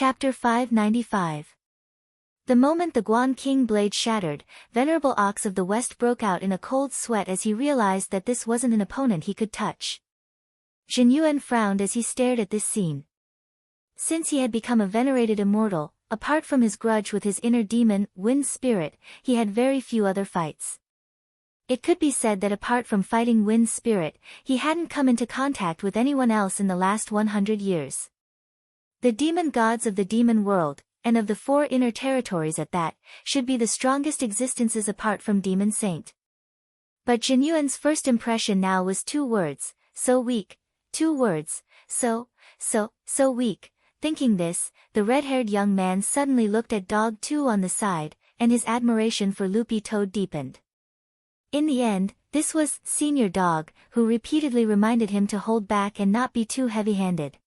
Chapter 595. The moment the Guan King blade shattered, Venerable Ox of the West broke out in a cold sweat as he realized that this wasn't an opponent he could touch. Jin Yuan frowned as he stared at this scene. Since he had become a venerated immortal, apart from his grudge with his inner demon, Wind Spirit, he had very few other fights. It could be said that apart from fighting Wind Spirit, he hadn't come into contact with anyone else in the last 100 years. The demon gods of the demon world, and of the 4 inner territories at that, should be the strongest existences apart from Demon Saint. But Jin Yuan's first impression now was 2 words, so weak, 2 words, so weak. Thinking this, the red-haired young man suddenly looked at Dog 2 on the side, and his admiration for Loopy Toad deepened. In the end, this was Senior Dog, who repeatedly reminded him to hold back and not be too heavy-handed.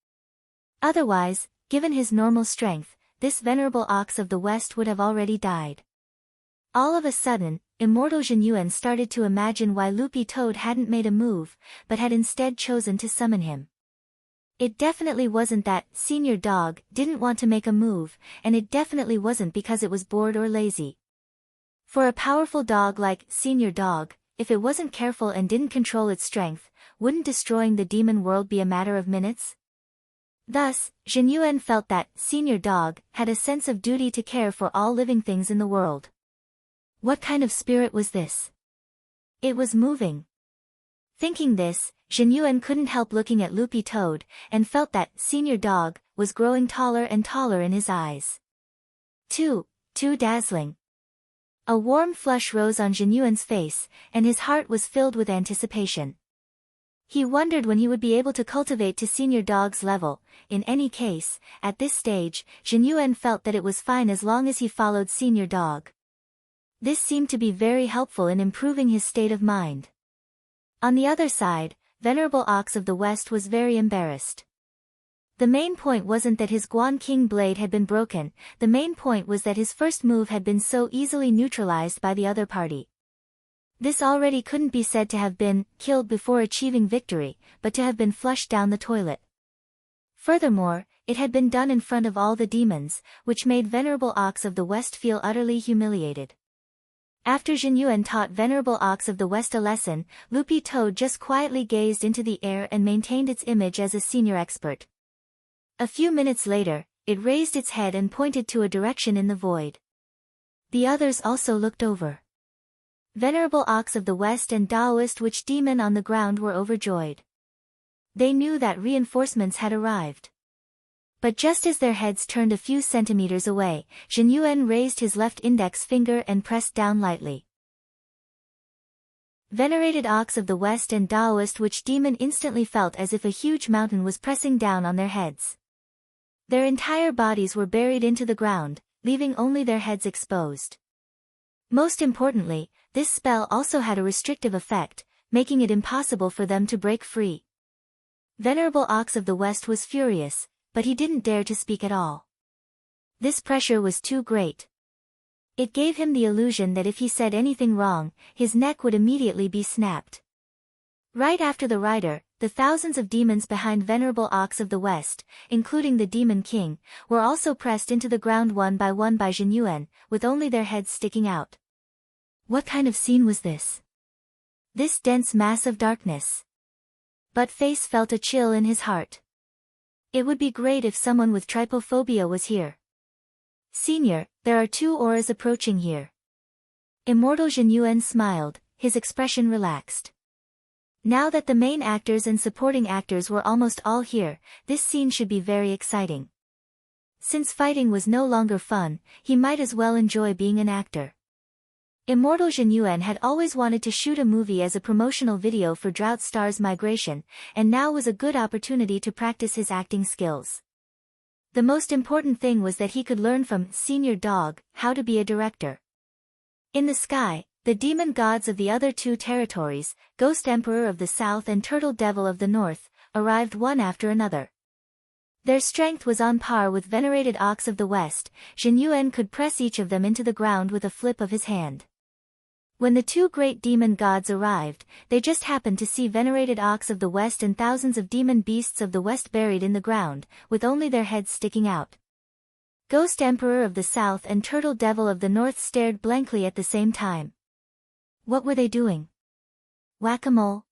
Otherwise, given his normal strength, this venerable ox of the West would have already died. All of a sudden, immortal Jin Yuan started to imagine why Loopy Toad hadn't made a move, but had instead chosen to summon him. It definitely wasn't that Senior Dog didn't want to make a move, and it definitely wasn't because it was bored or lazy. For a powerful dog like Senior Dog, if it wasn't careful and didn't control its strength, wouldn't destroying the demon world be a matter of minutes? Thus, Jin Yuan felt that Senior Dog had a sense of duty to care for all living things in the world. What kind of spirit was this? It was moving. Thinking this, Jin Yuan couldn't help looking at Loopy Toad, and felt that Senior Dog was growing taller and taller in his eyes. Too dazzling. A warm flush rose on Jin Yuan's face, and his heart was filled with anticipation. He wondered when he would be able to cultivate to Senior Dog's level. In any case, at this stage, Jin Yuan felt that it was fine as long as he followed Senior Dog. This seemed to be very helpful in improving his state of mind. On the other side, Venerable Ox of the West was very embarrassed. The main point wasn't that his Guan King blade had been broken, the main point was that his first move had been so easily neutralized by the other party. This already couldn't be said to have been killed before achieving victory, but to have been flushed down the toilet. Furthermore, it had been done in front of all the demons, which made Venerable Ox of the West feel utterly humiliated. After Jin Yuan taught Venerable Ox of the West a lesson, Loopy Toad just quietly gazed into the air and maintained its image as a senior expert. A few minutes later, it raised its head and pointed to a direction in the void. The others also looked over. Venerable Ox of the West and Taoist Witch Demon on the ground were overjoyed. They knew that reinforcements had arrived. But just as their heads turned a few centimeters away, Jin Yuan raised his left index finger and pressed down lightly. Venerated Ox of the West and Taoist Witch Demon instantly felt as if a huge mountain was pressing down on their heads. Their entire bodies were buried into the ground, leaving only their heads exposed. Most importantly, this spell also had a restrictive effect, making it impossible for them to break free. Venerable Ox of the West was furious, but he didn't dare to speak at all. This pressure was too great. It gave him the illusion that if he said anything wrong, his neck would immediately be snapped. Right after the rider, the thousands of demons behind Venerable Ox of the West, including the Demon King, were also pressed into the ground one by Jin Yuan, with only their heads sticking out. What kind of scene was this? This dense mass of darkness. But Face felt a chill in his heart. It would be great if someone with trypophobia was here. Senior, there are 2 auras approaching here. Immortal Jin Yuan smiled, his expression relaxed. Now that the main actors and supporting actors were almost all here, this scene should be very exciting. Since fighting was no longer fun, he might as well enjoy being an actor. Immortal Jin Yuan had always wanted to shoot a movie as a promotional video for Drought Star's Migration, and now was a good opportunity to practice his acting skills. The most important thing was that he could learn from Senior Dog how to be a director. In the sky, the demon gods of the other 2 territories, Ghost Emperor of the South and Turtle Devil of the North, arrived one after another. Their strength was on par with Venerated Ox of the West. Jin Yuan could press each of them into the ground with a flip of his hand. When the 2 great demon gods arrived, they just happened to see Venerated Ox of the West and thousands of demon beasts of the West buried in the ground, with only their heads sticking out. Ghost Emperor of the South and Turtle Devil of the North stared blankly at the same time. What were they doing? Whack-a-mole?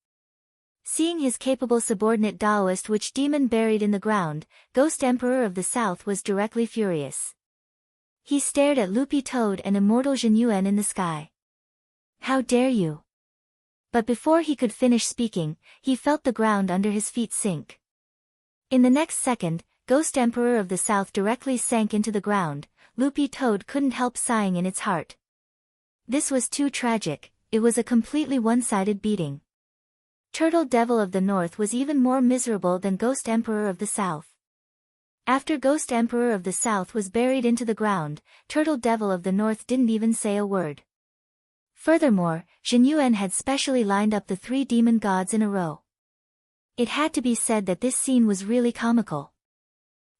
Seeing his capable subordinate Taoist witch demon buried in the ground, Ghost Emperor of the South was directly furious. He stared at Loopy Toad and immortal Zhen Yuan in the sky. How dare you? But before he could finish speaking, he felt the ground under his feet sink. In the next second, Ghost Emperor of the South directly sank into the ground. Loopy Toad couldn't help sighing in its heart. This was too tragic, it was a completely one-sided beating. Turtle Devil of the North was even more miserable than Ghost Emperor of the South. After Ghost Emperor of the South was buried into the ground, Turtle Devil of the North didn't even say a word. Furthermore, Zhen Yuan had specially lined up the 3 demon gods in a row. It had to be said that this scene was really comical.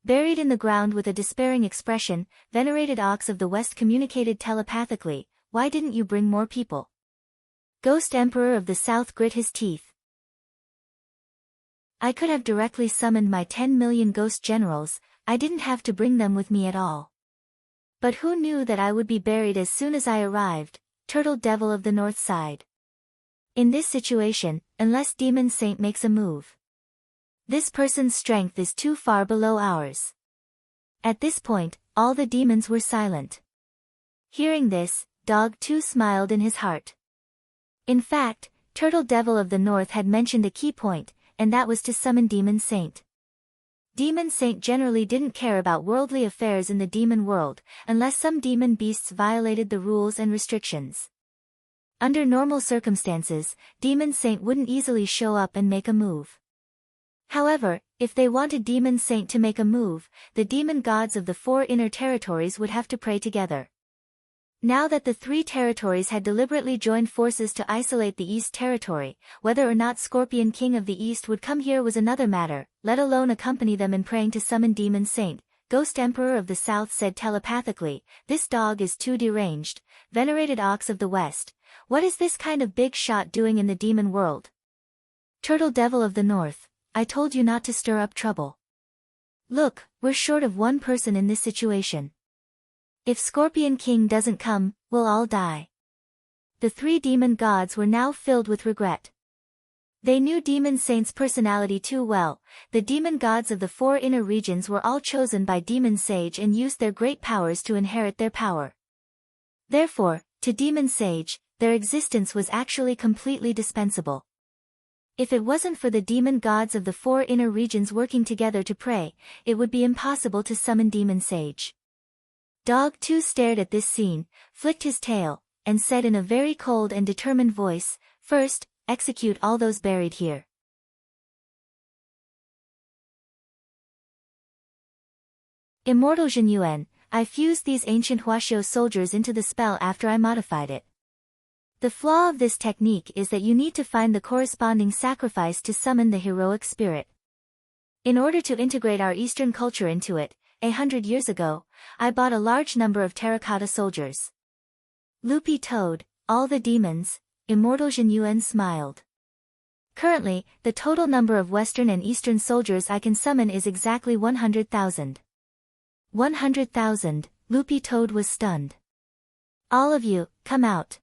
Buried in the ground with a despairing expression, venerated Ox of the West communicated telepathically, "Why didn't you bring more people?" Ghost Emperor of the South grit his teeth. I could have directly summoned my 10 million ghost generals, I didn't have to bring them with me at all. But who knew that I would be buried as soon as I arrived? Turtle Devil of the North sighed. In this situation, unless Demon Saint makes a move, this person's strength is too far below ours. At this point, all the demons were silent. Hearing this, Dog 2 smiled in his heart. In fact, Turtle Devil of the North had mentioned a key point, and that was to summon Demon Saint. Demon Saint generally didn't care about worldly affairs in the demon world, unless some demon beasts violated the rules and restrictions. Under normal circumstances, Demon Saint wouldn't easily show up and make a move. However, if they wanted Demon Saint to make a move, the demon gods of the 4 inner territories would have to pray together. Now that the 3 territories had deliberately joined forces to isolate the East Territory, whether or not Scorpion King of the East would come here was another matter, let alone accompany them in praying to summon Demon Saint. Ghost Emperor of the South said telepathically, "This dog is too deranged, venerated Ox of the West. What is this kind of big shot doing in the demon world?" Turtle Devil of the North, I told you not to stir up trouble. Look, we're short of 1 person in this situation. If Scorpion King doesn't come, we'll all die. The 3 demon gods were now filled with regret. They knew Demon Saint's personality too well. The demon gods of the 4 inner regions were all chosen by Demon Sage and used their great powers to inherit their power. Therefore, to Demon Sage, their existence was actually completely dispensable. If it wasn't for the demon gods of the 4 inner regions working together to pray, it would be impossible to summon Demon Sage. Dog 2 stared at this scene, flicked his tail, and said in a very cold and determined voice, "First, execute all those buried here." Immortal Zhen Yuan, I fused these ancient Huaxiao soldiers into the spell after I modified it. The flaw of this technique is that you need to find the corresponding sacrifice to summon the heroic spirit. In order to integrate our Eastern culture into it, 100 years ago, I bought a large number of terracotta soldiers. Loopy Toad, all the demons, Immortal Zhen Yuan smiled. Currently, the total number of Western and Eastern soldiers I can summon is exactly 100,000. 100,000, Loopy Toad was stunned. All of you, come out.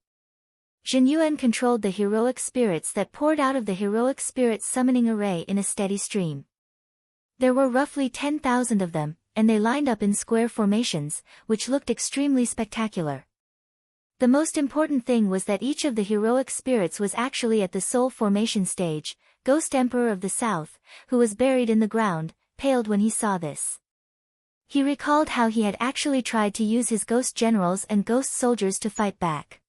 Zhen Yuan controlled the heroic spirits that poured out of the heroic spirits summoning array in a steady stream. There were roughly 10,000 of them, and they lined up in square formations, which looked extremely spectacular. The most important thing was that each of the heroic spirits was actually at the soul formation stage. Ghost Emperor of the South, who was buried in the ground, paled when he saw this. He recalled how he had actually tried to use his ghost generals and ghost soldiers to fight back.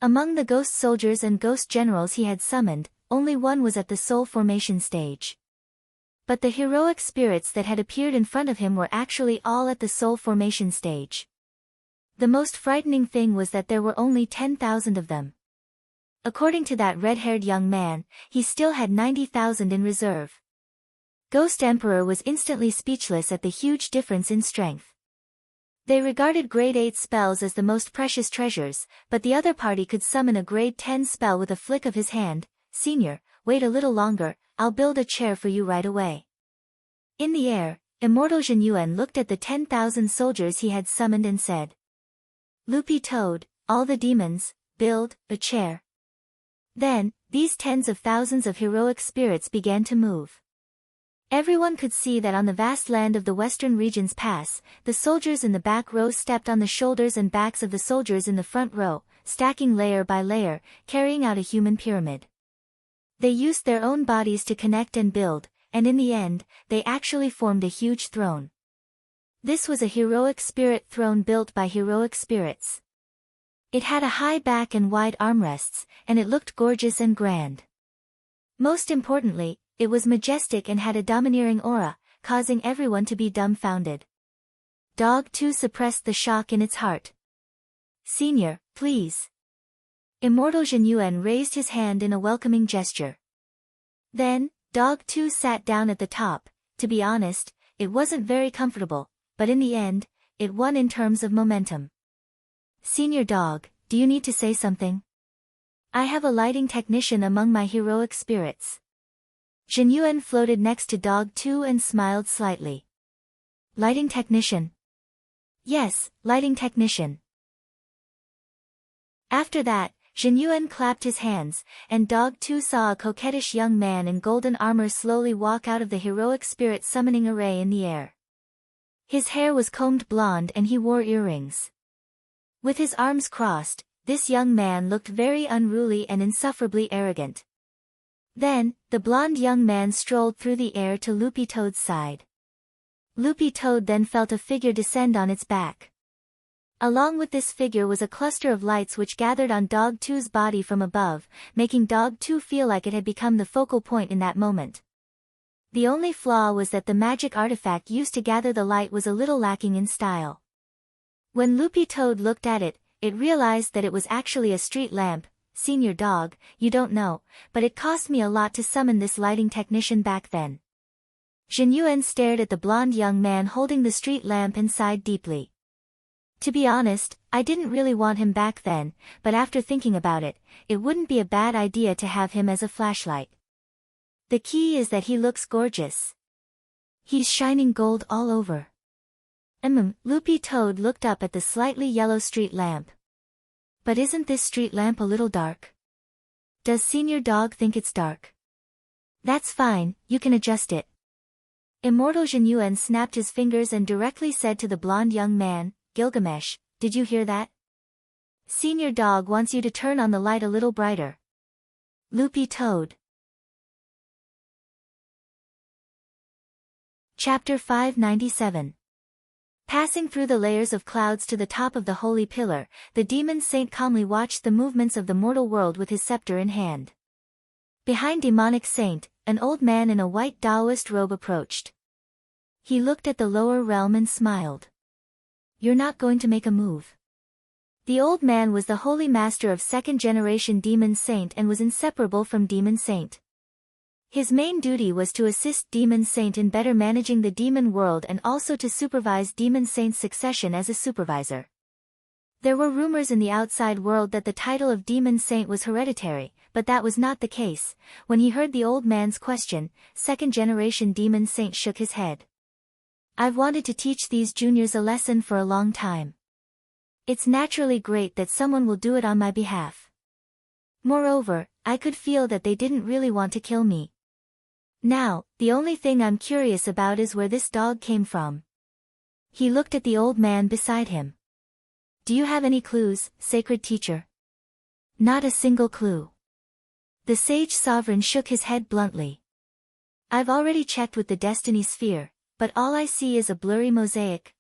Among the ghost soldiers and ghost generals he had summoned, only one was at the soul formation stage. But the heroic spirits that had appeared in front of him were actually all at the soul formation stage. The most frightening thing was that there were only 10,000 of them. According to that red-haired young man, he still had 90,000 in reserve. Ghost Emperor was instantly speechless at the huge difference in strength. They regarded grade 8 spells as the most precious treasures, but the other party could summon a grade 10 spell with a flick of his hand. "Senior, wait a little longer, I'll build a chair for you right away." In the air, Immortal Zhen Yuan looked at the 10,000 soldiers he had summoned and said. Loopy toad, all the demons, build a chair. Then, these tens of thousands of heroic spirits began to move. Everyone could see that on the vast land of the Western Regions Pass, the soldiers in the back row stepped on the shoulders and backs of the soldiers in the front row, stacking layer by layer, carrying out a human pyramid. They used their own bodies to connect and build, and in the end, they actually formed a huge throne. This was a heroic spirit throne built by heroic spirits. It had a high back and wide armrests, and it looked gorgeous and grand. Most importantly, it was majestic and had a domineering aura, causing everyone to be dumbfounded. Dog 2 suppressed the shock in its heart. Senior, please. Immortal Zhen Yuan raised his hand in a welcoming gesture. Then, Dog 2 sat down at the top. To be honest, it wasn't very comfortable, but in the end, it won in terms of momentum. Senior Dog, do you need to say something? I have a lighting technician among my heroic spirits. Zhen Yuan floated next to Dog 2 and smiled slightly. Lighting technician? Yes, lighting technician. After that, Zhen Yuan clapped his hands, and Dog 2 saw a coquettish young man in golden armor slowly walk out of the heroic spirit summoning array in the air. His hair was combed blonde and he wore earrings. With his arms crossed, this young man looked very unruly and insufferably arrogant. Then, the blonde young man strolled through the air to Loopy Toad's side. Loopy Toad then felt a figure descend on its back. Along with this figure was a cluster of lights which gathered on Dog 2's body from above, making Dog 2 feel like it had become the focal point in that moment. The only flaw was that the magic artifact used to gather the light was a little lacking in style. When Loopy Toad looked at it, it realized that it was actually a street lamp. Senior Dog, you don't know, but it cost me a lot to summon this lighting technician back then. Zhen Yuan stared at the blonde young man holding the street lamp and sighed deeply. To be honest, I didn't really want him back then, but after thinking about it, it wouldn't be a bad idea to have him as a flashlight. The key is that he looks gorgeous. He's shining gold all over. Loopy Toad looked up at the slightly yellow street lamp. But isn't this street lamp a little dark? Does Senior Dog think it's dark? That's fine, you can adjust it. Immortal Zhen Yuan snapped his fingers and directly said to the blonde young man, Gilgamesh, did you hear that? Senior Dog wants you to turn on the light a little brighter. Loopy Toad. Chapter 597. Passing through the layers of clouds to the top of the holy pillar, the demon saint calmly watched the movements of the mortal world with his scepter in hand. Behind demonic saint, an old man in a white Taoist robe approached. He looked at the lower realm and smiled. You're not going to make a move. The old man was the holy master of second-generation demon saint and was inseparable from demon saint. His main duty was to assist Demon Saint in better managing the demon world and also to supervise Demon Saint's succession as a supervisor. There were rumors in the outside world that the title of Demon Saint was hereditary, but that was not the case. When he heard the old man's question, second-generation Demon Saint shook his head. I've wanted to teach these juniors a lesson for a long time. It's naturally great that someone will do it on my behalf. Moreover, I could feel that they didn't really want to kill me. Now, the only thing I'm curious about is where this dog came from. He looked at the old man beside him. Do you have any clues, sacred teacher? Not a single clue. The sage sovereign shook his head bluntly. I've already checked with the destiny sphere, but all I see is a blurry mosaic.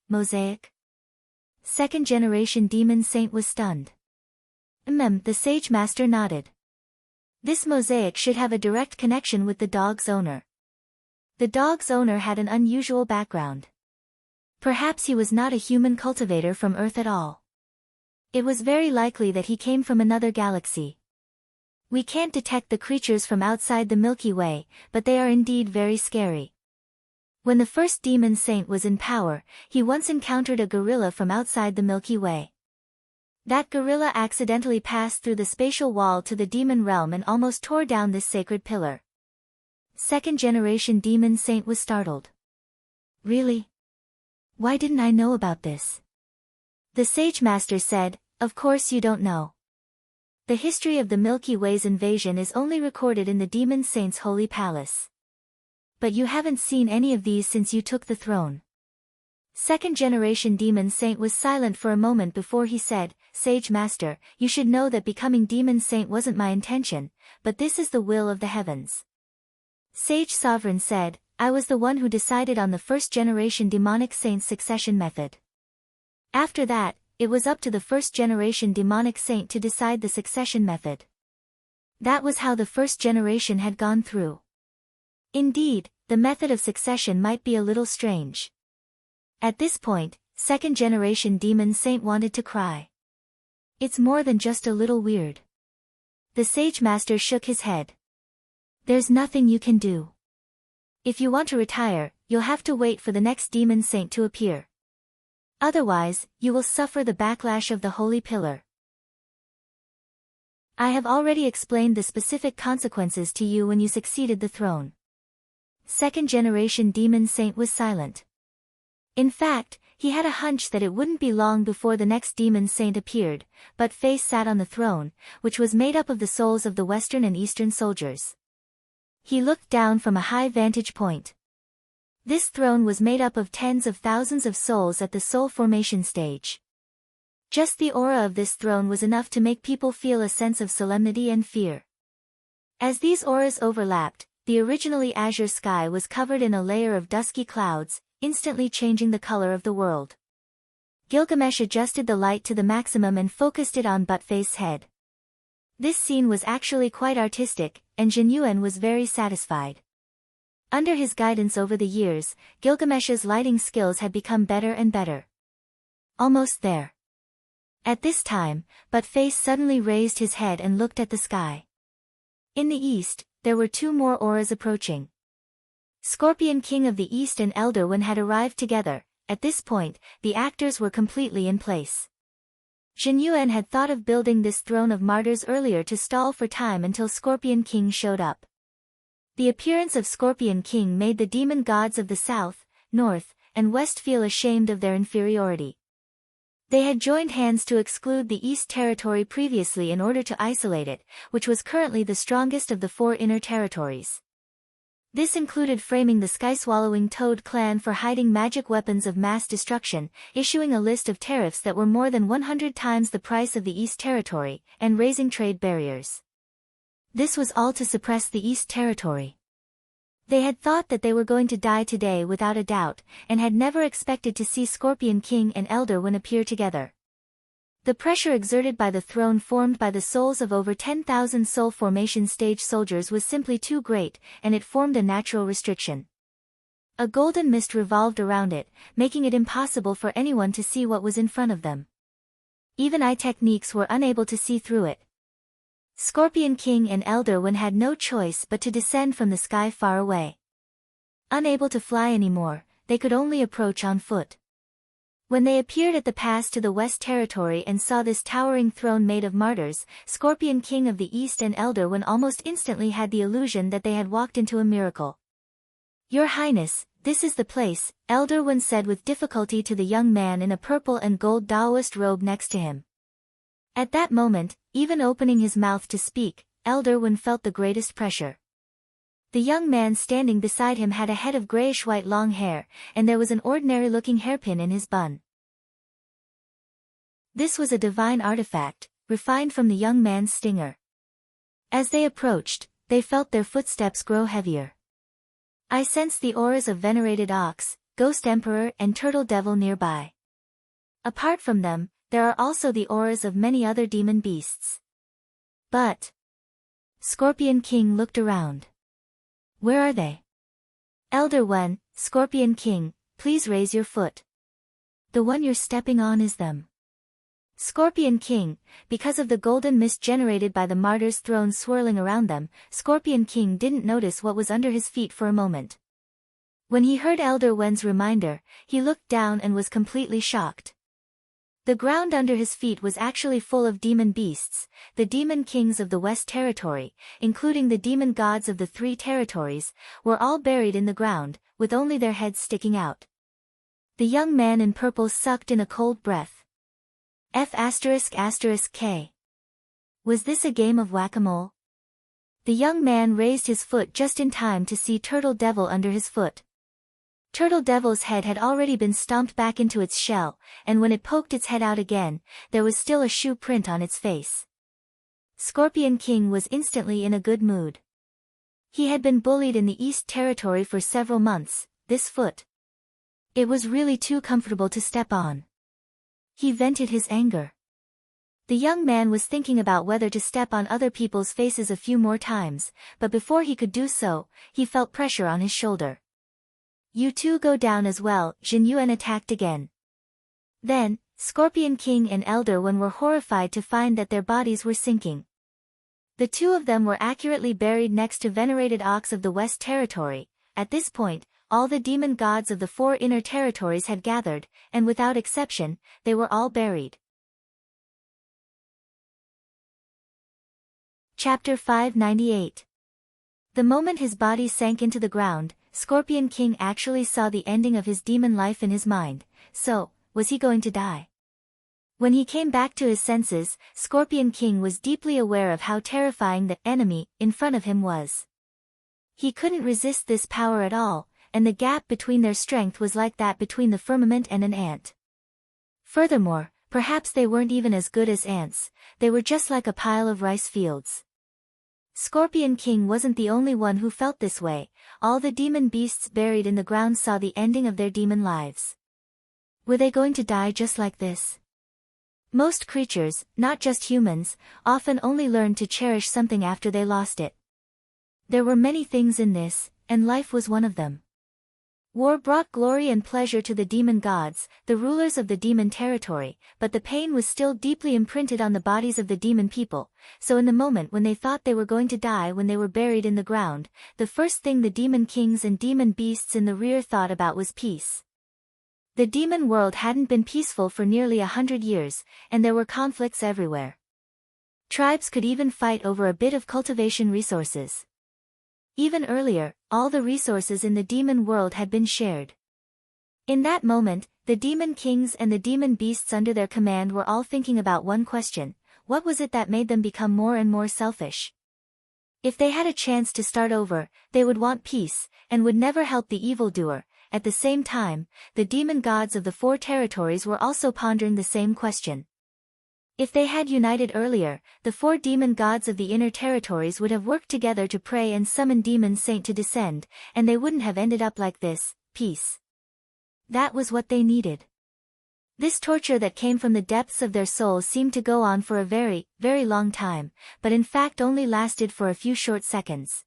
Second-generation demon saint was stunned. The sage master nodded. This mosaic should have a direct connection with the dog's owner. The dog's owner had an unusual background. Perhaps he was not a human cultivator from Earth at all. It was very likely that he came from another galaxy. We can't detect the creatures from outside the Milky Way, but they are indeed very scary. When the first demon saint was in power, he once encountered a gorilla from outside the Milky Way. That gorilla accidentally passed through the spatial wall to the demon realm and almost tore down this sacred pillar. Second-generation demon saint was startled. Really? Why didn't I know about this? The Sage Master said, of course you don't know. The history of the Milky Way's invasion is only recorded in the Demon Saint's holy palace. But you haven't seen any of these since you took the throne. Second-generation Demon Saint was silent for a moment before he said, Sage Master, you should know that becoming Demon Saint wasn't my intention, but this is the will of the heavens. Sage Sovereign said, I was the one who decided on the first-generation demonic saint's succession method. After that, it was up to the first-generation demonic saint to decide the succession method. That was how the first generation had gone through. Indeed, the method of succession might be a little strange. At this point, second-generation Demon Saint wanted to cry. It's more than just a little weird. The Sage Master shook his head. There's nothing you can do. If you want to retire, you'll have to wait for the next Demon Saint to appear. Otherwise, you will suffer the backlash of the Holy Pillar. I have already explained the specific consequences to you when you succeeded the throne. Second-generation Demon Saint was silent. In fact, he had a hunch that it wouldn't be long before the next Demon Saint appeared, but Face sat on the throne, which was made up of the souls of the Western and Eastern soldiers. He looked down from a high vantage point. This throne was made up of tens of thousands of souls at the soul formation stage. Just the aura of this throne was enough to make people feel a sense of solemnity and fear. As these auras overlapped, the originally azure sky was covered in a layer of dusky clouds, instantly changing the color of the world. Gilgamesh adjusted the light to the maximum and focused it on Buttface's head. This scene was actually quite artistic, and Jinyuan was very satisfied. Under his guidance over the years, Gilgamesh's lighting skills had become better and better. Almost there. At this time, Buttface suddenly raised his head and looked at the sky. In the east, there were two more auras approaching. Scorpion King of the East and Elder One had arrived together. At this point, the actors were completely in place. Jinyuan had thought of building this throne of martyrs earlier to stall for time until Scorpion King showed up. The appearance of Scorpion King made the demon gods of the south, north, and west feel ashamed of their inferiority. They had joined hands to exclude the East territory previously in order to isolate it, which was currently the strongest of the four inner territories. This included framing the sky-swallowing Toad clan for hiding magic weapons of mass destruction, issuing a list of tariffs that were more than 100 times the price of the East territory, and raising trade barriers. This was all to suppress the East territory. They had thought that they were going to die today without a doubt, and had never expected to see Scorpion King and Elder One appear together. The pressure exerted by the throne formed by the souls of over 10,000 soul formation stage soldiers was simply too great, and it formed a natural restriction. A golden mist revolved around it, making it impossible for anyone to see what was in front of them. Even eye techniques were unable to see through it. Scorpion King and Elder One had no choice but to descend from the sky far away. Unable to fly anymore, they could only approach on foot. When they appeared at the pass to the West Territory and saw this towering throne made of martyrs, Scorpion King of the East and Elder One almost instantly had the illusion that they had walked into a miracle. Your Highness, this is the place, Elder One said with difficulty to the young man in a purple and gold Taoist robe next to him. At that moment, even opening his mouth to speak, Elder One felt the greatest pressure. The young man standing beside him had a head of grayish-white long hair, and there was an ordinary-looking hairpin in his bun. This was a divine artifact, refined from the young man's stinger. As they approached, they felt their footsteps grow heavier. I sensed the auras of venerated Ox, Ghost Emperor and Turtle Devil nearby. Apart from them, there are also the auras of many other demon beasts. But Scorpion King looked around. Where are they? Elder One, Scorpion King, please raise your foot. The one you're stepping on is them. Scorpion King, because of the golden mist generated by the martyr's throne swirling around them, Scorpion King didn't notice what was under his feet for a moment. When he heard Elder Wen's reminder, he looked down and was completely shocked. The ground under his feet was actually full of demon beasts, the demon kings of the West Territory, including the demon gods of the three territories, were all buried in the ground, with only their heads sticking out. The young man in purple sucked in a cold breath. F***K. Was this a game of whack-a-mole? The young man raised his foot just in time to see Turtle Devil under his foot. Turtle Devil's head had already been stomped back into its shell, and when it poked its head out again, there was still a shoe print on its face. Scorpion King was instantly in a good mood. He had been bullied in the East Territory for several months. This foot. It was really too comfortable to step on. He vented his anger. The young man was thinking about whether to step on other people's faces a few more times, but before he could do so, he felt pressure on his shoulder. You two go down as well, Jin Yuan attacked again. Then, Scorpion King and Elder One were horrified to find that their bodies were sinking. The two of them were accurately buried next to venerated ox of the West Territory. At this point, all the demon gods of the 4 inner territories had gathered, and without exception, they were all buried. Chapter 598. The moment his body sank into the ground, Scorpion King actually saw the ending of his demon life in his mind. So, was he going to die? When he came back to his senses, Scorpion King was deeply aware of how terrifying the enemy in front of him was. He couldn't resist this power at all, and the gap between their strength was like that between the firmament and an ant. Furthermore, perhaps they weren't even as good as ants, they were just like a pile of rice fields. Scorpion King wasn't the only one who felt this way. All the demon beasts buried in the ground saw the ending of their demon lives. Were they going to die just like this? Most creatures, not just humans, often only learn to cherish something after they lost it. There were many things in this, and life was one of them. War brought glory and pleasure to the demon gods, the rulers of the demon territory, but the pain was still deeply imprinted on the bodies of the demon people, so in the moment when they thought they were going to die when they were buried in the ground, the first thing the demon kings and demon beasts in the rear thought about was peace. The demon world hadn't been peaceful for nearly 100 years, and there were conflicts everywhere. Tribes could even fight over a bit of cultivation resources. Even earlier, all the resources in the demon world had been shared. In that moment, the demon kings and the demon beasts under their command were all thinking about one question: what was it that made them become more and more selfish? If they had a chance to start over, they would want peace, and would never help the evildoer. At the same time, the demon gods of the 4 territories were also pondering the same question. If they had united earlier, the 4 demon gods of the inner territories would have worked together to pray and summon Demon Saint to descend, and they wouldn't have ended up like this: peace. That was what they needed. This torture that came from the depths of their souls seemed to go on for a very, very long time, but in fact only lasted for a few short seconds.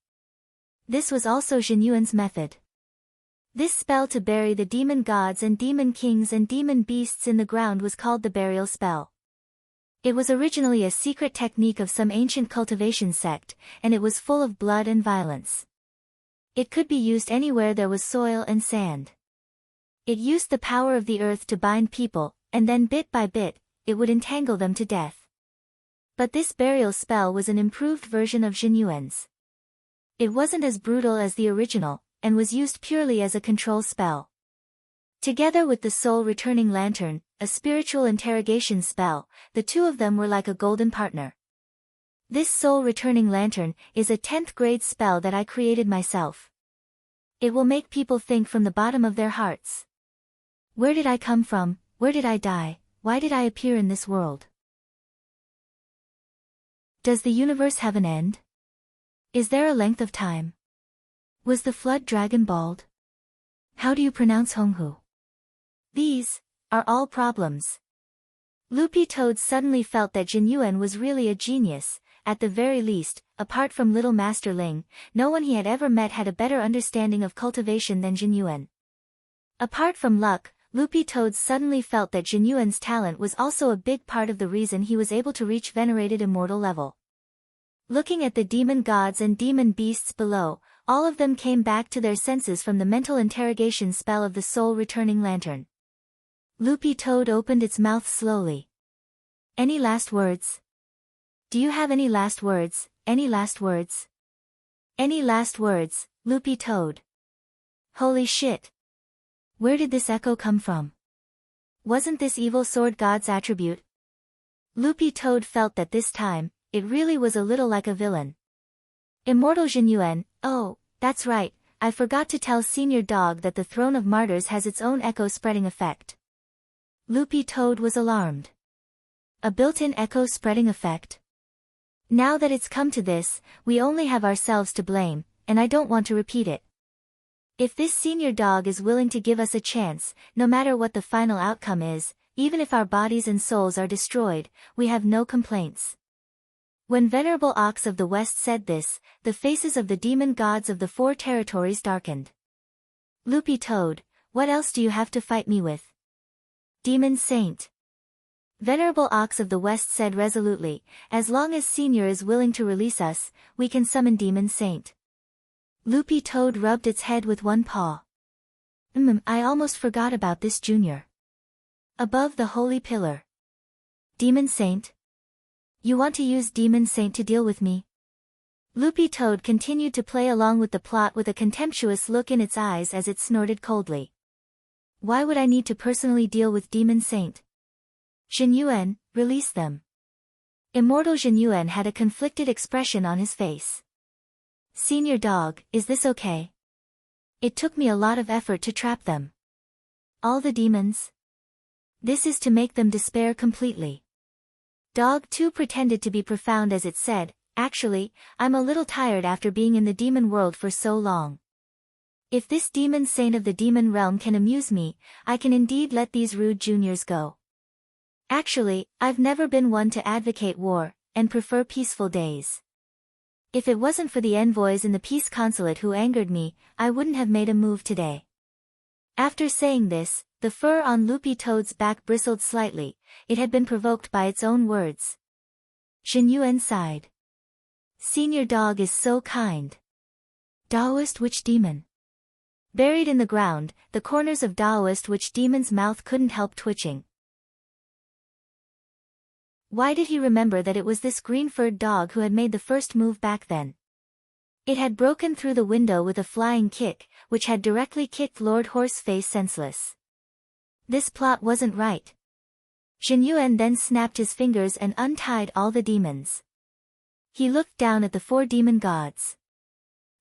This was also Jin Yuan's method. This spell to bury the demon gods and demon kings and demon beasts in the ground was called the burial spell. It was originally a secret technique of some ancient cultivation sect, and it was full of blood and violence. It could be used anywhere there was soil and sand. It used the power of the earth to bind people, and then bit by bit, it would entangle them to death. But this burial spell was an improved version of Jin Yuan's. It wasn't as brutal as the original, and was used purely as a control spell. Together with the soul returning lantern, a spiritual interrogation spell, the two of them were like a golden partner. This soul returning lantern is a 10th grade spell that I created myself. It will make people think from the bottom of their hearts. Where did I come from? Where did I die? Why did I appear in this world? Does the universe have an end? Is there a length of time? Was the flood dragon bald? How do you pronounce Honghu? These are all problems. Loopy Toad suddenly felt that Jin Yuan was really a genius. At the very least, apart from Little Master Ling, no one he had ever met had a better understanding of cultivation than Jin Yuan. Apart from luck, Loopy Toad suddenly felt that Jin Yuan's talent was also a big part of the reason he was able to reach venerated immortal level. Looking at the demon gods and demon beasts below, all of them came back to their senses from the mental interrogation spell of the soul returning lantern. Loopy Toad opened its mouth slowly. Any last words? Do you have any last words? Any last words? Any last words, Loopy Toad? Holy shit! Where did this echo come from? Wasn't this evil sword god's attribute? Loopy Toad felt that this time, it really was a little like a villain. Immortal Jinyuan, oh, that's right, I forgot to tell Senior Dog that the Throne of Martyrs has its own echo-spreading effect. Loopy Toad was alarmed. A built-in echo-spreading effect? Now that it's come to this, we only have ourselves to blame, and I don't want to repeat it. If this Senior Dog is willing to give us a chance, no matter what the final outcome is, even if our bodies and souls are destroyed, we have no complaints. When Venerable Ox of the West said this, the faces of the demon gods of the 4 territories darkened. Loopy Toad, what else do you have to fight me with? Demon Saint. Venerable Ox of the West said resolutely, as long as Senior is willing to release us, we can summon Demon Saint. Loopy Toad rubbed its head with one paw. I almost forgot about this, Junior. Above the holy pillar. Demon Saint? You want to use Demon Saint to deal with me? Loopy Toad continued to play along with the plot with a contemptuous look in its eyes as it snorted coldly. Why would I need to personally deal with Demon Saint? Jinyuan, release them. Immortal Jinyuan had a conflicted expression on his face. Senior Dog, is this okay? It took me a lot of effort to trap them. All the demons? This is to make them despair completely. Dog 2 pretended to be profound as it said, actually, I'm a little tired after being in the demon world for so long. If this Demon Saint of the demon realm can amuse me, I can indeed let these rude juniors go. Actually, I've never been one to advocate war, and prefer peaceful days. If it wasn't for the envoys in the peace consulate who angered me, I wouldn't have made a move today. After saying this, the fur on Loopy Toad's back bristled slightly, it had been provoked by its own words. Jinyuan sighed. Senior Dog is so kind. Daoist Witch Demon. Buried in the ground, the corners of Daoist Witch Demon's mouth couldn't help twitching. Why did he remember that it was this green-furred dog who had made the first move back then? It had broken through the window with a flying kick, which had directly kicked Lord Horseface senseless. This plot wasn't right. Jinyuan then snapped his fingers and untied all the demons. He looked down at the 4 demon gods.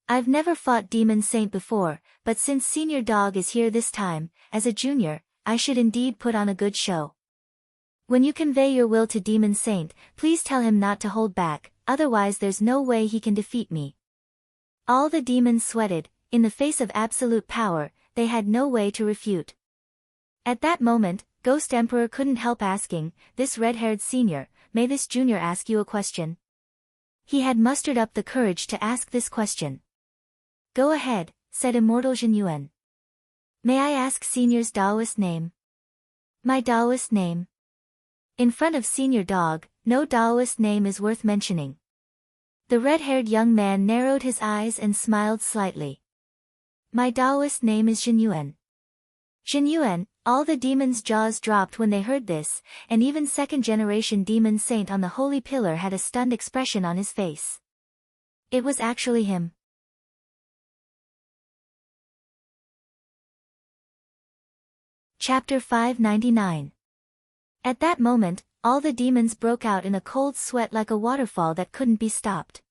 I've never fought Demon Saint before, but since Senior Dog is here this time, as a junior, I should indeed put on a good show. When you convey your will to Demon Saint, please tell him not to hold back, otherwise there's no way he can defeat me. All the demons sweated, in the face of absolute power, they had no way to refute. At that moment, Ghost Emperor couldn't help asking, this red-haired senior, may this junior ask you a question? He had mustered up the courage to ask this question. Go ahead, said Immortal Jinyuan. May I ask Senior's Daoist name? My Daoist name? In front of Senior Dog, no Daoist name is worth mentioning. The red-haired young man narrowed his eyes and smiled slightly. My Daoist name is Jinyuan. Jinyuan, all the demons' jaws dropped when they heard this, and even second-generation Demon Saint on the Holy Pillar had a stunned expression on his face. It was actually him. Chapter 599. At that moment, all the demons broke out in a cold sweat like a waterfall that couldn't be stopped.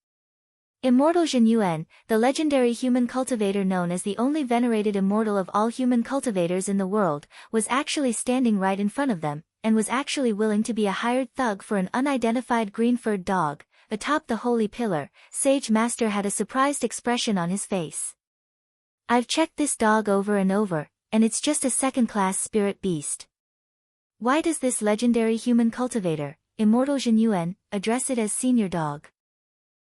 Immortal Jinyuan, the legendary human cultivator known as the only venerated immortal of all human cultivators in the world, was actually standing right in front of them, and was actually willing to be a hired thug for an unidentified green-furred dog. Atop the Holy Pillar, Sage Master had a surprised expression on his face. I've checked this dog over and over, and it's just a second-class spirit beast. Why does this legendary human cultivator, Immortal Jinyuan, address it as Senior Dog?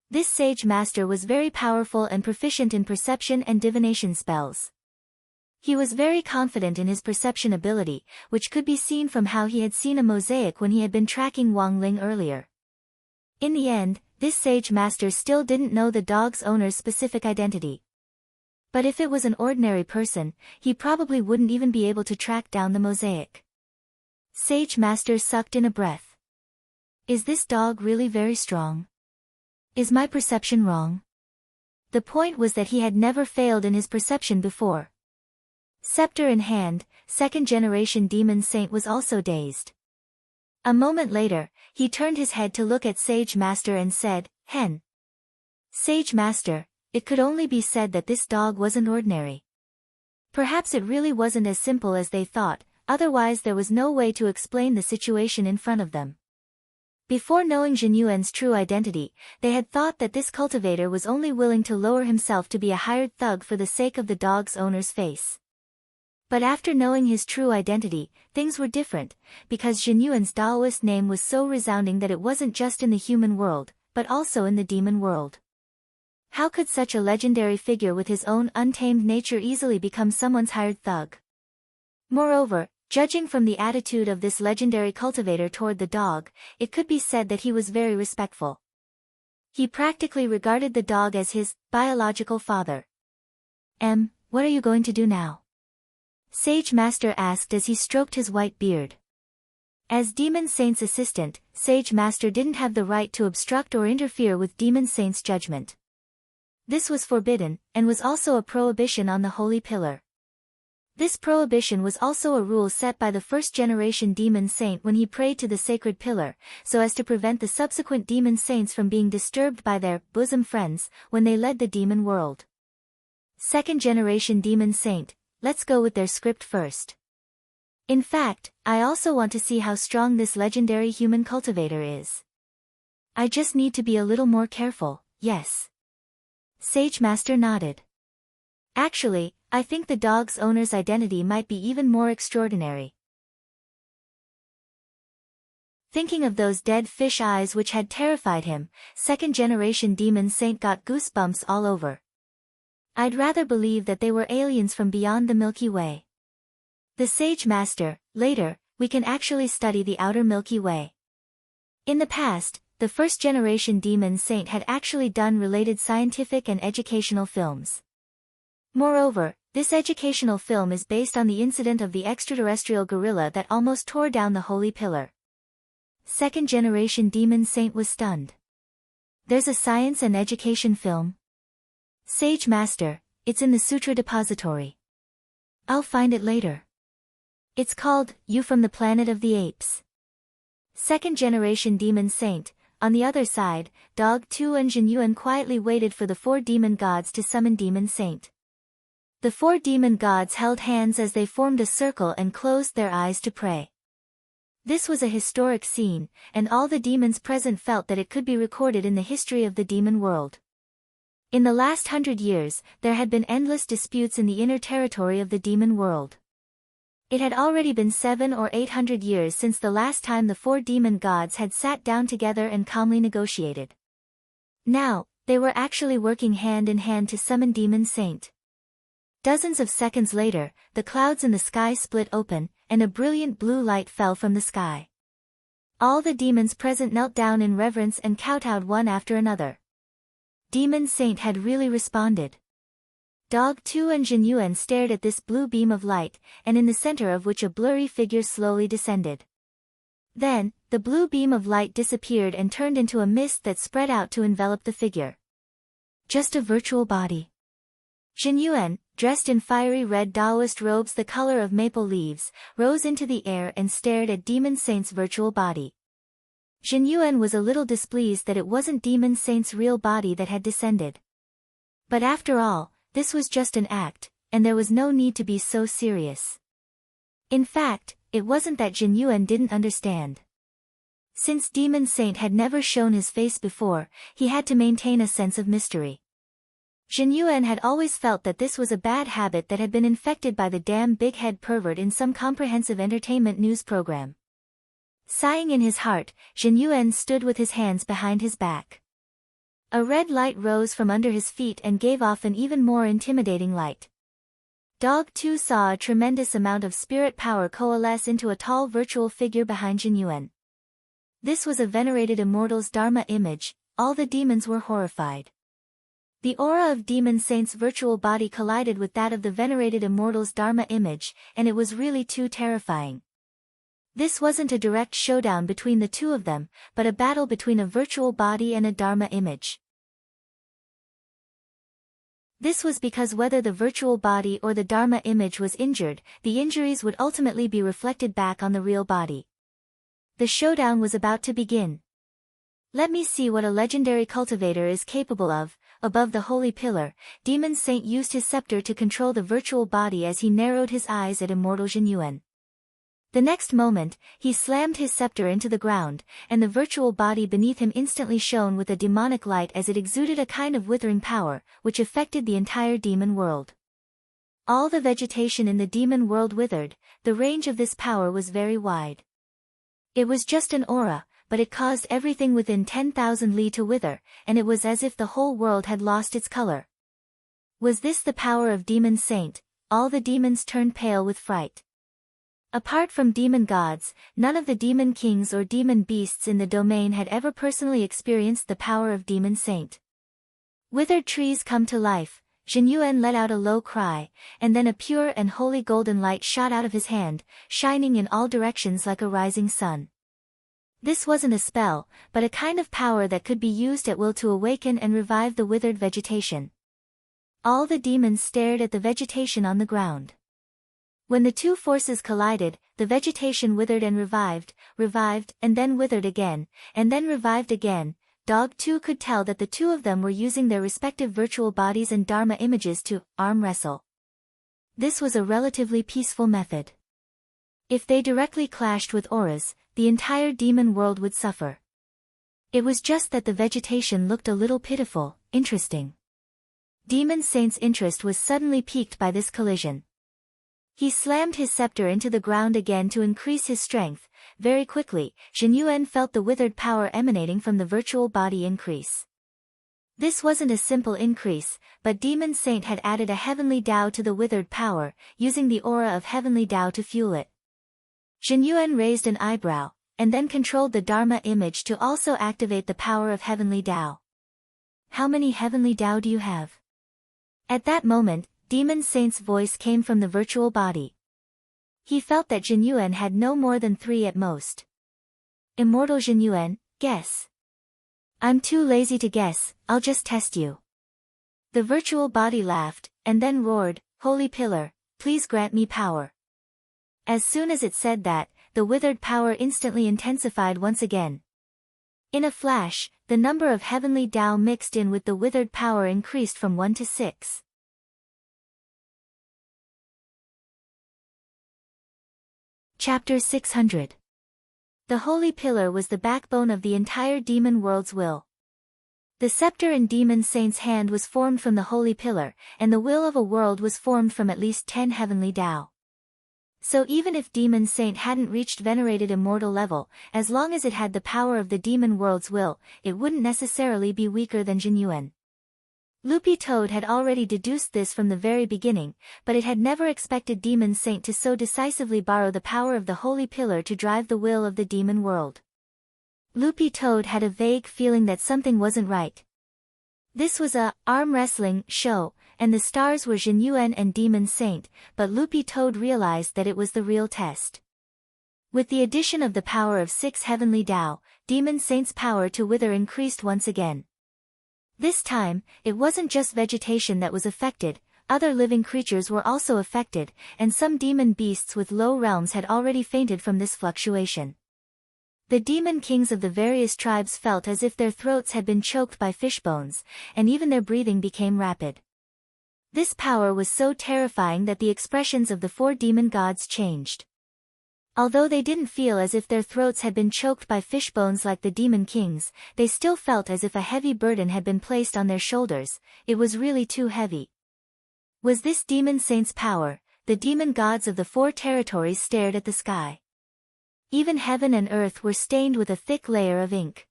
This Sage Master was very powerful and proficient in perception and divination spells. He was very confident in his perception ability, which could be seen from how he had seen a mosaic when he had been tracking Wang Ling earlier. In the end, this Sage Master still didn't know the dog's owner's specific identity. But if it was an ordinary person, he probably wouldn't even be able to track down the mosaic. Sage Master sucked in a breath. Is this dog really very strong? Is my perception wrong? The point was that he had never failed in his perception before. Scepter in hand, second-generation demon saint was also dazed. A moment later, he turned his head to look at Sage Master and said, "Hen." Sage Master, it could only be said that this dog wasn't ordinary. Perhaps it really wasn't as simple as they thought, otherwise there was no way to explain the situation in front of them. Before knowing Jin Yuan's true identity, they had thought that this cultivator was only willing to lower himself to be a hired thug for the sake of the dog's owner's face. But after knowing his true identity, things were different, because Jin Yuan's Daoist name was so resounding that it wasn't just in the human world, but also in the demon world. How could such a legendary figure with his own untamed nature easily become someone's hired thug? Moreover, judging from the attitude of this legendary cultivator toward the dog, it could be said that he was very respectful. He practically regarded the dog as his biological father. What are you going to do now?" Sage Master asked as he stroked his white beard. As Demon Saint's assistant, Sage Master didn't have the right to obstruct or interfere with Demon Saint's judgment. This was forbidden, and was also a prohibition on the Holy Pillar. This prohibition was also a rule set by the first-generation Demon Saint when he prayed to the Sacred Pillar, so as to prevent the subsequent Demon Saints from being disturbed by their bosom friends when they led the demon world. Second-generation Demon Saint, let's go with their script first. In fact, I also want to see how strong this legendary human cultivator is. I just need to be a little more careful, yes. Sage Master nodded. Actually, I think the dog's owner's identity might be even more extraordinary. Thinking of those dead fish eyes which had terrified him, second-generation Demon Saint got goosebumps all over. I'd rather believe that they were aliens from beyond the Milky Way. The Sage Master, later, we can actually study the outer Milky Way. In the past, the first-generation Demon Saint had actually done related scientific and educational films. Moreover, this educational film is based on the incident of the extraterrestrial gorilla that almost tore down the Holy Pillar. Second-generation Demon Saint was stunned. There's a science and education film? Sage Master, it's in the Sutra Depository. I'll find it later. It's called, You from the Planet of the Apes. Second-generation Demon Saint. On the other side, Dog Tu and Jin Yuan quietly waited for the four demon gods to summon Demon Saint. The four demon gods held hands as they formed a circle and closed their eyes to pray. This was a historic scene, and all the demons present felt that it could be recorded in the history of the demon world. In the last 100 years, there had been endless disputes in the inner territory of the demon world. It had already been 700 or 800 years since the last time the four demon gods had sat down together and calmly negotiated. Now, they were actually working hand in hand to summon Demon Saint. Dozens of seconds later, the clouds in the sky split open, and a brilliant blue light fell from the sky. All the demons present knelt down in reverence and kowtowed one after another. Demon Saint had really responded. Dog Tu and Jin Yuan stared at this blue beam of light, and in the center of which a blurry figure slowly descended. Then, the blue beam of light disappeared and turned into a mist that spread out to envelop the figure. Just a virtual body. Jin Yuan, dressed in fiery red Taoist robes the color of maple leaves, rose into the air and stared at Demon Saint's virtual body. Jin Yuan was a little displeased that it wasn't Demon Saint's real body that had descended. But after all, this was just an act, and there was no need to be so serious. In fact, it wasn't that Jin Yuan didn't understand. Since Demon Saint had never shown his face before, he had to maintain a sense of mystery. Jin Yuan had always felt that this was a bad habit that had been infected by the damn big-head pervert in some comprehensive entertainment news program. Sighing in his heart, Jin Yuan stood with his hands behind his back. A red light rose from under his feet and gave off an even more intimidating light. Dog Tu saw a tremendous amount of spirit power coalesce into a tall virtual figure behind Jin Yuan. This was a venerated immortal's Dharma image. All the demons were horrified. The aura of Demon Saint's virtual body collided with that of the venerated immortal's Dharma image, and it was really too terrifying. This wasn't a direct showdown between the two of them, but a battle between a virtual body and a Dharma image. This was because whether the virtual body or the Dharma image was injured, the injuries would ultimately be reflected back on the real body. The showdown was about to begin. Let me see what a legendary cultivator is capable of. Above the holy pillar, Demon Saint used his scepter to control the virtual body as he narrowed his eyes at immortal Jinyuan. The next moment, he slammed his scepter into the ground, and the virtual body beneath him instantly shone with a demonic light as it exuded a kind of withering power, which affected the entire demon world. All the vegetation in the demon world withered. The range of this power was very wide. It was just an aura, but it caused everything within 10,000 li to wither, and it was as if the whole world had lost its color. Was this the power of Demon Saint? All the demons turned pale with fright. Apart from demon gods, none of the demon kings or demon beasts in the domain had ever personally experienced the power of Demon Saint. Withered trees come to life. Jinyuan let out a low cry, and then a pure and holy golden light shot out of his hand, shining in all directions like a rising sun. This wasn't a spell, but a kind of power that could be used at will to awaken and revive the withered vegetation. All the demons stared at the vegetation on the ground. When the two forces collided, the vegetation withered and revived, and then withered again, and then revived again. Dog 2 could tell that the two of them were using their respective virtual bodies and Dharma images to arm wrestle. This was a relatively peaceful method. If they directly clashed with auras, the entire demon world would suffer. It was just that the vegetation looked a little pitiful, interesting. Demon Saint's interest was suddenly piqued by this collision. He slammed his scepter into the ground again to increase his strength. Very quickly, Jinyuan felt the withered power emanating from the virtual body increase. This wasn't a simple increase, but Demon Saint had added a heavenly Tao to the withered power, using the aura of heavenly Tao to fuel it. Jinyuan raised an eyebrow, and then controlled the Dharma image to also activate the power of heavenly Tao. How many heavenly Tao do you have? At that moment, Demon Saint's voice came from the virtual body. He felt that Jinyuan had no more than 3 at most. Immortal Jinyuan, guess. I'm too lazy to guess, I'll just test you. The virtual body laughed, and then roared, Holy Pillar, please grant me power. As soon as it said that, the withered power instantly intensified once again. In a flash, the number of heavenly Tao mixed in with the withered power increased from 1 to 6. Chapter 600. The Holy Pillar was the backbone of the entire demon world's will. The scepter in Demon Saint's hand was formed from the Holy Pillar, and the will of a world was formed from at least 10 heavenly Tao. So even if Demon Saint hadn't reached venerated immortal level, as long as it had the power of the demon world's will, it wouldn't necessarily be weaker than Jinyuan. Loopy Toad had already deduced this from the very beginning, but it had never expected Demon Saint to so decisively borrow the power of the Holy Pillar to drive the will of the demon world. Loopy Toad had a vague feeling that something wasn't right. This was a arm wrestling show, and the stars were Jinyuan and Demon Saint, but Loopy Toad realized that it was the real test. With the addition of the power of 6 heavenly Tao, Demon Saint's power to wither increased once again. This time, it wasn't just vegetation that was affected, other living creatures were also affected, and some demon beasts with low realms had already fainted from this fluctuation. The demon kings of the various tribes felt as if their throats had been choked by fish bones, and even their breathing became rapid. This power was so terrifying that the expressions of the 4 demon gods changed. Although they didn't feel as if their throats had been choked by fish bones like the demon kings, they still felt as if a heavy burden had been placed on their shoulders. It was really too heavy. Was this Demon Saint's power? The demon gods of the 4 territories stared at the sky. Even heaven and earth were stained with a thick layer of ink.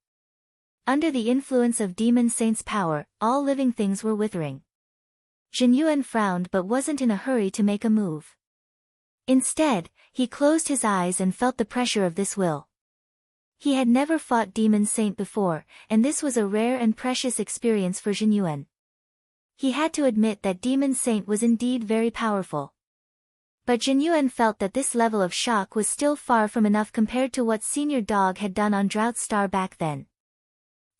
Under the influence of Demon Saint's power, all living things were withering. Jinyuan frowned but wasn't in a hurry to make a move. Instead, he closed his eyes and felt the pressure of this will. He had never fought Demon Saint before, and this was a rare and precious experience for Jinyuan. He had to admit that Demon Saint was indeed very powerful. But Jinyuan felt that this level of shock was still far from enough compared to what Senior Dog had done on Drought Star back then.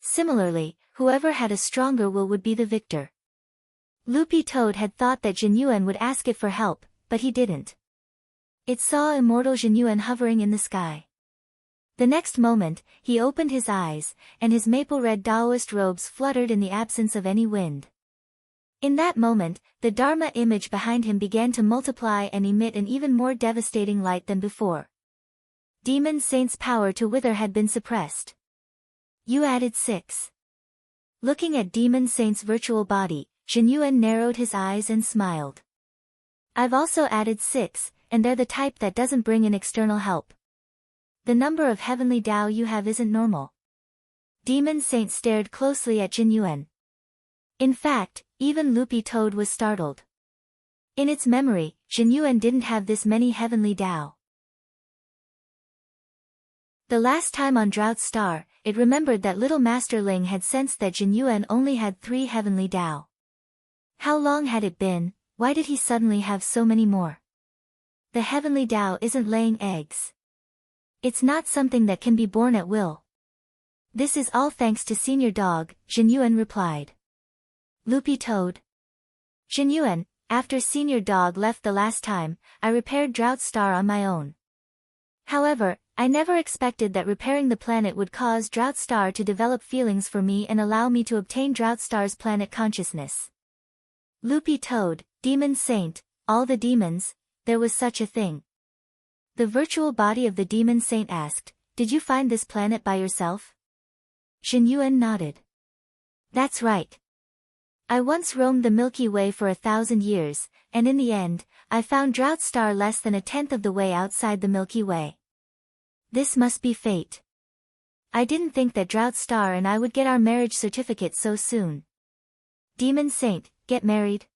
Similarly, whoever had a stronger will would be the victor. Loopy Toad had thought that Jinyuan would ask it for help, but he didn't. It saw immortal Jinyuan hovering in the sky. The next moment, he opened his eyes, and his maple-red Taoist robes fluttered in the absence of any wind. In that moment, the Dharma image behind him began to multiply and emit an even more devastating light than before. Demon Saint's power to wither had been suppressed. You added 6. Looking at Demon Saint's virtual body, Jinyuan narrowed his eyes and smiled. I've also added 6, and they're the type that doesn't bring in external help. The number of heavenly Tao you have isn't normal. Demon Saint stared closely at Jinyuan. In fact, even Loopy Toad was startled. In its memory, Jinyuan didn't have this many heavenly Tao. The last time on Drought Star, it remembered that little Master Ling had sensed that Jinyuan only had 3 heavenly Tao. How long had it been? Why did he suddenly have so many more? The heavenly Tao isn't laying eggs. It's not something that can be born at will. This is all thanks to Senior Dog, Jinyuan replied. Loopy Toad. Jinyuan, after Senior Dog left the last time, I repaired Drought Star on my own. However, I never expected that repairing the planet would cause Drought Star to develop feelings for me and allow me to obtain Drought Star's planet consciousness. Loopy Toad, Demon Saint, all the demons, there was such a thing. The virtual body of the Demon Saint asked, did you find this planet by yourself? Jinyuan nodded. That's right. I once roamed the Milky Way for 1,000 years, and in the end, I found Drought Star less than 1/10 of the way outside the Milky Way. This must be fate. I didn't think that Drought Star and I would get our marriage certificate so soon. Demon Saint, get married?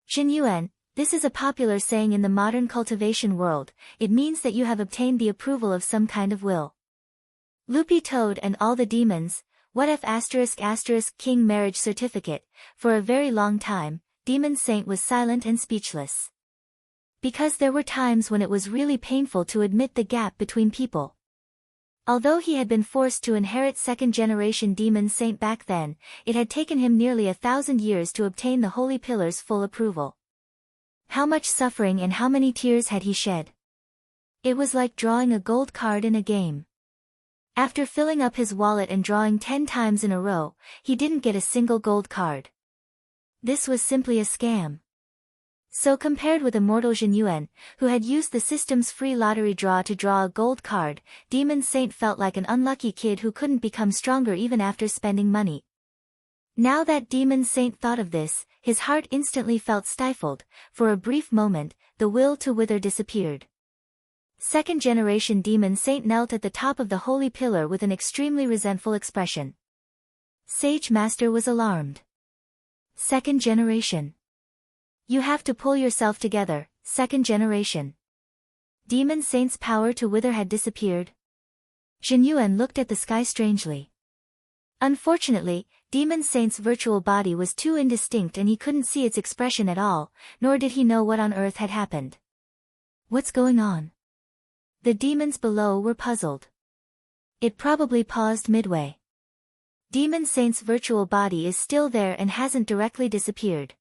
Jinyuan, this is a popular saying in the modern cultivation world. It means that you have obtained the approval of some kind of will. Loopy Toad and all the demons, what if *** king marriage certificate? For a very long time, Demon Saint was silent and speechless. Because there were times when it was really painful to admit the gap between people. Although he had been forced to inherit second-generation Demon Saint back then, it had taken him nearly 1,000 years to obtain the Holy Pillar's full approval. How much suffering and how many tears had he shed? It was like drawing a gold card in a game. After filling up his wallet and drawing 10 times in a row, he didn't get a single gold card. This was simply a scam. So compared with immortal Jinyuan, who had used the system's free lottery draw to draw a gold card, Demon Saint felt like an unlucky kid who couldn't become stronger even after spending money. Now that Demon Saint thought of this, his heart instantly felt stifled. For a brief moment, the will to wither disappeared. Second-generation Demon Saint knelt at the top of the Holy Pillar with an extremely resentful expression. Sage Master was alarmed. Second generation. You have to pull yourself together, second generation. Demon Saint's power to wither had disappeared. Jinyuan looked at the sky strangely. Unfortunately, Demon Saint's virtual body was too indistinct and he couldn't see its expression at all, nor did he know what on earth had happened. What's going on? The demons below were puzzled. It probably paused midway. Demon Saint's virtual body is still there and hasn't directly disappeared.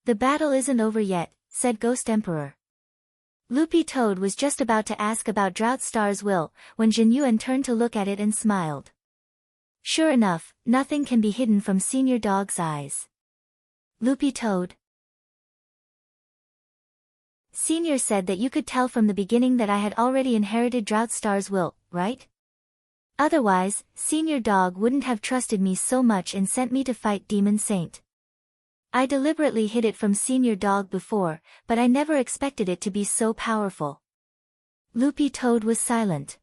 The battle isn't over yet, said Ghost Emperor. Loopy Toad was just about to ask about Drought Star's will, when Jinyuan turned to look at it and smiled. Sure enough, nothing can be hidden from Senior Dog's eyes. Loopy Toad. Senior said that you could tell from the beginning that I had already inherited Drought Star's will, right? Otherwise, Senior Dog wouldn't have trusted me so much and sent me to fight Demon Saint. I deliberately hid it from Senior Dog before, but I never expected it to be so powerful. Loopy Toad was silent.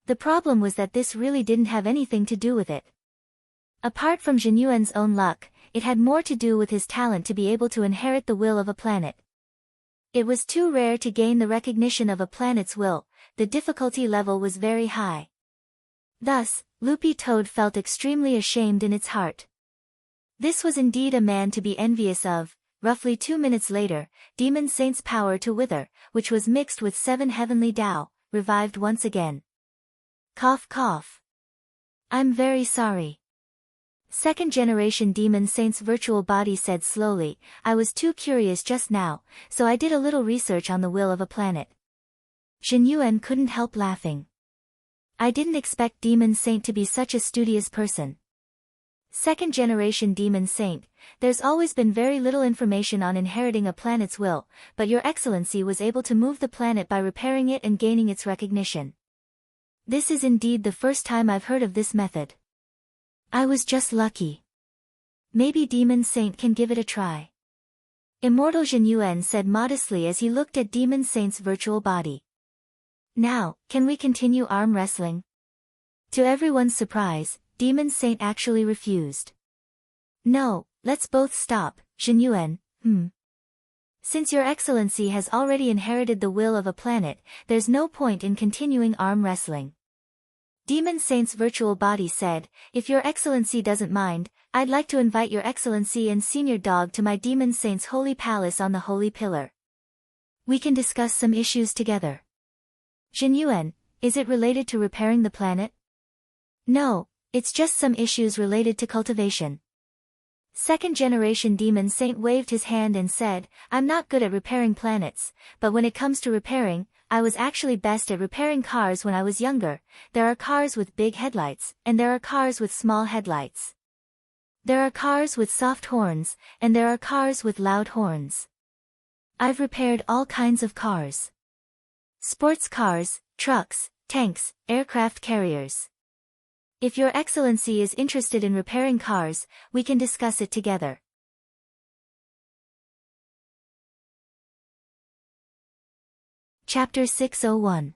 The problem was that this really didn't have anything to do with it. Apart from Jinyuan's own luck, it had more to do with his talent to be able to inherit the will of a planet. It was too rare to gain the recognition of a planet's will, the difficulty level was very high. Thus, Loopy Toad felt extremely ashamed in its heart. This was indeed a man to be envious of. Roughly 2 minutes later, Demon Saint's power to wither, which was mixed with 7 heavenly Tao, revived once again. Cough cough. I'm very sorry. Second-generation Demon Saint's virtual body said slowly, I was too curious just now, so I did a little research on the will of a planet. Jin Yuan couldn't help laughing. I didn't expect Demon Saint to be such a studious person. Second-generation Demon Saint, there's always been very little information on inheriting a planet's will, but Your Excellency was able to move the planet by repairing it and gaining its recognition. This is indeed the first time I've heard of this method. I was just lucky. Maybe Demon Saint can give it a try. Immortal Jin Yuan said modestly as he looked at Demon Saint's virtual body. Now, can we continue arm wrestling? To everyone's surprise, Demon Saint actually refused. No, let's both stop, Jin Yuan. Since Your Excellency has already inherited the will of a planet, there's no point in continuing arm wrestling. Demon Saint's virtual body said, if Your Excellency doesn't mind, I'd like to invite Your Excellency and Senior Dog to my Demon Saint's holy palace on the Holy Pillar. We can discuss some issues together. Jin Yuan, is it related to repairing the planet? No, it's just some issues related to cultivation. Second-generation Demon Saint waved his hand and said, I'm not good at repairing planets, but when it comes to repairing, I was actually best at repairing cars when I was younger. There are cars with big headlights, and there are cars with small headlights. There are cars with soft horns, and there are cars with loud horns. I've repaired all kinds of cars. Sports cars, trucks, tanks, aircraft carriers. If Your Excellency is interested in repairing cars, we can discuss it together. Chapter 601.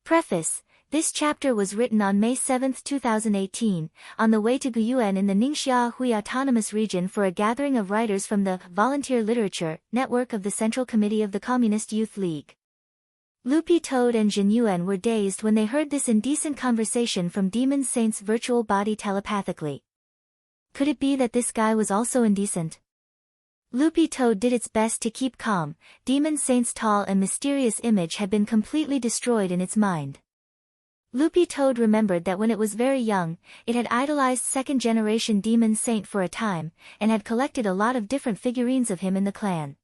Preface. This chapter was written on May 7, 2018, on the way to Guyuan in the Ningxia Hui Autonomous Region for a gathering of writers from the Volunteer Literature Network of the Central Committee of the Communist Youth League. Loopy Toad and Jin Yuan were dazed when they heard this indecent conversation from Demon Saint's virtual body telepathically. Could it be that this guy was also indecent? Loopy Toad did its best to keep calm. Demon Saint's tall and mysterious image had been completely destroyed in its mind. Loopy Toad remembered that when it was very young, it had idolized second-generation Demon Saint for a time, and had collected a lot of different figurines of him in the clan.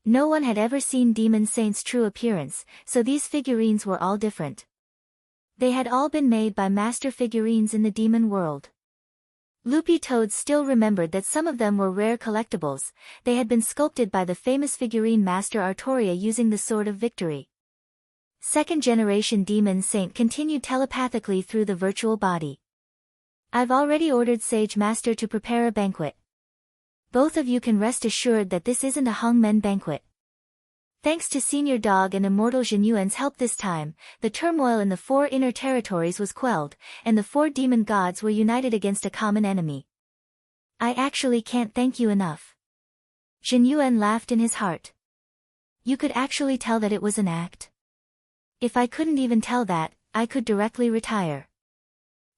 No one had ever seen Demon Saint's true appearance, so these figurines were all different. They had all been made by master figurines in the demon world. Loopy Toad still remembered that some of them were rare collectibles. They had been sculpted by the famous figurine master Artoria using the Sword of Victory. Second-generation Demon Saint continued telepathically through the virtual body. I've already ordered Sage Master to prepare a banquet. Both of you can rest assured that this isn't a hangmen banquet. Thanks to Senior Dog and Immortal Jin Yuan's help this time, the turmoil in the 4 inner territories was quelled, and the 4 demon gods were united against a common enemy. I actually can't thank you enough. Jin Yuan laughed in his heart. You could actually tell that it was an act. If I couldn't even tell that, I could directly retire.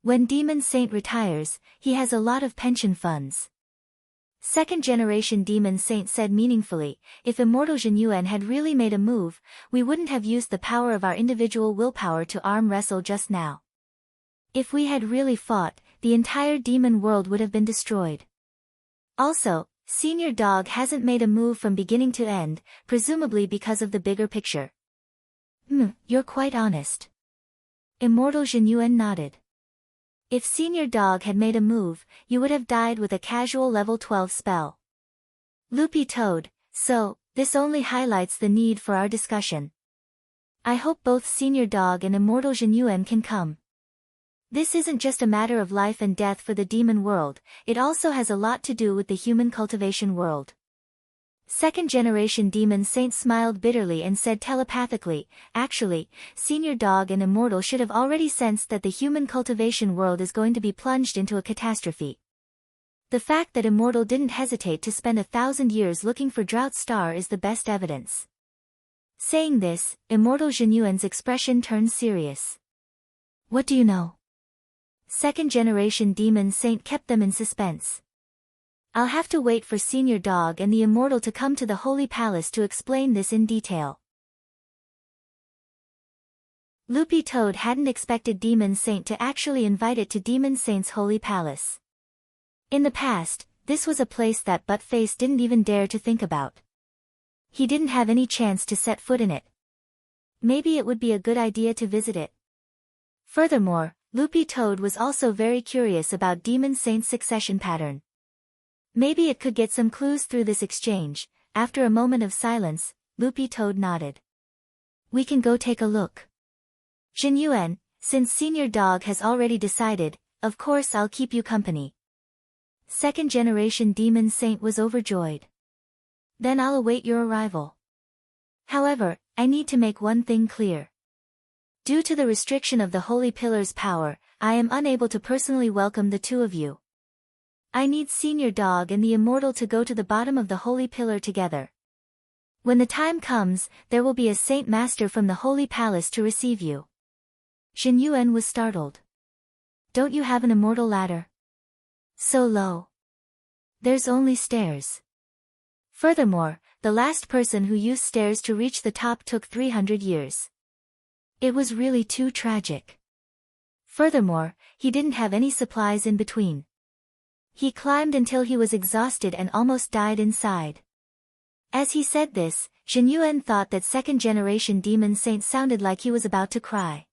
When Demon Saint retires, he has a lot of pension funds. Second-generation Demon Saint said meaningfully, if Immortal Jin Yuan had really made a move, we wouldn't have used the power of our individual willpower to arm wrestle just now. If we had really fought, the entire demon world would have been destroyed. Also, Senior Dog hasn't made a move from beginning to end, presumably because of the bigger picture. You're quite honest. Immortal Jin Yuan nodded. If Senior Dog had made a move, you would have died with a casual level 12 spell. Loopy Toad, so, this only highlights the need for our discussion. I hope both Senior Dog and Immortal Jin Yuan can come. This isn't just a matter of life and death for the demon world, it also has a lot to do with the human cultivation world. Second-generation Demon Saint smiled bitterly and said telepathically, actually, Senior Dog and Immortal should have already sensed that the human cultivation world is going to be plunged into a catastrophe. The fact that Immortal didn't hesitate to spend 1,000 years looking for Drought Star is the best evidence. Saying this, Immortal Jin Yuan's expression turned serious. What do you know? Second-generation Demon Saint kept them in suspense. I'll have to wait for Senior Dog and the Immortal to come to the Holy Palace to explain this in detail. Loopy Toad hadn't expected Demon Saint to actually invite it to Demon Saint's Holy Palace. In the past, this was a place that Buttface didn't even dare to think about. He didn't have any chance to set foot in it. Maybe it would be a good idea to visit it. Furthermore, Loopy Toad was also very curious about Demon Saint's succession pattern. Maybe it could get some clues through this exchange. After a moment of silence, Loopy Toad nodded. We can go take a look. Jin Yuan, since Senior Dog has already decided, of course I'll keep you company. Second generation Demon Saint was overjoyed. Then I'll await your arrival. However, I need to make one thing clear. Due to the restriction of the Holy Pillar's power, I am unable to personally welcome the two of you. I need Senior Dog and the Immortal to go to the bottom of the Holy Pillar together. When the time comes, there will be a Saint Master from the Holy Palace to receive you. Jin Yuan was startled. Don't you have an immortal ladder? So low. There's only stairs. Furthermore, the last person who used stairs to reach the top took 300 years. It was really too tragic. Furthermore, he didn't have any supplies in between. He climbed until he was exhausted and almost died inside. As he said this, Jin Yuan thought that second generation Demon Saint sounded like he was about to cry.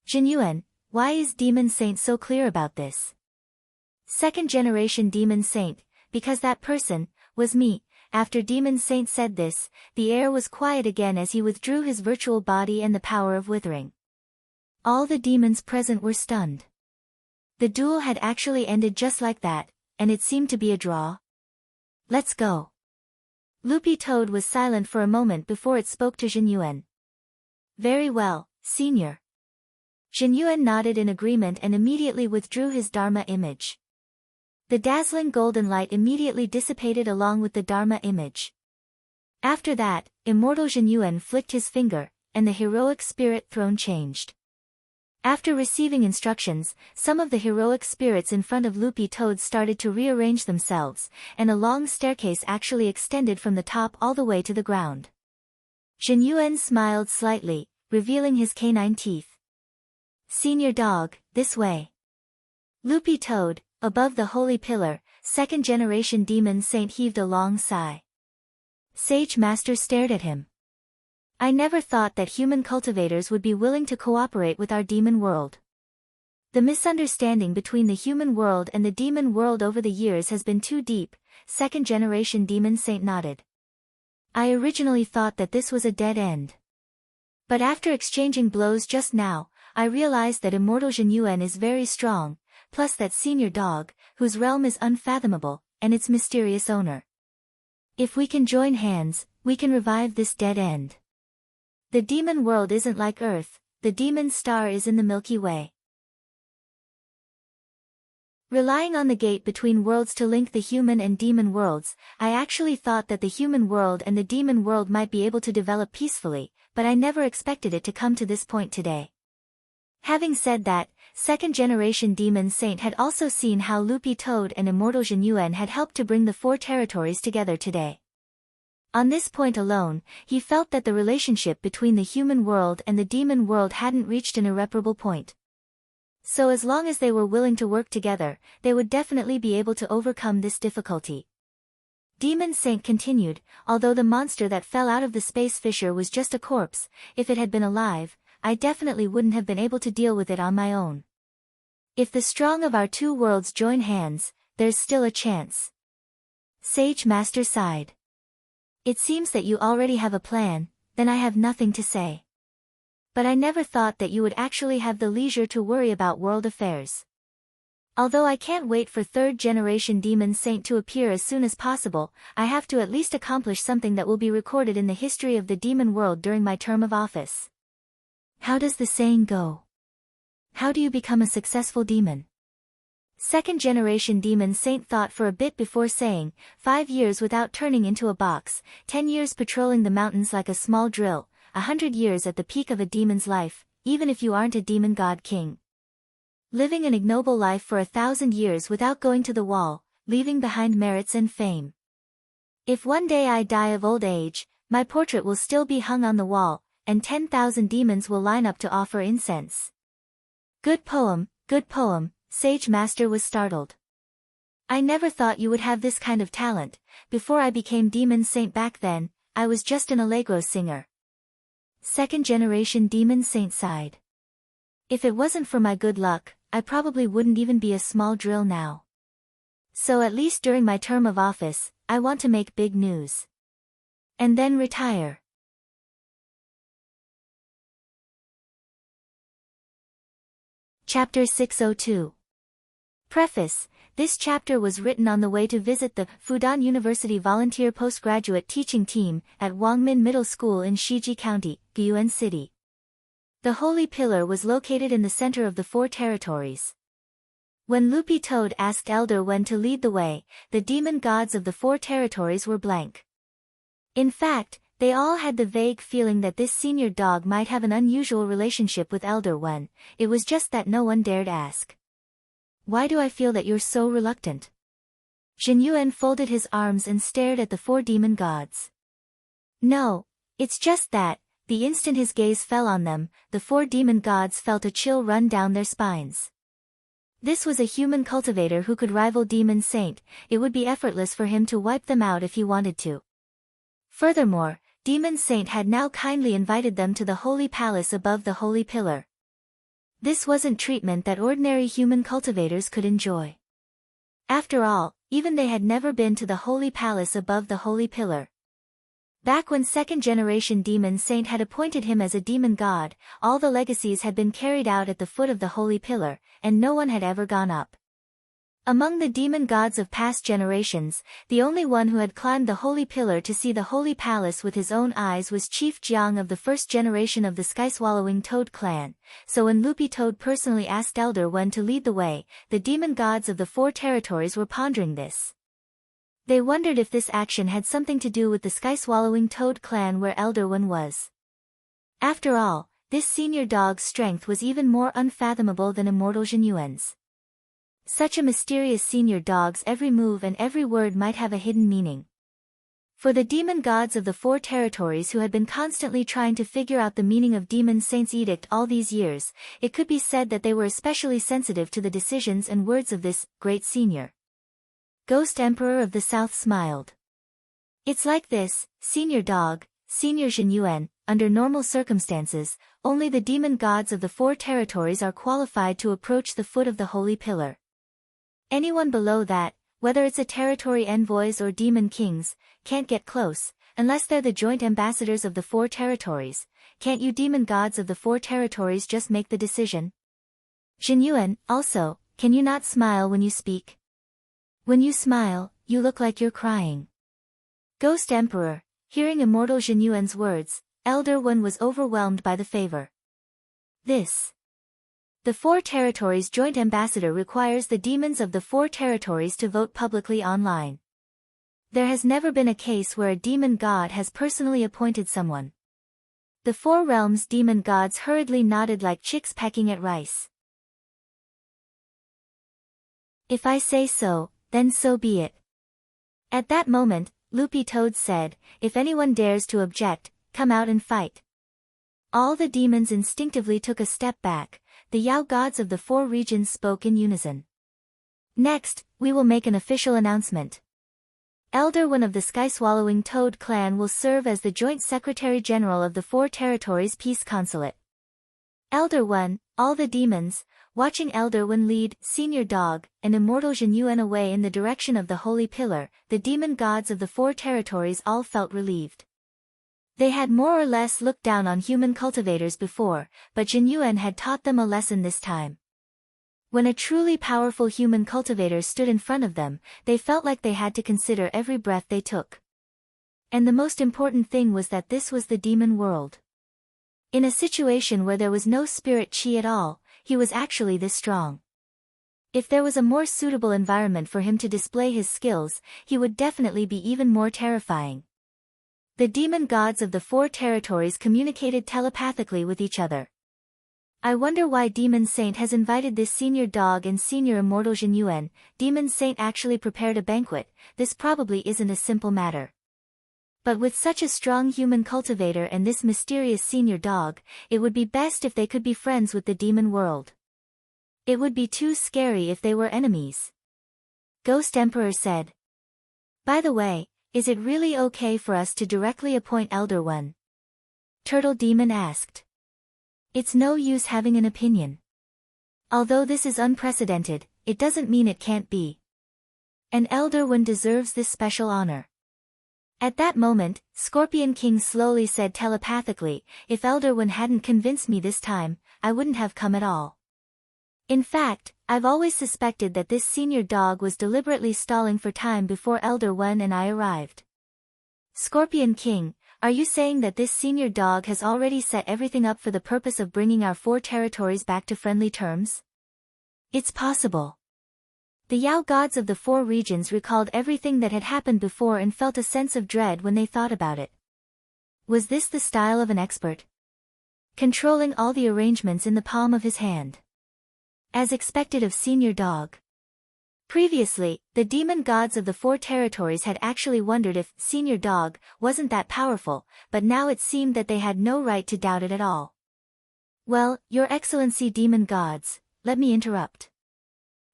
Jin Yuan, why is Demon Saint so clear about this? Second generation Demon Saint, because that person was me. After Demon Saint said this, the air was quiet again as he withdrew his virtual body and the power of withering. All the demons present were stunned. The duel had actually ended just like that, and it seemed to be a draw. Let's go. Loopy Toad was silent for a moment before it spoke to Jin Yuan. Very well, Senior. Jin Yuan nodded in agreement and immediately withdrew his Dharma image. The dazzling golden light immediately dissipated along with the Dharma image. After that, Immortal Jin Yuan flicked his finger, and the heroic spirit throne changed. After receiving instructions, some of the heroic spirits in front of Loopy Toad started to rearrange themselves, and a long staircase actually extended from the top all the way to the ground. Jin Yuan smiled slightly, revealing his canine teeth. Senior Dog, this way. Loopy Toad, above the Holy Pillar, second generation Demon Saint heaved a long sigh. Sage Master stared at him. I never thought that human cultivators would be willing to cooperate with our demon world. The misunderstanding between the human world and the demon world over the years has been too deep. Second generation Demon Saint nodded. I originally thought that this was a dead end. But after exchanging blows just now, I realized that Immortal Jin Yuan is very strong, plus that Senior Dog, whose realm is unfathomable, and its mysterious owner. If we can join hands, we can revive this dead end. The demon world isn't like Earth, the demon star is in the Milky Way. Relying on the gate between worlds to link the human and demon worlds, I actually thought that the human world and the demon world might be able to develop peacefully, but I never expected it to come to this point today. Having said that, second generation Demon Saint had also seen how Loopy Toad and Immortal Jin Yuan had helped to bring the four territories together today. On this point alone, he felt that the relationship between the human world and the demon world hadn't reached an irreparable point. So as long as they were willing to work together, they would definitely be able to overcome this difficulty. Demon Saint continued, although the monster that fell out of the space fissure was just a corpse, if it had been alive, I definitely wouldn't have been able to deal with it on my own. If the strong of our two worlds join hands, there's still a chance. Sage Master sighed. It seems that you already have a plan, then I have nothing to say. But I never thought that you would actually have the leisure to worry about world affairs. Although I can't wait for third generation Demon Saint to appear as soon as possible, I have to at least accomplish something that will be recorded in the history of the demon world during my term of office. How does the saying go? How do you become a successful demon? Second generation Demon Saint thought for a bit before saying, 5 years without turning into a box, 10 years patrolling the mountains like a small drill, 100 years at the peak of a demon's life, even if you aren't a demon god king. Living an ignoble life for 1,000 years without going to the wall, leaving behind merits and fame. If one day I die of old age, my portrait will still be hung on the wall, and 10,000 demons will line up to offer incense. Good poem, Sage Master was startled. I never thought you would have this kind of talent. Before I became Demon Saint back then, I was just an allegro singer. Second generation Demon Saint sighed. If it wasn't for my good luck, I probably wouldn't even be a small drill now. So at least during my term of office, I want to make big news. And then retire. Chapter 602. Preface. This chapter was written on the way to visit the Fudan University Volunteer Postgraduate Teaching Team at Wangmin Middle School in Shiji County, Guyuan City. The Holy Pillar was located in the center of the four territories. When Loopy Toad asked Elder Wen to lead the way, the demon gods of the four territories were blank. In fact, they all had the vague feeling that this senior dog might have an unusual relationship with Elder Wen. It was just that no one dared ask. Why do I feel that you're so reluctant? Jin Yuan folded his arms and stared at the four demon gods. No, it's just that, the instant his gaze fell on them, the four demon gods felt a chill run down their spines. This was a human cultivator who could rival Demon Saint. It would be effortless for him to wipe them out if he wanted to. Furthermore, Demon Saint had now kindly invited them to the Holy Palace above the Holy Pillar. This wasn't treatment that ordinary human cultivators could enjoy. After all, even they had never been to the Holy Palace above the Holy Pillar. Back when second-generation Demon Saint had appointed him as a demon god, all the legacies had been carried out at the foot of the Holy Pillar, and no one had ever gone up. Among the demon gods of past generations, the only one who had climbed the Holy Pillar to see the Holy Palace with his own eyes was Chief Jiang of the first generation of the Sky-Swallowing Toad clan, so when Loopy Toad personally asked Elder Wen to lead the way, the demon gods of the four territories were pondering this. They wondered if this action had something to do with the Sky-Swallowing Toad clan where Elder Wen was. After all, this senior dog's strength was even more unfathomable than immortal Jin Yuan's. Such a mysterious senior dog's every move and every word might have a hidden meaning. For the demon gods of the four territories who had been constantly trying to figure out the meaning of Demon Saint's edict all these years, it could be said that they were especially sensitive to the decisions and words of this great senior. Ghost Emperor of the South smiled. It's like this, senior dog, senior Jin Yuan, under normal circumstances, only the demon gods of the four territories are qualified to approach the foot of the Holy Pillar. Anyone below that, whether it's a territory envoys or demon kings, can't get close, unless they're the joint ambassadors of the four territories. Can't you demon gods of the four territories just make the decision? Jin Yuan, also, can you not smile when you speak? When you smile, you look like you're crying. Ghost Emperor, hearing immortal Jin Yuan's words, Elder Wen was overwhelmed by the favor. The four territories joint ambassador requires the demons of the four territories to vote publicly online. There has never been a case where a demon god has personally appointed someone. The four realms demon gods hurriedly nodded like chicks pecking at rice. If I say so, then so be it. At that moment, Loopy Toad said, if anyone dares to object, come out and fight. All the demons instinctively took a step back. The Yao gods of the four regions spoke in unison. Next, we will make an official announcement. Elder Wen of the Sky-Swallowing Toad clan will serve as the Joint Secretary General of the Four Territories Peace Consulate. Elder Wen, all the demons, watching Elder Wen lead Senior Dog and immortal Jin Yuan away in the direction of the Holy Pillar, the demon gods of the four territories all felt relieved. They had more or less looked down on human cultivators before, but Jin Yuan had taught them a lesson this time. When a truly powerful human cultivator stood in front of them, they felt like they had to consider every breath they took. And the most important thing was that this was the demon world. In a situation where there was no spirit chi at all, he was actually this strong. If there was a more suitable environment for him to display his skills, he would definitely be even more terrifying. The demon gods of the four territories communicated telepathically with each other. I wonder why Demon Saint has invited this senior dog and senior immortal Jin Yuan. Demon Saint actually prepared a banquet. This probably isn't a simple matter. But with such a strong human cultivator and this mysterious senior dog, it would be best if they could be friends with the demon world. It would be too scary if they were enemies. Ghost Emperor said. By the way, is it really okay for us to directly appoint Elder One? Turtle Demon asked. It's no use having an opinion. Although this is unprecedented, it doesn't mean it can't be. An Elder One deserves this special honor. At that moment, Scorpion King slowly said telepathically, if Elder One hadn't convinced me this time, I wouldn't have come at all. In fact, I've always suspected that this senior dog was deliberately stalling for time before Elder One and I arrived. Scorpion King, are you saying that this senior dog has already set everything up for the purpose of bringing our 4 territories back to friendly terms? It's possible. The Yao gods of the 4 regions recalled everything that had happened before and felt a sense of dread when they thought about it. Was this the style of an expert? Controlling all the arrangements in the palm of his hand. As expected of Senior Dog. Previously, the demon gods of the 4 territories had actually wondered if Senior Dog wasn't that powerful, but now it seemed that they had no right to doubt it at all. Well, Your Excellency demon gods, let me interrupt.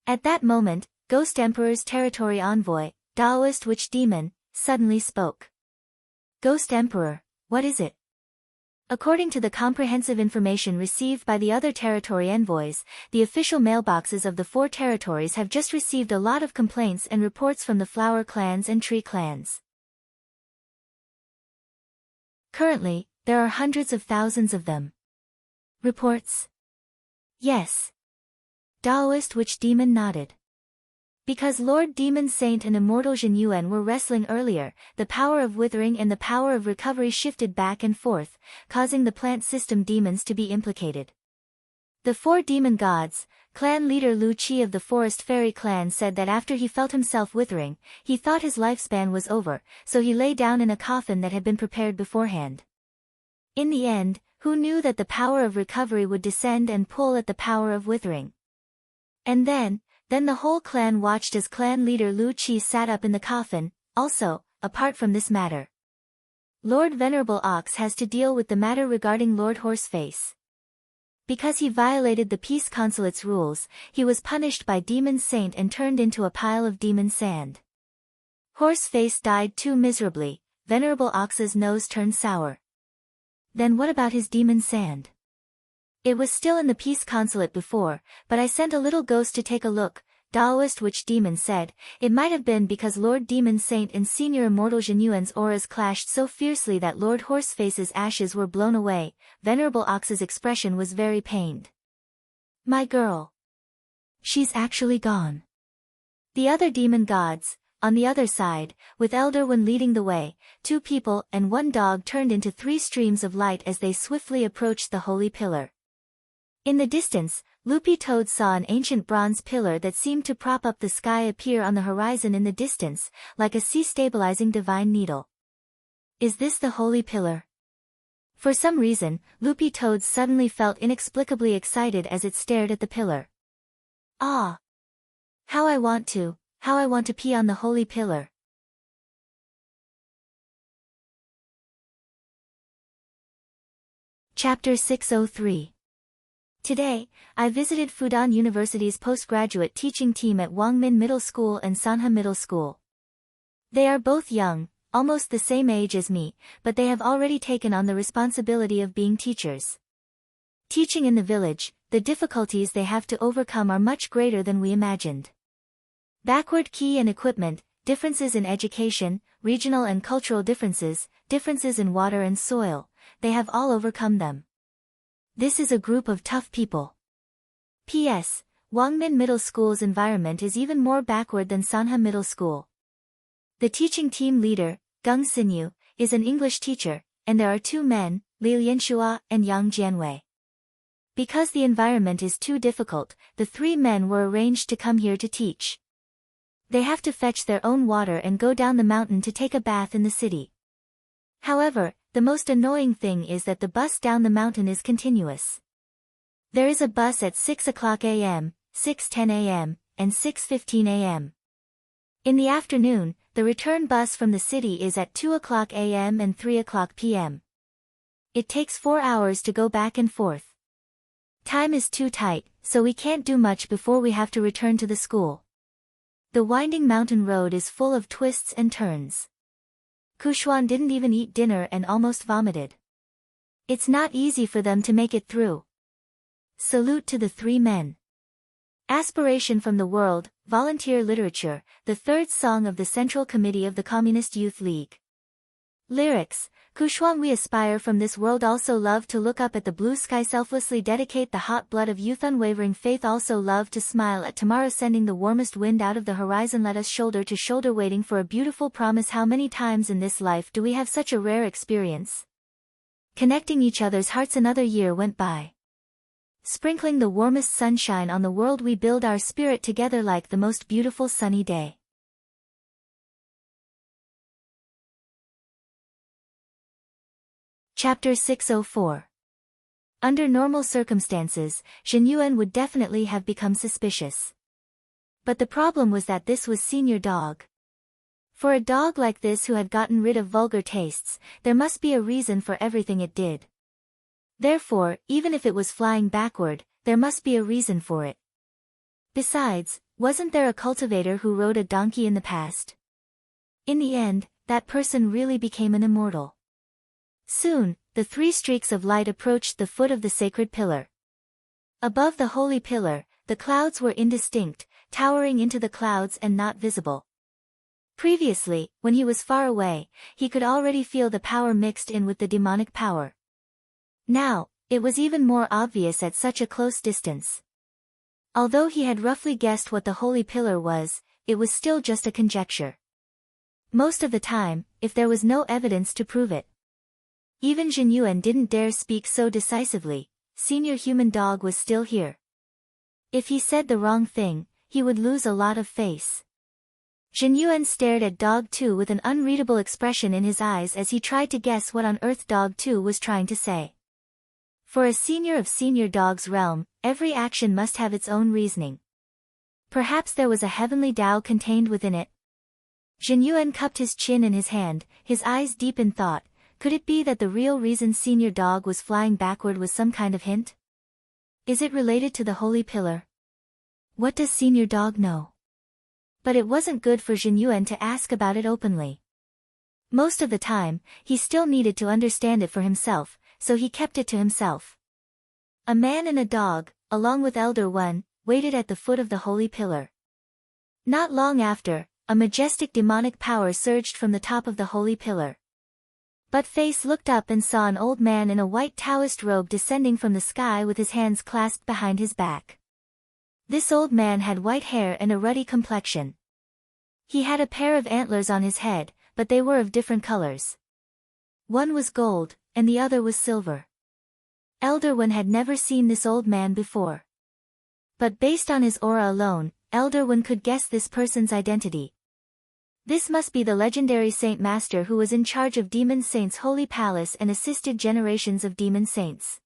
At that moment, Ghost Emperor's territory envoy, Taoist Witch Demon, suddenly spoke. Ghost Emperor, what is it? According to the comprehensive information received by the other territory envoys, the official mailboxes of the 4 territories have just received a lot of complaints and reports from the flower clans and tree clans. Currently, there are hundreds of thousands of them. Reports? Yes. Taoist Witch Demon nodded. Because Lord Demon Saint and Immortal Jin Yuan were wrestling earlier, the power of withering and the power of recovery shifted back and forth, causing the plant system demons to be implicated. The 4 demon gods, clan leader Lu Qi of the Forest Fairy clan said that after he felt himself withering, he thought his lifespan was over, so he lay down in a coffin that had been prepared beforehand. In the end, who knew that the power of recovery would descend and pull at the power of withering? And then the whole clan watched as clan leader Lu Qi sat up in the coffin. Also, apart from this matter, Lord Venerable Ox has to deal with the matter regarding Lord Horseface. Because he violated the Peace Consulate's rules, he was punished by Demon Saint and turned into a pile of demon sand. Horseface died too miserably. Venerable Ox's nose turned sour. Then what about his demon sand? It was still in the Peace Consulate before, but I sent a little ghost to take a look, Taoist Witch Demon said. It might have been because Lord Demon Saint and Senior Immortal Jin Yuan's auras clashed so fiercely that Lord Horseface's ashes were blown away. Venerable Ox's expression was very pained. My girl. She's actually gone. The other demon gods, on the other side, with Elder One leading the way, 2 people and 1 dog turned into 3 streams of light as they swiftly approached the holy pillar. In the distance, Loopy Toad saw an ancient bronze pillar that seemed to prop up the sky appear on the horizon in the distance, like a sea-stabilizing divine needle. Is this the holy pillar? For some reason, Loopy Toad suddenly felt inexplicably excited as it stared at the pillar. Ah! How I want to pee on the holy pillar. Chapter 603. Today, I visited Fudan University's postgraduate teaching team at Wangmin Middle School and Sanha Middle School. They are both young, almost the same age as me, but they have already taken on the responsibility of being teachers. Teaching in the village, the difficulties they have to overcome are much greater than we imagined. Backward key and equipment, differences in education, regional and cultural differences, differences in water and soil, they have all overcome them. This is a group of tough people. P.S. Wangmin Middle School's environment is even more backward than Sanha Middle School. The teaching team leader, Gung Sinyu, is an English teacher, and there are 2 men, Li Lianshua and Yang Jianwei. Because the environment is too difficult, the 3 men were arranged to come here to teach. They have to fetch their own water and go down the mountain to take a bath in the city. However, the most annoying thing is that the bus down the mountain is continuous. There is a bus at 6 o'clock a.m., 6:10 a.m., and 6:15 a.m. In the afternoon, the return bus from the city is at 2 o'clock a.m. and 3 o'clock p.m. It takes 4 hours to go back and forth. Time is too tight, so we can't do much before we have to return to the school. The winding mountain road is full of twists and turns. Kushuan didn't even eat dinner and almost vomited. It's not easy for them to make it through. Salute to the three men. Aspiration from the World, Volunteer Literature, the third song of the Central Committee of the Communist Youth League. Lyrics, Kushuan, we aspire from this world, also love to look up at the blue sky, selflessly dedicate the hot blood of youth, unwavering faith, also love to smile at tomorrow, sending the warmest wind out of the horizon, let us shoulder to shoulder, waiting for a beautiful promise. How many times in this life do we have such a rare experience? Connecting each other's hearts, another year went by. Sprinkling the warmest sunshine on the world, we build our spirit together like the most beautiful sunny day. Chapter 604. Under normal circumstances, Zhen Yuan would definitely have become suspicious. But the problem was that this was Senior Dog. For a dog like this who had gotten rid of vulgar tastes, there must be a reason for everything it did. Therefore, even if it was flying backward, there must be a reason for it. Besides, wasn't there a cultivator who rode a donkey in the past? In the end, that person really became an immortal. Soon, the three streaks of light approached the foot of the sacred pillar. Above the holy pillar, the clouds were indistinct, towering into the clouds and not visible. Previously, when he was far away, he could already feel the power mixed in with the demonic power. Now, it was even more obvious at such a close distance. Although he had roughly guessed what the holy pillar was, it was still just a conjecture. Most of the time, if there was no evidence to prove it. Even Zhen Yuan didn't dare speak so decisively. Senior Human Dog was still here. If he said the wrong thing, he would lose a lot of face. Zhen Yuan stared at Dog 2 with an unreadable expression in his eyes as he tried to guess what on earth Dog 2 was trying to say. For a senior of Senior Dog's realm, every action must have its own reasoning. Perhaps there was a heavenly Tao contained within it. Zhen Yuan cupped his chin in his hand, his eyes deep in thought. Could it be that the real reason Senior Dog was flying backward was some kind of hint? Is it related to the holy pillar? What does Senior Dog know? But it wasn't good for Zhen Yuan to ask about it openly. Most of the time, he still needed to understand it for himself, so he kept it to himself. A man and a dog, along with Elder One, waited at the foot of the holy pillar. Not long after, a majestic demonic power surged from the top of the holy pillar. But Face looked up and saw an old man in a white Taoist robe descending from the sky with his hands clasped behind his back. This old man had white hair and a ruddy complexion. He had a pair of antlers on his head, but they were of different colors. One was gold, and the other was silver. Elder One had never seen this old man before. But based on his aura alone, Elder One could guess this person's identity. This must be the legendary Saint Master who was in charge of Demon Saint's holy palace and assisted generations of demon saints.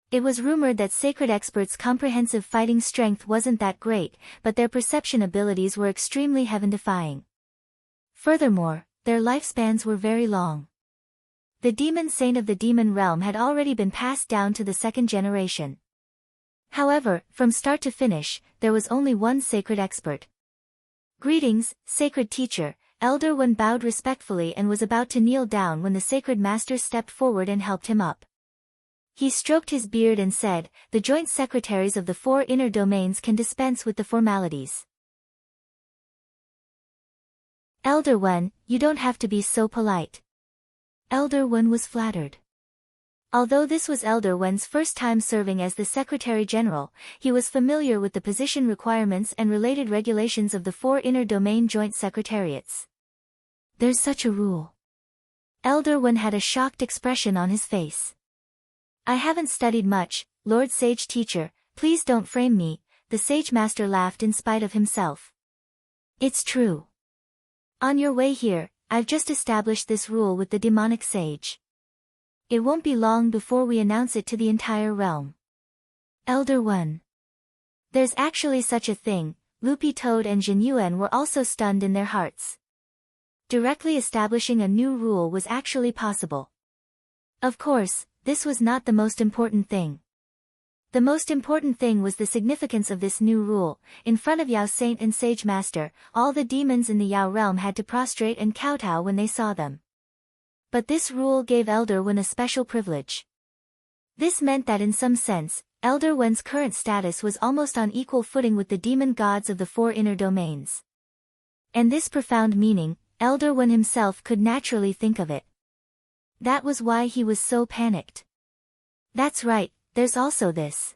It was rumored that sacred experts' comprehensive fighting strength wasn't that great, but their perception abilities were extremely heaven-defying. Furthermore, their lifespans were very long. The demon saint of the demon realm had already been passed down to the second generation. However, from start to finish, there was only one sacred expert. Greetings, sacred teacher. Elder One bowed respectfully and was about to kneel down when the sacred master stepped forward and helped him up. He stroked his beard and said, "The joint secretaries of the 4 inner domains can dispense with the formalities." Elder One, you don't have to be so polite. Elder One was flattered. Although this was Elder One's first time serving as the Secretary General, he was familiar with the position requirements and related regulations of the 4 inner domain joint secretariats. There's such a rule. Elder One had a shocked expression on his face. I haven't studied much, Lord Sage Teacher, please don't frame me, the Sage Master laughed in spite of himself. It's true. On your way here, I've just established this rule with the demonic sage. It won't be long before we announce it to the entire realm. Elder One. There's actually such a thing. Lupi Toad and Zhen Yuan were also stunned in their hearts. Directly establishing a new rule was actually possible. Of course, this was not the most important thing. The most important thing was the significance of this new rule. In front of Yao Saint and Sage Master, all the demons in the Yao realm had to prostrate and kowtow when they saw them. But this rule gave Elder Wen a special privilege. This meant that in some sense, Elder Wen's current status was almost on equal footing with the demon gods of the four inner domains. And this profound meaning, Elder Wen himself could naturally think of it. That was why he was so panicked. That's right, there's also this.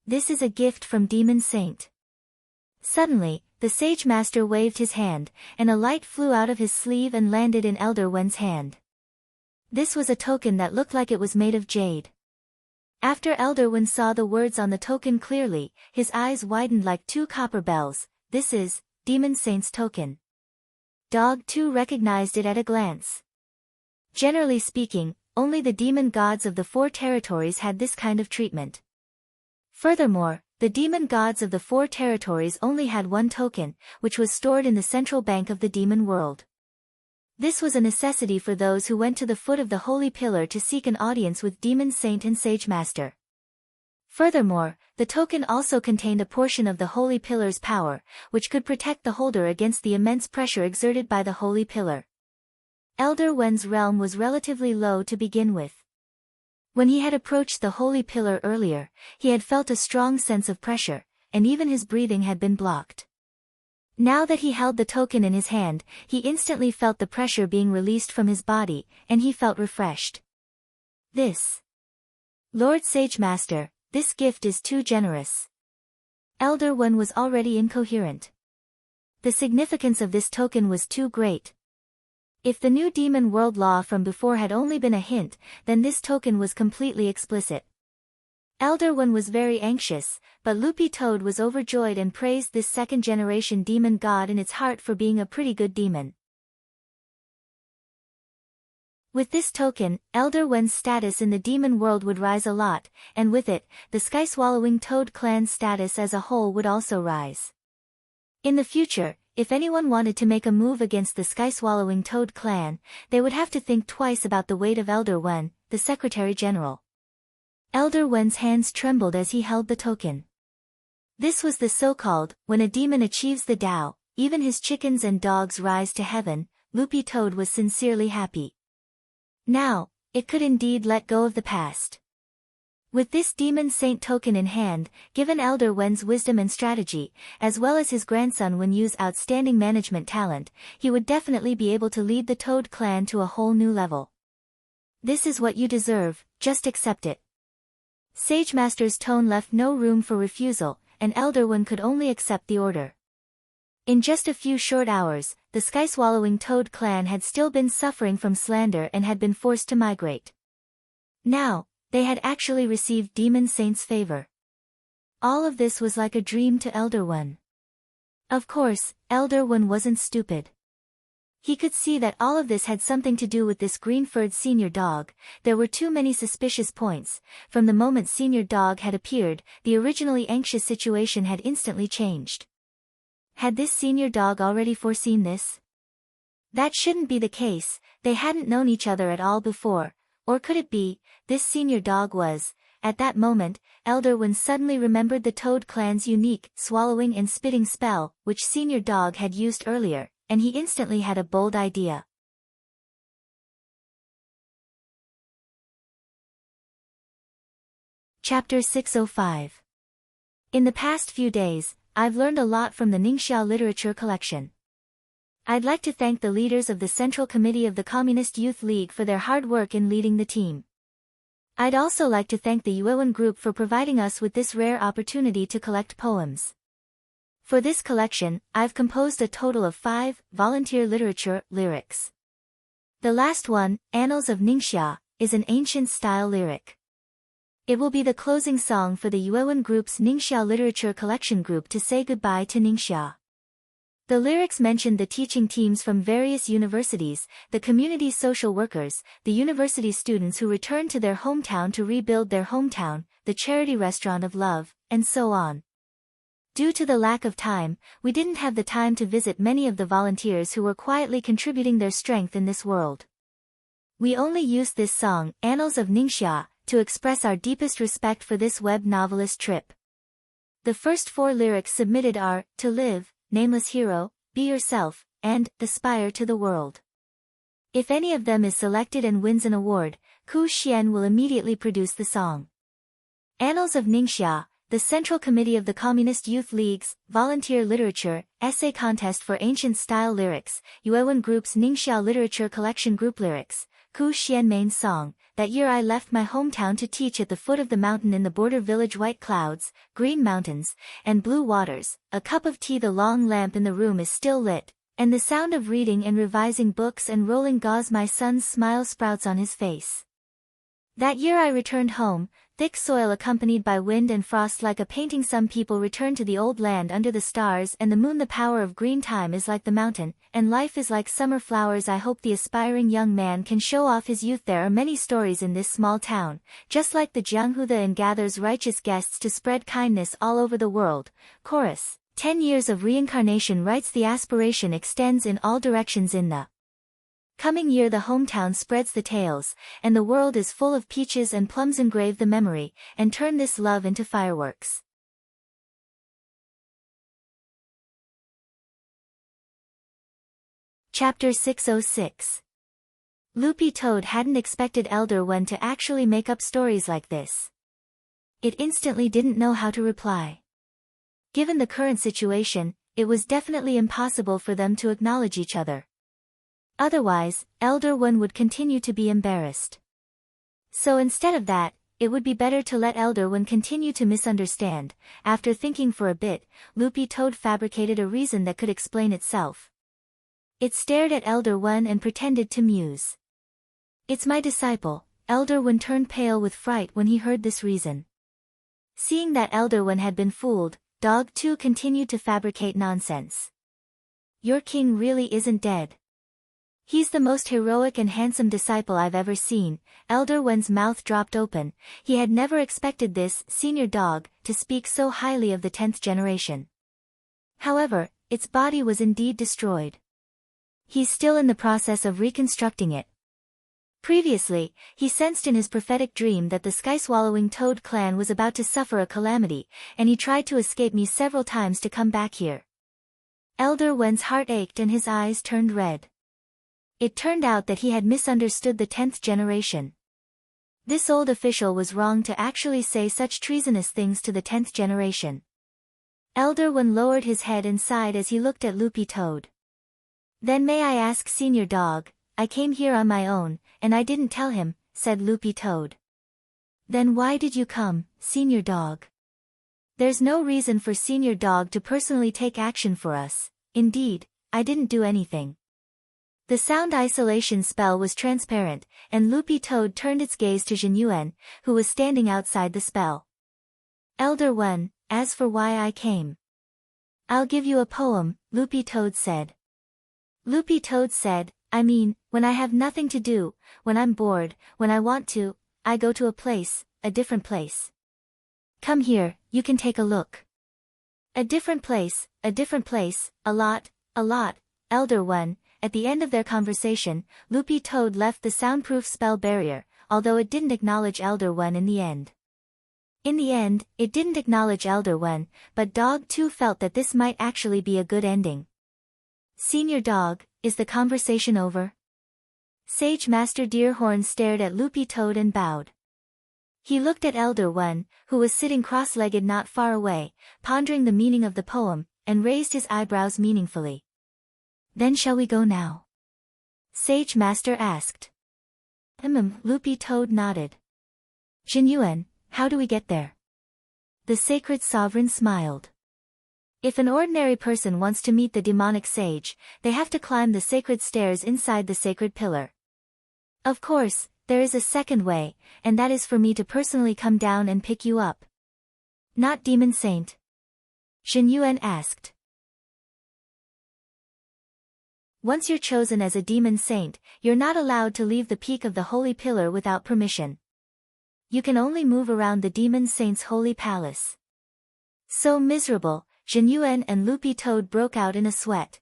This is a gift from Demon Saint. Suddenly, the Sage Master waved his hand, and a light flew out of his sleeve and landed in Elder Wen's hand. This was a token that looked like it was made of jade. After Elder Wen saw the words on the token clearly, his eyes widened like two copper bells. This is Demon Saint's token. Dog too recognized it at a glance. Generally speaking, only the demon gods of the four territories had this kind of treatment. Furthermore, the demon gods of the four territories only had one token, which was stored in the central bank of the demon world. This was a necessity for those who went to the foot of the Holy Pillar to seek an audience with Demon Saint and Sage Master. Furthermore, the token also contained a portion of the Holy Pillar's power, which could protect the holder against the immense pressure exerted by the Holy Pillar. Elder Wen's realm was relatively low to begin with. When he had approached the Holy Pillar earlier, he had felt a strong sense of pressure, and even his breathing had been blocked. Now that he held the token in his hand, he instantly felt the pressure being released from his body, and he felt refreshed. This. Lord Sage Master, this gift is too generous. Elder Wen was already incoherent. The significance of this token was too great. If the new demon world law from before had only been a hint, then this token was completely explicit. Elder Wen was very anxious, but Loopy Toad was overjoyed and praised this second-generation demon god in its heart for being a pretty good demon. With this token, Elder Wen's status in the demon world would rise a lot, and with it, the Sky-Swallowing Toad clan's status as a whole would also rise. In the future, if anyone wanted to make a move against the Sky-Swallowing Toad clan, they would have to think twice about the weight of Elder Wen, the Secretary General. Elder Wen's hands trembled as he held the token. This was the so-called, when a demon achieves the Tao, even his chickens and dogs rise to heaven. Loopy Toad was sincerely happy. Now, it could indeed let go of the past. With this Demon Saint token in hand, given Elder Wen's wisdom and strategy, as well as his grandson Wen Yu's outstanding management talent, he would definitely be able to lead the Toad clan to a whole new level. This is what you deserve, just accept it. Sage Master's tone left no room for refusal, and Elder Wen could only accept the order. In just a few short hours, the Sky-Swallowing Toad clan had still been suffering from slander and had been forced to migrate. Now, they had actually received Demon Saint's favor. All of this was like a dream to Elder Wen. Of course, Elder Wen wasn't stupid. He could see that all of this had something to do with this green-furred senior dog. There were too many suspicious points. From the moment senior dog had appeared, the originally anxious situation had instantly changed. Had this senior dog already foreseen this? That shouldn't be the case. They hadn't known each other at all before. Or could it be, this senior dog was? At that moment, Elder Wen suddenly remembered the Toad clan's unique swallowing and spitting spell, which senior dog had used earlier, and he instantly had a bold idea. Chapter 605. In the past few days, I've learned a lot from the Ningxia literature collection. I'd like to thank the leaders of the Central Committee of the Communist Youth League for their hard work in leading the team. I'd also like to thank the Yuewen Group for providing us with this rare opportunity to collect poems. For this collection, I've composed a total of 5 volunteer literature lyrics. The last one, Annals of Ningxia, is an ancient-style lyric. It will be the closing song for the Yuewen Group's Ningxia Literature Collection Group to say goodbye to Ningxia. The lyrics mentioned the teaching teams from various universities, the community social workers, the university students who returned to their hometown to rebuild their hometown, the charity restaurant of love, and so on. Due to the lack of time, we didn't have the time to visit many of the volunteers who were quietly contributing their strength in this world. We only used this song, Annals of Ningxia, to express our deepest respect for this web novelist trip. The first 4 lyrics submitted are, To Live, Nameless Hero, Be Yourself, and Aspire to the World. If any of them is selected and wins an award, Ku Xian will immediately produce the song. Annals of Ningxia, the Central Committee of the Communist Youth League's Volunteer Literature Essay Contest for Ancient Style Lyrics, Yuewen Group's Ningxia Literature Collection Group Lyrics, Ku Xian main song. That year I left my hometown to teach at the foot of the mountain in the border village. White clouds, green mountains, and blue waters, a cup of tea. The long lamp in the room is still lit, and the sound of reading and revising books and rolling gauze. My son's smile sprouts on his face. That year I returned home, thick soil accompanied by wind and frost like a painting. Some people return to the old land under the stars and the moon. The power of green. Time is like the mountain, and life is like summer flowers. I hope the aspiring young man can show off his youth. There are many stories in this small town, just like the Jianghu, and gathers righteous guests to spread kindness all over the world. Chorus. 10 years of reincarnation writes the aspiration extends in all directions. In the coming year the hometown spreads the tales, and the world is full of peaches and plums. Engrave the memory, and turn this love into fireworks. Chapter 606. Loopy Toad hadn't expected Elder Wen to actually make up stories like this. It instantly didn't know how to reply. Given the current situation, it was definitely impossible for them to acknowledge each other. Otherwise, Elder Wen would continue to be embarrassed. So instead of that, it would be better to let Elder Wen continue to misunderstand. After thinking for a bit, Loopy Toad fabricated a reason that could explain itself. It stared at Elder Wen and pretended to muse. It's my disciple. Elder Wen turned pale with fright when he heard this reason. Seeing that Elder Wen had been fooled, Dog 2 continued to fabricate nonsense. Your king really isn't dead. He's the most heroic and handsome disciple I've ever seen. Elder Wen's mouth dropped open. He had never expected this senior dog to speak so highly of the 10th generation. However, its body was indeed destroyed. He's still in the process of reconstructing it. Previously, he sensed in his prophetic dream that the sky-swallowing Toad clan was about to suffer a calamity, and he tried to escape me several times to come back here. Elder Wen's heart ached and his eyes turned red. It turned out that he had misunderstood the 10th generation. This old official was wrong to actually say such treasonous things to the 10th generation. Elder Wen lowered his head and sighed as he looked at Loopy Toad. Then may I ask, Senior Dog, I came here on my own, and I didn't tell him, said Loopy Toad. Then why did you come, Senior Dog? There's no reason for Senior Dog to personally take action for us. Indeed, I didn't do anything. The sound isolation spell was transparent, and Loopy Toad turned its gaze to Jin Yuan, who was standing outside the spell. Elder Wen, as for why I came, I'll give you a poem, Loopy Toad said. Loopy Toad said, I mean, when I have nothing to do, when I'm bored, when I want to, I go to a different place. Come here, you can take a look. A different place, a lot, Elder Wen. At the end of their conversation, Loopy Toad left the soundproof spell barrier, although it didn't acknowledge Elder Wen in the end. In the end, it didn't acknowledge Elder Wen, but Dog 2 felt that this might actually be a good ending. Senior Dog, is the conversation over? Sage Master Deerhorn stared at Loopy Toad and bowed. He looked at Elder Wen, who was sitting cross-legged not far away, pondering the meaning of the poem, and raised his eyebrows meaningfully. Then shall we go now? Sage Master asked. Loopy Toad nodded. Jin Yuan, how do we get there? The Sacred Sovereign smiled. If an ordinary person wants to meet the demonic sage, they have to climb the sacred stairs inside the sacred pillar. Of course, there is a second way, and that is for me to personally come down and pick you up. Not Demon Saint? Jin Yuan asked. Once you're chosen as a demon saint, you're not allowed to leave the peak of the holy pillar without permission. You can only move around the demon saint's holy palace. So miserable, Jin Yuan and Loopy Toad broke out in a sweat.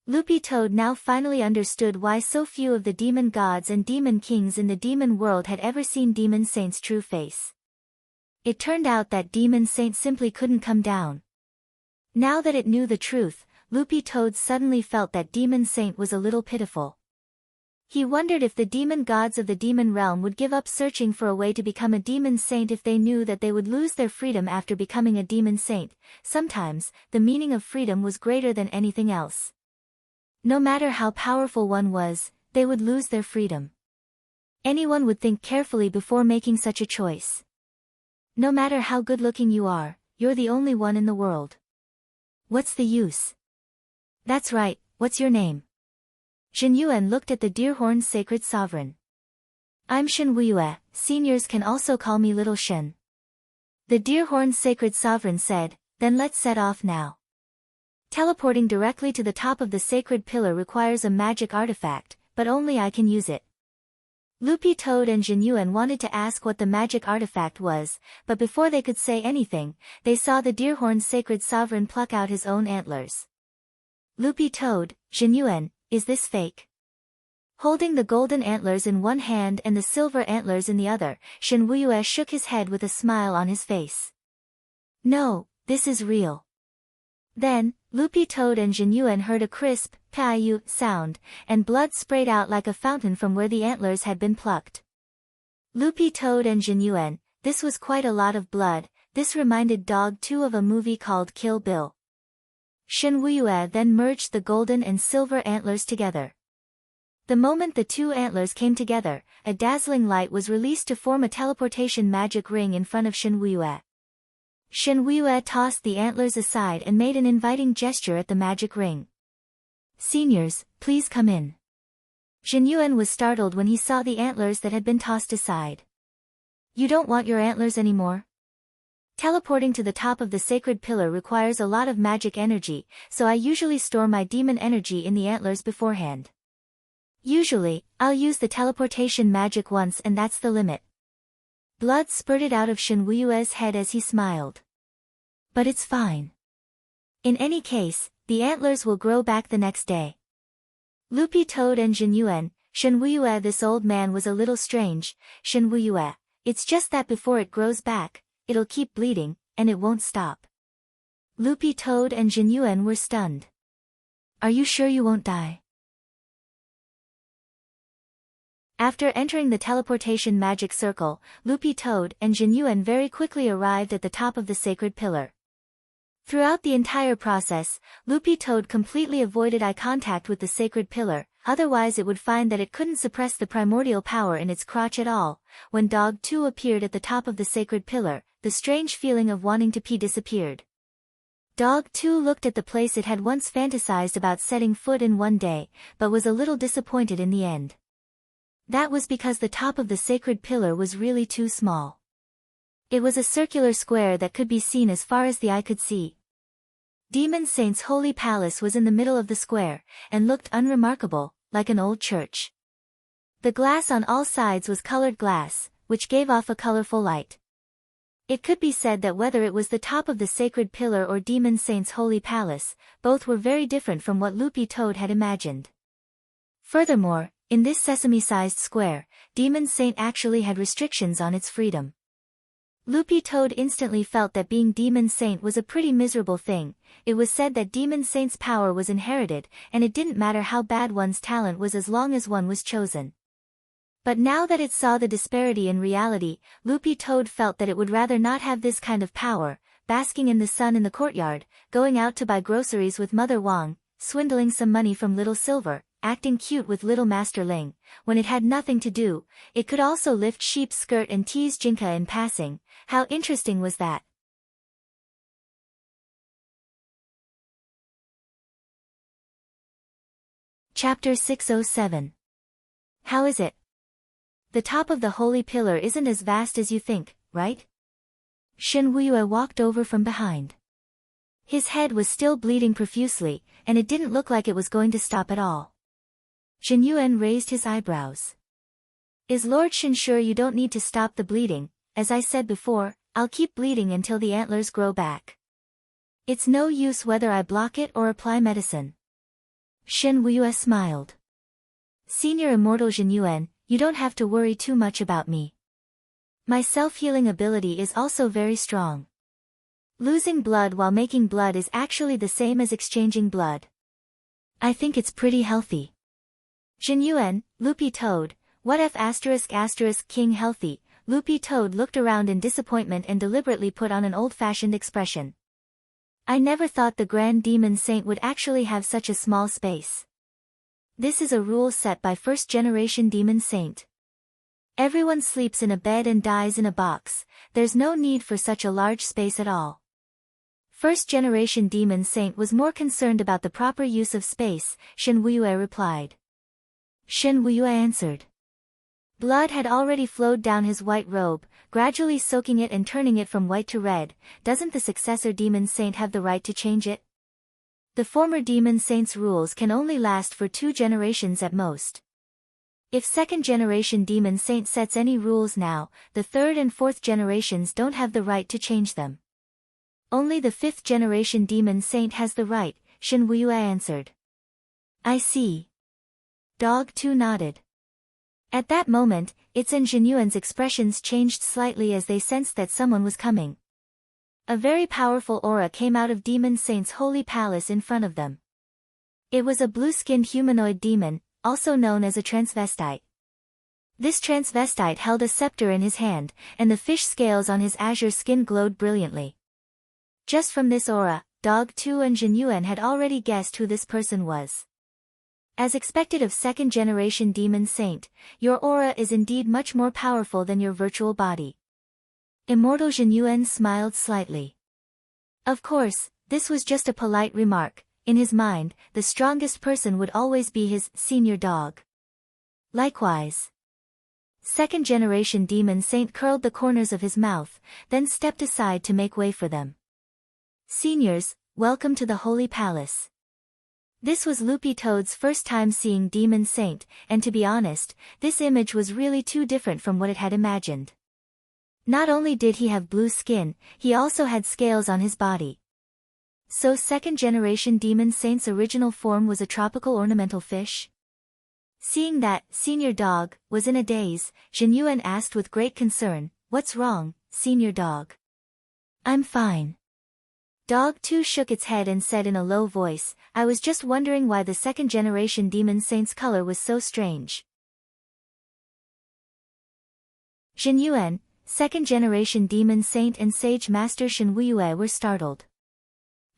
Loopy Toad now finally understood why so few of the demon gods and demon kings in the demon world had ever seen Demon Saint's true face. It turned out that Demon Saint simply couldn't come down. Now that it knew the truth, Loopy Toad suddenly felt that Demon Saint was a little pitiful. He wondered if the demon gods of the demon realm would give up searching for a way to become a demon saint if they knew that they would lose their freedom after becoming a demon saint. Sometimes, the meaning of freedom was greater than anything else. No matter how powerful one was, they would lose their freedom. Anyone would think carefully before making such a choice. No matter how good-looking you are, you're the only one in the world. What's the use? That's right, what's your name? Shen Yuan looked at the Deerhorn's sacred sovereign. I'm Shen Wuyue, seniors can also call me Little Shen. The Deerhorn's sacred sovereign said, then let's set off now. Teleporting directly to the top of the sacred pillar requires a magic artifact, but only I can use it. Loopy Toad and Shen Yuan wanted to ask what the magic artifact was, but before they could say anything, they saw the Deerhorn's sacred sovereign pluck out his own antlers. Loopy Toad, Shen Yuan, is this fake? Holding the golden antlers in one hand and the silver antlers in the other, Shen Wuyue shook his head with a smile on his face. No, this is real. Then, Loopy Toad and Shen Yuan heard a crisp, "pi-yu" sound, and blood sprayed out like a fountain from where the antlers had been plucked. Loopy Toad and Shen Yuan, this was quite a lot of blood. This reminded Dog 2 of a movie called Kill Bill. Shen Wuyue then merged the golden and silver antlers together. The moment the two antlers came together, a dazzling light was released to form a teleportation magic ring in front of Shen Wuyue. Shen Wuyue tossed the antlers aside and made an inviting gesture at the magic ring. Seniors, please come in. Shen Yuan was startled when he saw the antlers that had been tossed aside. You don't want your antlers anymore? Teleporting to the top of the sacred pillar requires a lot of magic energy, so I usually store my demon energy in the antlers beforehand. Usually, I'll use the teleportation magic once and that's the limit. Blood spurted out of Shen Wuyue's head as he smiled. But it's fine. In any case, the antlers will grow back the next day. Loopy Toad and Shen Yuan, Shen Wuyue, this old man was a little strange. Shen Wuyue, it's just that before it grows back, it'll keep bleeding, and it won't stop. Loopy Toad and Shen Yuan were stunned. Are you sure you won't die? After entering the teleportation magic circle, Loopy Toad and Shen Yuan very quickly arrived at the top of the sacred pillar. Throughout the entire process, Loopy Toad completely avoided eye contact with the sacred pillar, otherwise it would find that it couldn't suppress the primordial power in its crotch at all. When Dog 2 appeared at the top of the sacred pillar, the strange feeling of wanting to pee disappeared. Dog 2 looked at the place it had once fantasized about setting foot in one day, but was a little disappointed in the end. That was because the top of the sacred pillar was really too small. It was a circular square that could be seen as far as the eye could see. Demon Saint's holy palace was in the middle of the square, and looked unremarkable, like an old church. The glass on all sides was colored glass, which gave off a colorful light. It could be said that whether it was the top of the sacred pillar or Demon Saint's holy palace, both were very different from what Loopy Toad had imagined. Furthermore, in this sesame-sized square, Demon Saint actually had restrictions on its freedom. Loopy Toad instantly felt that being Demon Saint was a pretty miserable thing. It was said that Demon Saint's power was inherited, and it didn't matter how bad one's talent was as long as one was chosen. But now that it saw the disparity in reality, Loopy Toad felt that it would rather not have this kind of power, basking in the sun in the courtyard, going out to buy groceries with Mother Wang, swindling some money from Little Silver, acting cute with Little Master Ling. When it had nothing to do, it could also lift Sheep's skirt and tease Jinka in passing. How interesting was that? Chapter 607. How is it? The top of the holy pillar isn't as vast as you think, right? Shen Wuyue walked over from behind. His head was still bleeding profusely, and it didn't look like it was going to stop at all. Shen Yuan raised his eyebrows. Is Lord Shen sure you don't need to stop the bleeding? As I said before, I'll keep bleeding until the antlers grow back. It's no use whether I block it or apply medicine. Shen Wuyue smiled. Senior Immortal Zhen Yuan, you don't have to worry too much about me. My self-healing ability is also very strong. Losing blood while making blood is actually the same as exchanging blood. I think it's pretty healthy. Zhen Yuan, Loopy Toad, what if *** King healthy? Loopy Toad looked around in disappointment and deliberately put on an old-fashioned expression. I never thought the Grand Demon Saint would actually have such a small space. This is a rule set by first-generation Demon Saint. Everyone sleeps in a bed and dies in a box, there's no need for such a large space at all. First-generation Demon Saint was more concerned about the proper use of space, Shen Wuyue replied. Shen Wuyue answered. Blood had already flowed down his white robe, gradually soaking it and turning it from white to red. Doesn't the successor Demon Saint have the right to change it? The former Demon Saint's rules can only last for 2 generations at most. If second-generation Demon Saint sets any rules now, the third and fourth generations don't have the right to change them. Only the fifth-generation Demon Saint has the right, Shen Wuyue answered. I see. Dog 2 nodded. At that moment, its and Zhen Yuan's expressions changed slightly as they sensed that someone was coming. A very powerful aura came out of Demon Saint's holy palace in front of them. It was a blue-skinned humanoid demon, also known as a transvestite. This transvestite held a scepter in his hand, and the fish scales on his azure skin glowed brilliantly. Just from this aura, Dog 2 and Zhen Yuan had already guessed who this person was. As expected of second-generation Demon Saint, your aura is indeed much more powerful than your virtual body. Immortal Zhen Yuan smiled slightly. Of course, this was just a polite remark. In his mind, the strongest person would always be his senior dog. Likewise. Second-generation Demon Saint curled the corners of his mouth, then stepped aside to make way for them. Seniors, welcome to the Holy Palace. This was Loopy Toad's first time seeing Demon Saint, and to be honest, this image was really too different from what it had imagined. Not only did he have blue skin, he also had scales on his body. So second-generation Demon Saint's original form was a tropical ornamental fish? Seeing that, Senior Dog was in a daze, Zhen Yuan asked with great concern, "What's wrong, Senior Dog?" "I'm fine." Dog 2 shook its head and said in a low voice, "I was just wondering why the second-generation Demon Saint's color was so strange." Zhen Yuan, second-generation Demon Saint and Sage Master Shen Wuyue were startled.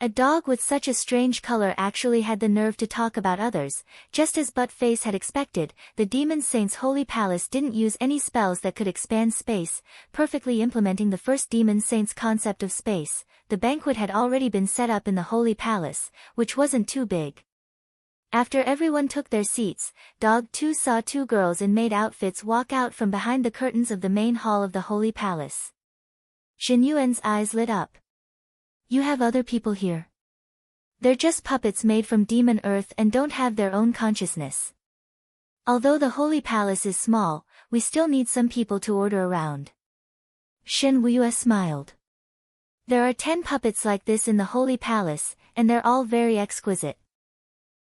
A dog with such a strange color actually had the nerve to talk about others. Just as Butt-Face had expected, the Demon Saint's holy palace didn't use any spells that could expand space, perfectly implementing the first Demon Saint's concept of space. The banquet had already been set up in the holy palace, which wasn't too big. After everyone took their seats, Dog 2 saw 2 girls in maid outfits walk out from behind the curtains of the main hall of the holy palace. Zhen Yuan's eyes lit up. You have other people here. They're just puppets made from demon earth and don't have their own consciousness. Although the holy palace is small, we still need some people to order around. Shen Wuyue smiled. There are 10 puppets like this in the holy palace, and they're all very exquisite.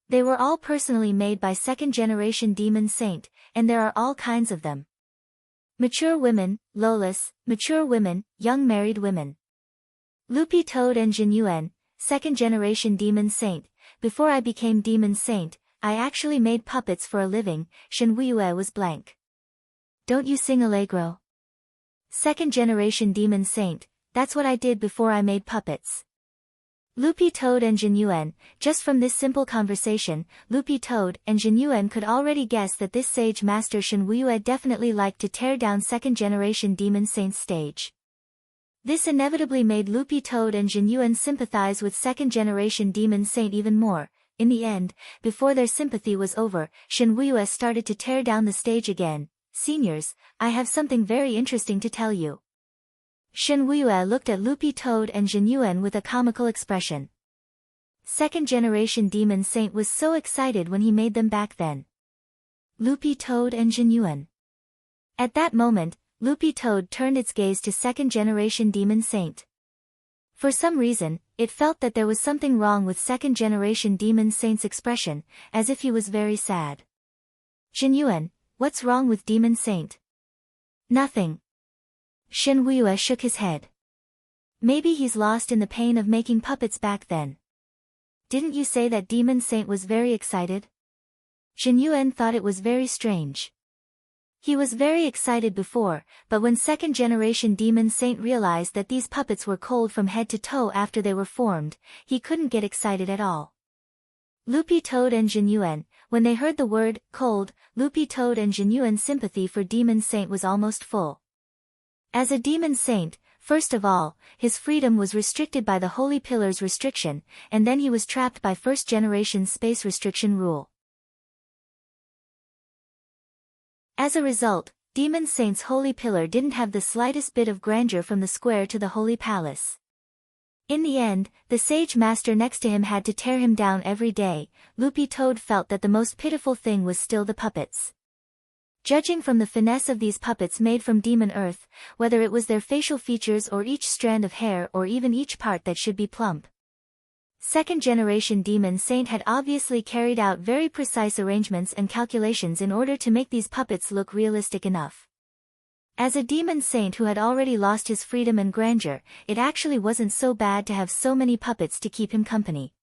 They were all personally made by second-generation Demon Saint, and there are all kinds of them. Mature women, Lolas, mature women, young married women. Loopy Toad and Zhen Yuan, second-generation Demon Saint. Before I became Demon Saint, I actually made puppets for a living. Shen Wuyue was blank. Don't you sing Allegro? Second-generation Demon Saint, that's what I did before I made puppets. Loopy Toad and Zhen Yuan, just from this simple conversation, Loopy Toad and Zhen Yuan could already guess that this sage master Shen Wuyue definitely liked to tear down second-generation Demon Saint's stage. This inevitably made Loopy Toad and Zhen Yuan sympathize with second-generation Demon Saint even more. In the end, before their sympathy was over, Shen Wuyue started to tear down the stage again. Seniors, I have something very interesting to tell you. Shen Wuyue looked at Loopy Toad and Zhen Yuan with a comical expression. Second-generation Demon Saint was so excited when he made them back then. Loopy Toad and Zhen Yuan. At that moment, Loopy Toad turned its gaze to second-generation Demon Saint. For some reason, it felt that there was something wrong with second-generation Demon Saint's expression, as if he was very sad. Jinyuan, what's wrong with Demon Saint? Nothing. Shen Wuye shook his head. Maybe he's lost in the pain of making puppets back then. Didn't you say that Demon Saint was very excited? Jinyuan thought it was very strange. He was very excited before, but when second-generation Demon Saint realized that these puppets were cold from head to toe after they were formed, he couldn't get excited at all. Loopy Toad and Jinyuan, when they heard the word, cold, Loopy Toad and Jinyuan's sympathy for Demon Saint was almost full. As a Demon Saint, first of all, his freedom was restricted by the Holy Pillar's restriction, and then he was trapped by first-generation space restriction rule. As a result, Demon Saint's Holy Pillar didn't have the slightest bit of grandeur from the square to the Holy Palace. In the end, the Sage Master next to him had to tear him down every day. Loopy Toad felt that the most pitiful thing was still the puppets. Judging from the finesse of these puppets made from Demon Earth, whether it was their facial features or each strand of hair or even each part that should be plump, second-generation Demon Saint had obviously carried out very precise arrangements and calculations in order to make these puppets look realistic enough. As a Demon Saint who had already lost his freedom and grandeur, it actually wasn't so bad to have so many puppets to keep him company.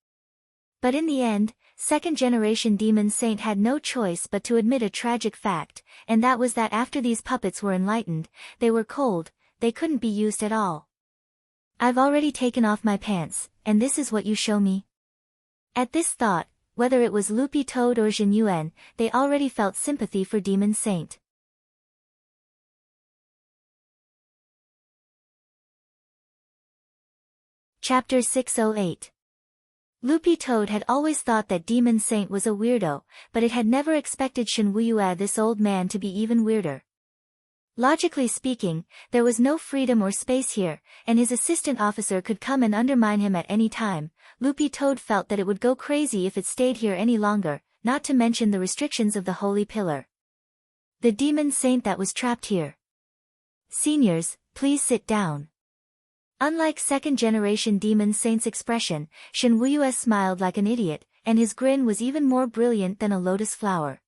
But in the end, second-generation Demon Saint had no choice but to admit a tragic fact, and that was that after these puppets were enlightened, they were cold, they couldn't be used at all. I've already taken off my pants, and this is what you show me? At this thought, whether it was Loopy Toad or Jinyuan, they already felt sympathy for Demon Saint. Chapter 608. Loopy Toad had always thought that Demon Saint was a weirdo, but it had never expected Shen Wuye, this old man, to be even weirder. Logically speaking, there was no freedom or space here, and his assistant officer could come and undermine him at any time. Loopy Toad felt that it would go crazy if it stayed here any longer, not to mention the restrictions of the Holy Pillar. The Demon Saint that was trapped here. Seniors, please sit down. Unlike second-generation Demon Saint's expression, Shen Wuye smiled like an idiot, and his grin was even more brilliant than a lotus flower.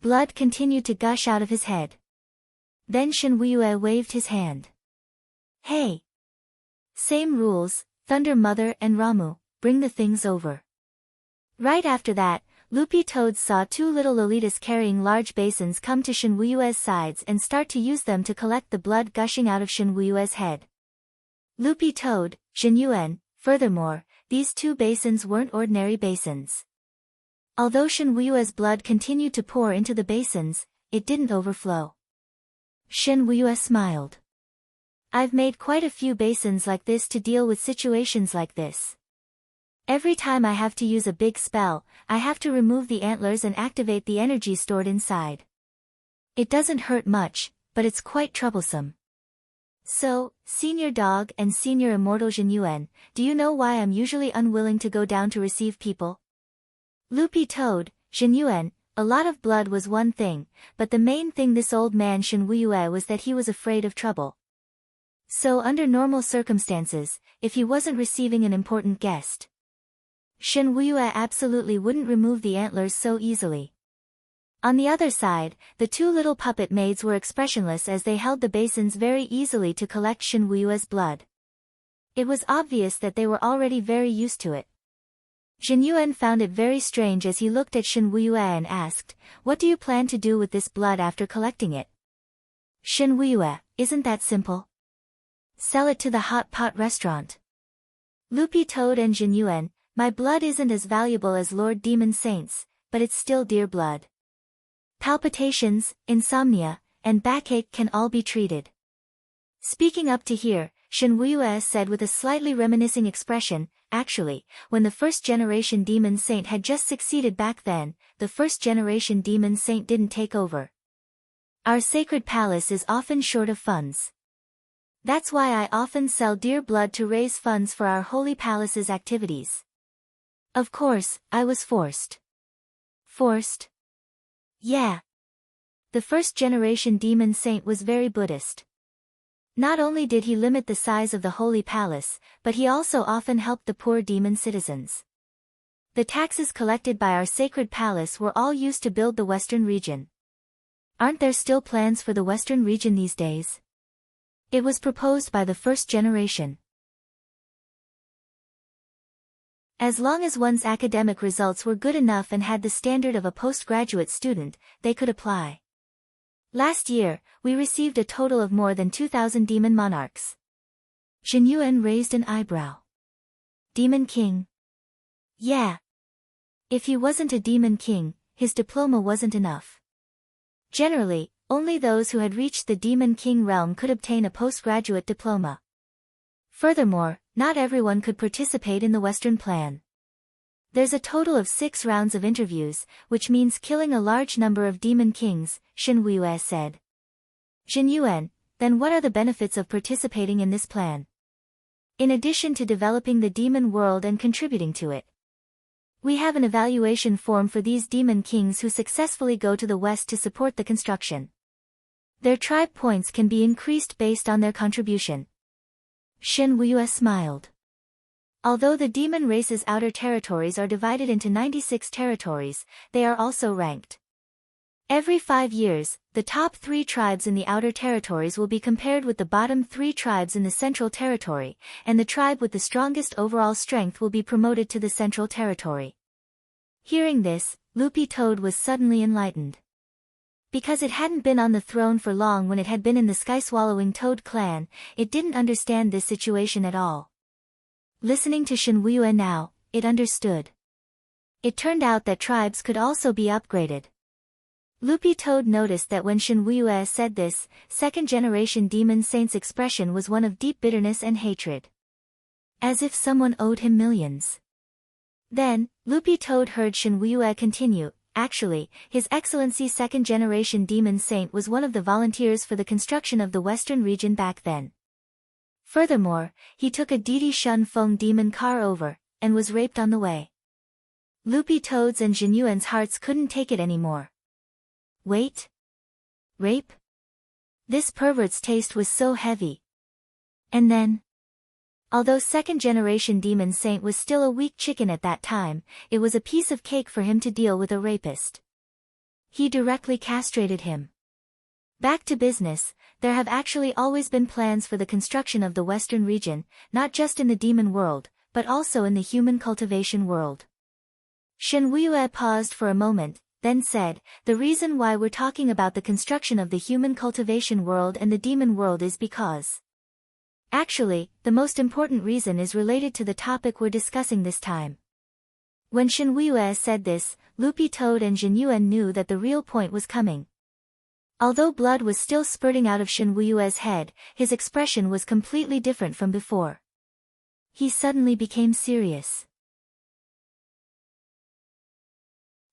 Blood continued to gush out of his head. Then Shen Wuye waved his hand. Hey! Same rules, Thunder Mother and Ramu, bring the things over. Right after that, Loopy Toad saw two little Lolitas carrying large basins come to Shen Wuye's sides and start to use them to collect the blood gushing out of Shen Wuye's head. Loopy Toad, Jinyuan, furthermore, these two basins weren't ordinary basins. Although Shen Wuye's blood continued to pour into the basins, it didn't overflow. Shen Wuye smiled. I've made quite a few basins like this to deal with situations like this. Every time I have to use a big spell, I have to remove the antlers and activate the energy stored inside. It doesn't hurt much, but it's quite troublesome. So, Senior Dog and Senior Immortal Jinyuan, do you know why I'm usually unwilling to go down to receive people? Loopy Toad, Jinyuan, a lot of blood was one thing, but the main thing this old man Shen Wuye was that he was afraid of trouble. So under normal circumstances, if he wasn't receiving an important guest, Shen Wuye absolutely wouldn't remove the antlers so easily. On the other side, the two little puppet maids were expressionless as they held the basins very easily to collect Shen Wuye's blood. It was obvious that they were already very used to it. Jinyuan found it very strange as he looked at Shen Wuye and asked, what do you plan to do with this blood after collecting it? Shen Wuye, isn't that simple? Sell it to the hot pot restaurant. Loopy Toad and Jinyuan, my blood isn't as valuable as Lord Demon Saint's, but it's still dear blood. Palpitations, insomnia, and backache can all be treated. Speaking up to here, Shen Wuye said with a slightly reminiscing expression, actually, when the first-generation Demon Saint had just succeeded back then, the first-generation Demon Saint didn't take over. Our sacred palace is often short of funds. That's why I often sell dear blood to raise funds for our holy palace's activities. Of course, I was forced. Forced? Yeah. The first-generation Demon Saint was very Buddhist. Not only did he limit the size of the Holy Palace, but he also often helped the poor demon citizens. The taxes collected by our sacred palace were all used to build the Western region. Aren't there still plans for the Western region these days? It was proposed by the first generation. As long as one's academic results were good enough and had the standard of a postgraduate student, they could apply. Last year, we received a total of more than 2,000 demon monarchs. Shen Yuan raised an eyebrow. Demon King? Yeah. If he wasn't a demon king, his diploma wasn't enough. Generally, only those who had reached the demon king realm could obtain a postgraduate diploma. Furthermore, not everyone could participate in the Western plan. There's a total of 6 rounds of interviews, which means killing a large number of demon kings, Shen Yue said. Shen Yuan, then what are the benefits of participating in this plan? In addition to developing the demon world and contributing to it, we have an evaluation form for these demon kings who successfully go to the West to support the construction. Their tribe points can be increased based on their contribution. Shen Yue smiled. Although the demon race's outer territories are divided into 96 territories, they are also ranked. Every 5 years, the top 3 tribes in the outer territories will be compared with the bottom 3 tribes in the central territory, and the tribe with the strongest overall strength will be promoted to the central territory. Hearing this, Loopy Toad was suddenly enlightened. Because it hadn't been on the throne for long when it had been in the sky-swallowing Toad clan, it didn't understand this situation at all. Listening to Shen Yue now, it understood. It turned out that tribes could also be upgraded. Loopy Toad noticed that when Shen Yue said this, second-generation demon saint's expression was one of deep bitterness and hatred. As if someone owed him millions. Then, Loopy Toad heard Shen Yue continue, actually, His Excellency second-generation demon saint was one of the volunteers for the construction of the Western region back then. Furthermore, he took a Didi Shun Feng demon car over, and was raped on the way. Loopy Toad's and Shen Yuan's hearts couldn't take it anymore. Wait? Rape? This pervert's taste was so heavy. And then? Although second-generation demon saint was still a weak chicken at that time, it was a piece of cake for him to deal with a rapist. He directly castrated him. Back to business, there have actually always been plans for the construction of the Western region, not just in the demon world, but also in the human cultivation world. Shen Yue paused for a moment, then said, the reason why we're talking about the construction of the human cultivation world and the demon world is because. Actually, the most important reason is related to the topic we're discussing this time. When Shen Yue said this, Loopy Toad and Shen Yuan knew that the real point was coming. Although blood was still spurting out of Shen Yue's head, his expression was completely different from before. He suddenly became serious.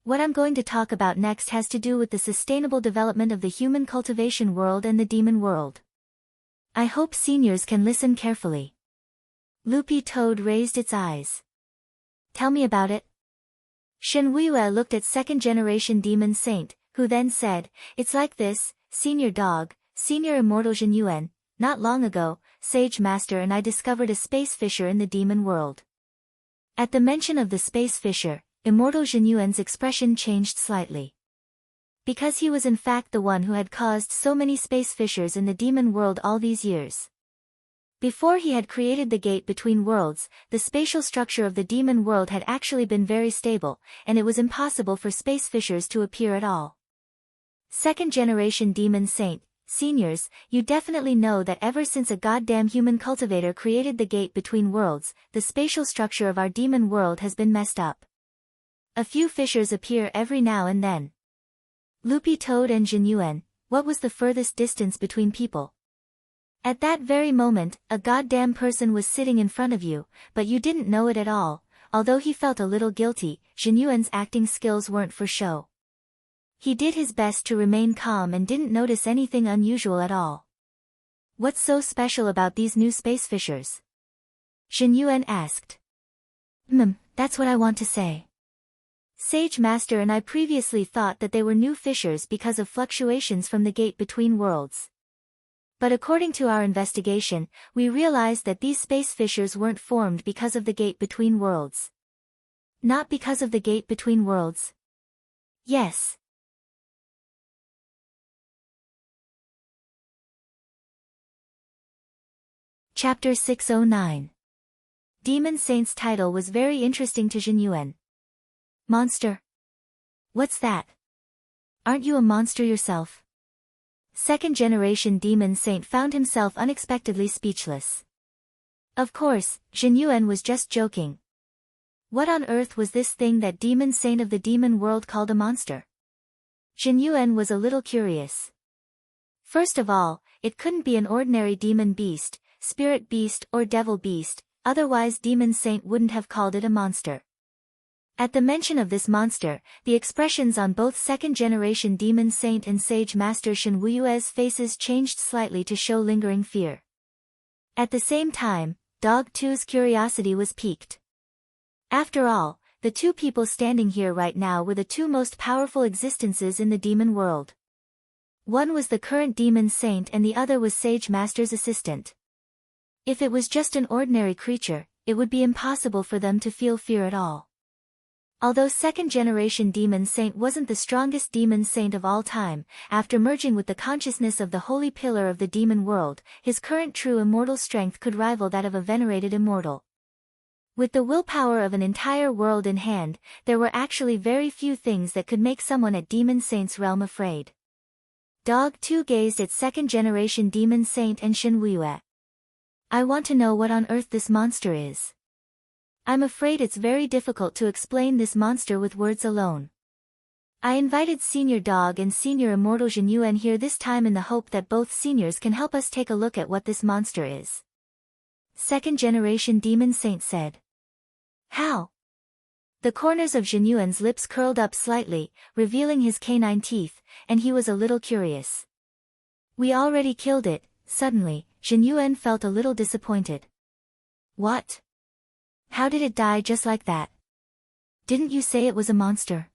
What I'm going to talk about next has to do with the sustainable development of the human cultivation world and the demon world. I hope seniors can listen carefully. Loopy Toad raised its eyes. Tell me about it. Shen Yue looked at second-generation demon saint, who then said, it's like this, Senior Dog, Senior Immortal Shen Yuan, not long ago, Sage Master and I discovered a space fissure in the demon world. At the mention of the space fissure, Immortal Shen Yuan's expression changed slightly. Because he was in fact the one who had caused so many space fissures in the demon world all these years. Before he had created the gate between worlds, the spatial structure of the demon world had actually been very stable, and it was impossible for space fissures to appear at all. Second-generation demon saint, seniors, you definitely know that ever since a goddamn human cultivator created the gate between worlds, the spatial structure of our demon world has been messed up. A few fissures appear every now and then. Loopy Toad and Shen Yuan, what was the furthest distance between people? At that very moment, a goddamn person was sitting in front of you, but you didn't know it at all. Although he felt a little guilty, Shen Yuan's acting skills weren't for show. He did his best to remain calm and didn't notice anything unusual at all. What's so special about these new space fissures? Shen Yuan asked. That's what I want to say. Sage Master and I previously thought that they were new fissures because of fluctuations from the gate between worlds. But according to our investigation, we realized that these space fissures weren't formed because of the gate between worlds. Not because of the gate between worlds? Yes. Chapter 609. Demon Saint's title was very interesting to Jin Yuan. Monster? What's that? Aren't you a monster yourself? Second-generation Demon Saint found himself unexpectedly speechless. Of course, Jin Yuan was just joking. What on earth was this thing that Demon Saint of the demon world called a monster? Jin Yuan was a little curious. First of all, it couldn't be an ordinary demon beast, spirit beast or devil beast, otherwise Demon Saint wouldn't have called it a monster. At the mention of this monster, the expressions on both second-generation Demon Saint and Sage Master Shen Wuyue's faces changed slightly to show lingering fear. At the same time, Dog 2's curiosity was piqued. After all, the two people standing here right now were the two most powerful existences in the demon world. One was the current Demon Saint and the other was Sage Master's assistant. If it was just an ordinary creature, it would be impossible for them to feel fear at all. Although second-generation Demon Saint wasn't the strongest Demon Saint of all time, after merging with the consciousness of the holy pillar of the demon world, his current true immortal strength could rival that of a venerated immortal. With the willpower of an entire world in hand, there were actually very few things that could make someone at Demon Saint's realm afraid. Dog 2 gazed at second-generation Demon Saint and Shen Wuyue. I want to know what on earth this monster is. I'm afraid it's very difficult to explain this monster with words alone. I invited Senior Dog and Senior Immortal Jin Yuan here this time in the hope that both seniors can help us take a look at what this monster is. Second-generation Demon Saint said. How? The corners of Jin Yuan's lips curled up slightly, revealing his canine teeth, and he was a little curious. We already killed it. Suddenly, Jin Yuan felt a little disappointed. What? How did it die just like that? Didn't you say it was a monster?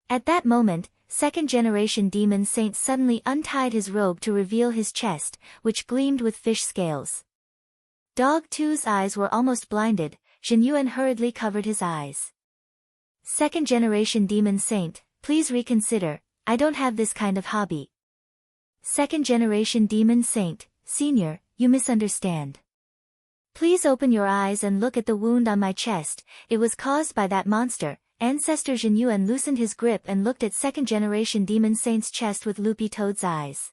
At that moment, second-generation Demon Saint suddenly untied his robe to reveal his chest, which gleamed with fish scales. Dog 2's eyes were almost blinded. Jin Yuan hurriedly covered his eyes. Second-generation Demon Saint, please reconsider, I don't have this kind of hobby. Second-generation Demon Saint, Senior, you misunderstand. Please open your eyes and look at the wound on my chest, it was caused by that monster. Ancestor Jin Yuan loosened his grip and looked at second-generation Demon Saint's chest with loopy toad's eyes.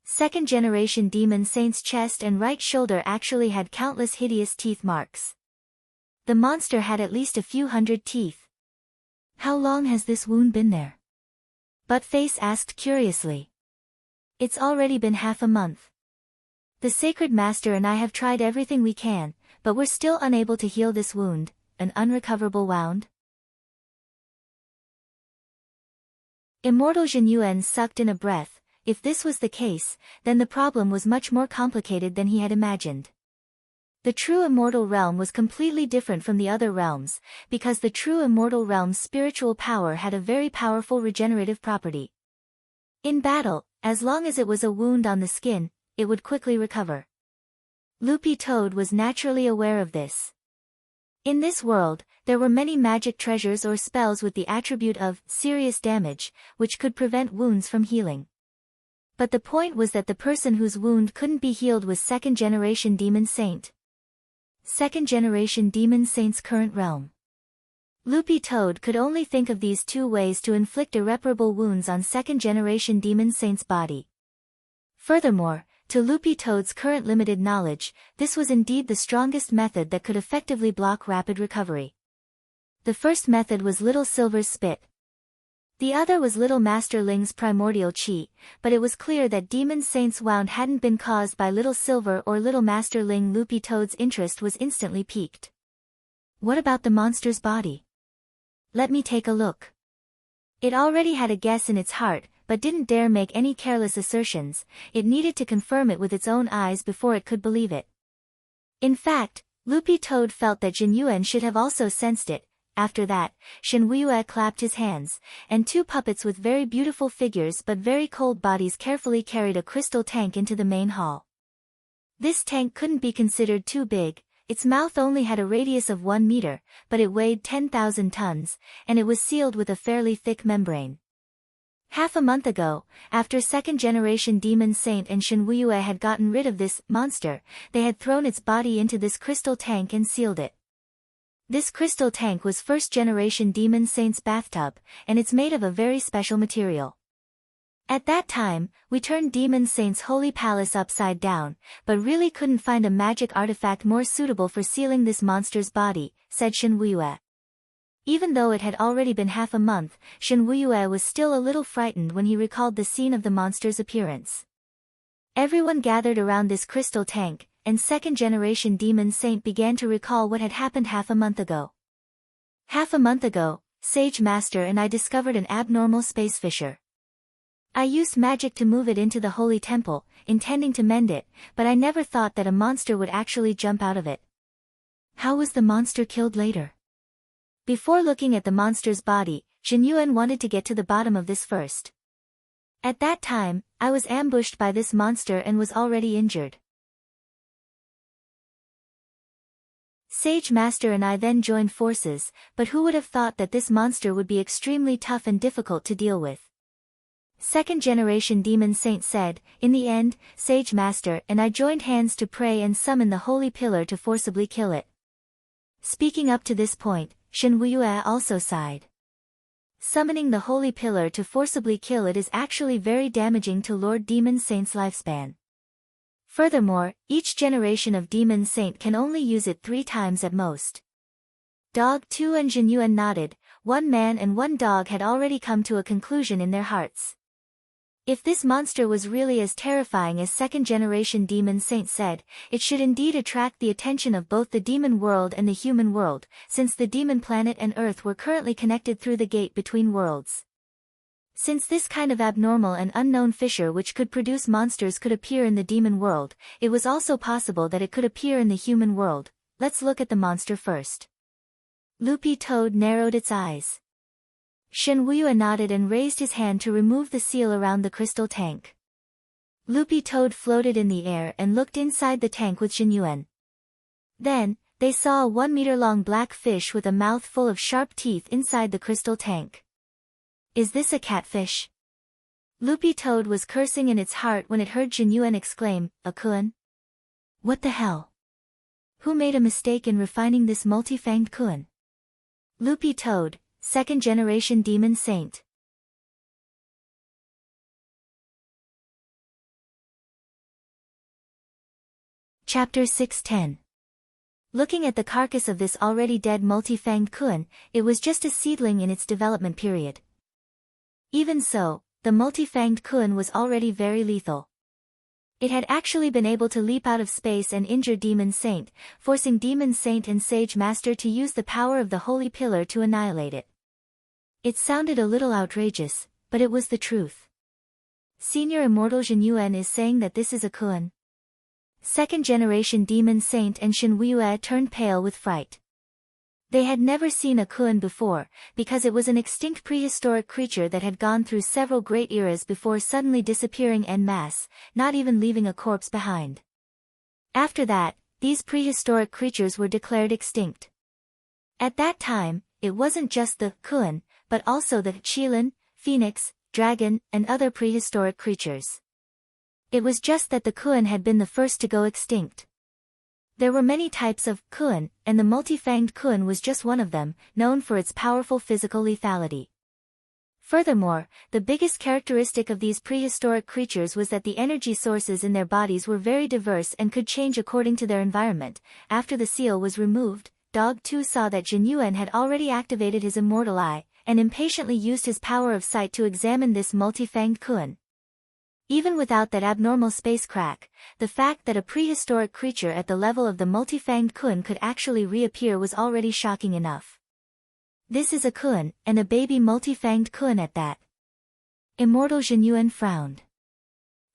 Second-generation Demon Saint's chest and right shoulder actually had countless hideous teeth marks. The monster had at least a few hundred teeth. How long has this wound been there? Buttface asked curiously. It's already been half a month. The Sacred Master and I have tried everything we can, but we're still unable to heal this wound, an unrecoverable wound. Immortal Jin Yuan sucked in a breath. If this was the case, then the problem was much more complicated than he had imagined. The true immortal realm was completely different from the other realms, because the true immortal realm's spiritual power had a very powerful regenerative property. In battle, as long as it was a wound on the skin, it would quickly recover. Loopy Toad was naturally aware of this. In this world, there were many magic treasures or spells with the attribute of serious damage, which could prevent wounds from healing. But the point was that the person whose wound couldn't be healed was second-generation Demon Saint. Second-generation Demon Saint's current realm. Loopy Toad could only think of these two ways to inflict irreparable wounds on second-generation Demon Saint's body. Furthermore, to Loopy Toad's current limited knowledge, this was indeed the strongest method that could effectively block rapid recovery. The first method was Little Silver's spit. The other was Little Master Ling's primordial chi, but it was clear that Demon Saint's wound hadn't been caused by Little Silver or Little Master Ling. Loopy Toad's interest was instantly piqued. What about the monster's body? Let me take a look. It already had a guess in its heart, but didn't dare make any careless assertions. It needed to confirm it with its own eyes before it could believe it. In fact, Loopy Toad felt that Jin Yuan should have also sensed it. After that, Shen Wuiyue clapped his hands, and two puppets with very beautiful figures but very cold bodies carefully carried a crystal tank into the main hall. This tank couldn't be considered too big. Its mouth only had a radius of 1 meter, but it weighed 10,000 tons, and it was sealed with a fairly thick membrane. Half a month ago, after second-generation Demon Saint and Shen Wuiyue had gotten rid of this monster, they had thrown its body into this crystal tank and sealed it. This crystal tank was first-generation Demon Saint's bathtub, and it's made of a very special material. At that time, we turned Demon Saint's holy palace upside down, but really couldn't find a magic artifact more suitable for sealing this monster's body, said Shen Wuiyue. Even though it had already been half a month, Shen Wuiyue was still a little frightened when he recalled the scene of the monster's appearance. Everyone gathered around this crystal tank, and second-generation Demon Saint began to recall what had happened half a month ago. Half a month ago, Sage Master and I discovered an abnormal space fissure. I used magic to move it into the holy temple, intending to mend it, but I never thought that a monster would actually jump out of it. How was the monster killed later? Before looking at the monster's body, Jin Yuan wanted to get to the bottom of this first. At that time, I was ambushed by this monster and was already injured. Sage Master and I then joined forces, but who would have thought that this monster would be extremely tough and difficult to deal with? Second-generation Demon Saint said, in the end, Sage Master and I joined hands to pray and summon the holy pillar to forcibly kill it. Speaking up to this point, Shen Wuiyue also sighed. Summoning the holy pillar to forcibly kill it is actually very damaging to Lord Demon Saint's lifespan. Furthermore, each generation of Demon Saint can only use it 3 times at most. Dog 2 and Jin Yuan nodded. 1 man and 1 dog had already come to a conclusion in their hearts. If this monster was really as terrifying as second-generation Demon Saint said, it should indeed attract the attention of both the demon world and the human world, since the demon planet and Earth were currently connected through the gate between worlds. Since this kind of abnormal and unknown fissure which could produce monsters could appear in the demon world, it was also possible that it could appear in the human world. Let's look at the monster first. Loopy Toad narrowed its eyes. Shen Wuiyue nodded and raised his hand to remove the seal around the crystal tank. Loopy Toad floated in the air and looked inside the tank with Jin Yuan. Then, they saw a 1-meter-long black fish with a mouth full of sharp teeth inside the crystal tank. Is this a catfish? Loopy Toad was cursing in its heart when it heard Jin Yuan exclaim, "A kun? What the hell? Who made a mistake in refining this multi-fanged kun?" Loopy Toad, second-generation Demon Saint. Chapter 610. Looking at the carcass of this already dead multi-fanged kun, it was just a seedling in its development period. Even so, the multi-fanged kun was already very lethal. It had actually been able to leap out of space and injure Demon Saint, forcing Demon Saint and Sage Master to use the power of the Holy Pillar to annihilate it. It sounded a little outrageous, but it was the truth. Senior Immortal Jin Yuan is saying that this is a kun. Second-generation Demon Saint and Shen Wuiyue turned pale with fright. They had never seen a kun before, because it was an extinct prehistoric creature that had gone through several great eras before suddenly disappearing en masse, not even leaving a corpse behind. After that, these prehistoric creatures were declared extinct. At that time, it wasn't just the kun, but also the qilin, phoenix, dragon, and other prehistoric creatures. It was just that the kun had been the first to go extinct. There were many types of kun, and the multi-fanged kun was just one of them, known for its powerful physical lethality. Furthermore, the biggest characteristic of these prehistoric creatures was that the energy sources in their bodies were very diverse and could change according to their environment. After the seal was removed, Dog 2 saw that Jin Yuan had already activated his immortal eye, and impatiently used his power of sight to examine this multi-fanged kun. Even without that abnormal space crack, the fact that a prehistoric creature at the level of the multi-fanged kun could actually reappear was already shocking enough. This is a kun, and a baby multi-fanged kun at that. Immortal Jin Yuan frowned.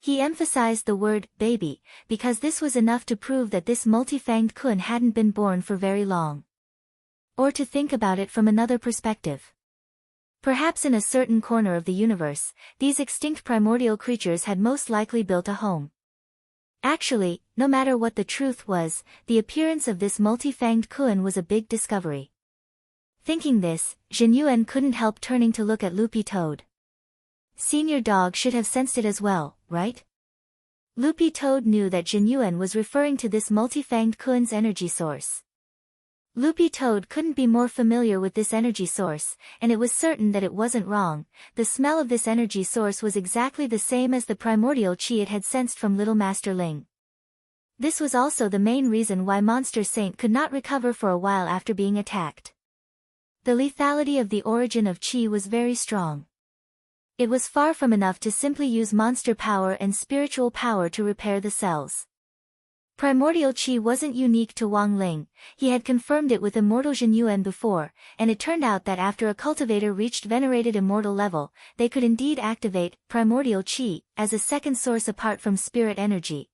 He emphasized the word baby, because this was enough to prove that this multi-fanged kun hadn't been born for very long. Or to think about it from another perspective. Perhaps in a certain corner of the universe, these extinct primordial creatures had most likely built a home. Actually, no matter what the truth was, the appearance of this multi-fanged Kuan was a big discovery. Thinking this, Jin Yuan couldn't help turning to look at Loopy Toad. Senior Dog should have sensed it as well, right? Loopy Toad knew that Jin Yuan was referring to this multi-fanged Kuan's energy source. Loopy Toad couldn't be more familiar with this energy source, and it was certain that it wasn't wrong. The smell of this energy source was exactly the same as the primordial chi it had sensed from Little Master Ling. This was also the main reason why Monster Saint could not recover for a while after being attacked. The lethality of the origin of chi was very strong. It was far from enough to simply use monster power and spiritual power to repair the cells. Primordial chi wasn't unique to Wang Ling, he had confirmed it with immortal Jin Yuan before, and it turned out that after a cultivator reached venerated immortal level, they could indeed activate primordial chi as a second source apart from spirit energy.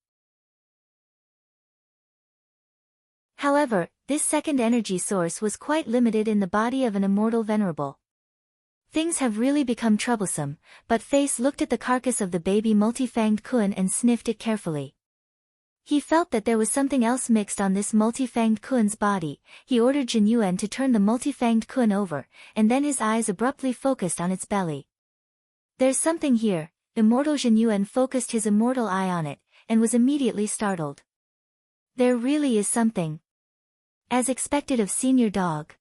However, this second energy source was quite limited in the body of an immortal venerable. Things have really become troublesome, but Face looked at the carcass of the baby multi-fanged Kuan and sniffed it carefully. He felt that there was something else mixed on this multi-fanged Kuan's body. He ordered Jin Yuan to turn the multi-fanged Kuan over, and then his eyes abruptly focused on its belly. There's something here. Immortal Jin Yuan focused his immortal eye on it, and was immediately startled. There really is something. As expected of Senior Dog.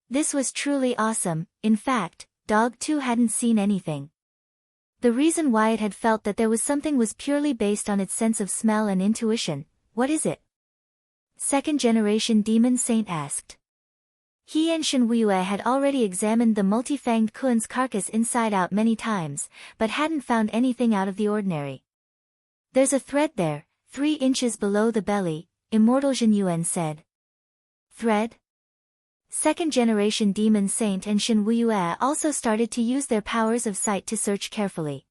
This was truly awesome. In fact, Dog 2 hadn't seen anything. The reason why it had felt that there was something was purely based on its sense of smell and intuition. What is it? Second generation Demon Saint asked. He and Shen Weiyue had already examined the multi-fanged Kuan's carcass inside out many times, but hadn't found anything out of the ordinary. There's a thread there, 3 inches below the belly, Immortal Jin Yuan said. Thread? Second generation Demon Saint and Shen Weiyue also started to use their powers of sight to search carefully.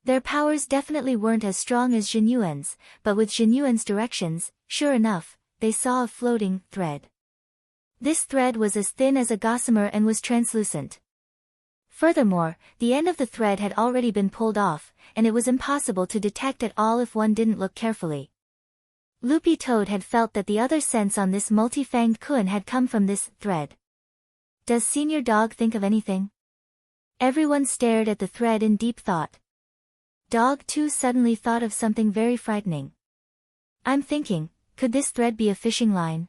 Their powers definitely weren't as strong as Jin Yuan's, but with Jin Yuan's directions, sure enough, they saw a floating thread. This thread was as thin as a gossamer and was translucent. Furthermore, the end of the thread had already been pulled off, and it was impossible to detect at all if one didn't look carefully. Loopy Toad had felt that the other sense on this multi-fanged Kuan had come from this thread. Does Senior Dog think of anything? Everyone stared at the thread in deep thought. Dog 2 suddenly thought of something very frightening. I'm thinking, could this thread be a fishing line?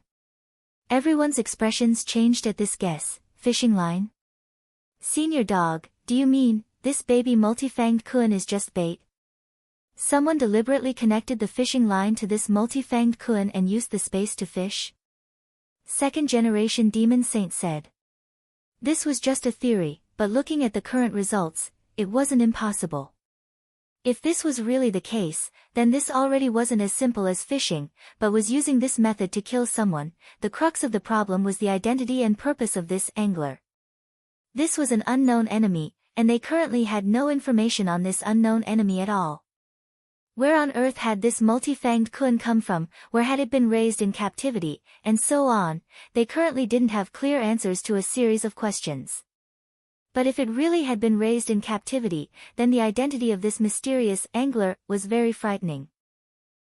Everyone's expressions changed at this guess. Fishing line? Senior Dog, do you mean, this baby multi-fanged Kuan is just bait? Someone deliberately connected the fishing line to this multi-fanged Kuan and used the space to fish? Second generation Demon Saint said. This was just a theory, but looking at the current results, it wasn't impossible. If this was really the case, then this already wasn't as simple as fishing, but was using this method to kill someone. The crux of the problem was the identity and purpose of this angler. This was an unknown enemy, and they currently had no information on this unknown enemy at all. Where on earth had this multi-fanged Kuan come from, where had it been raised in captivity, and so on. They currently didn't have clear answers to a series of questions. But if it really had been raised in captivity, then the identity of this mysterious angler was very frightening.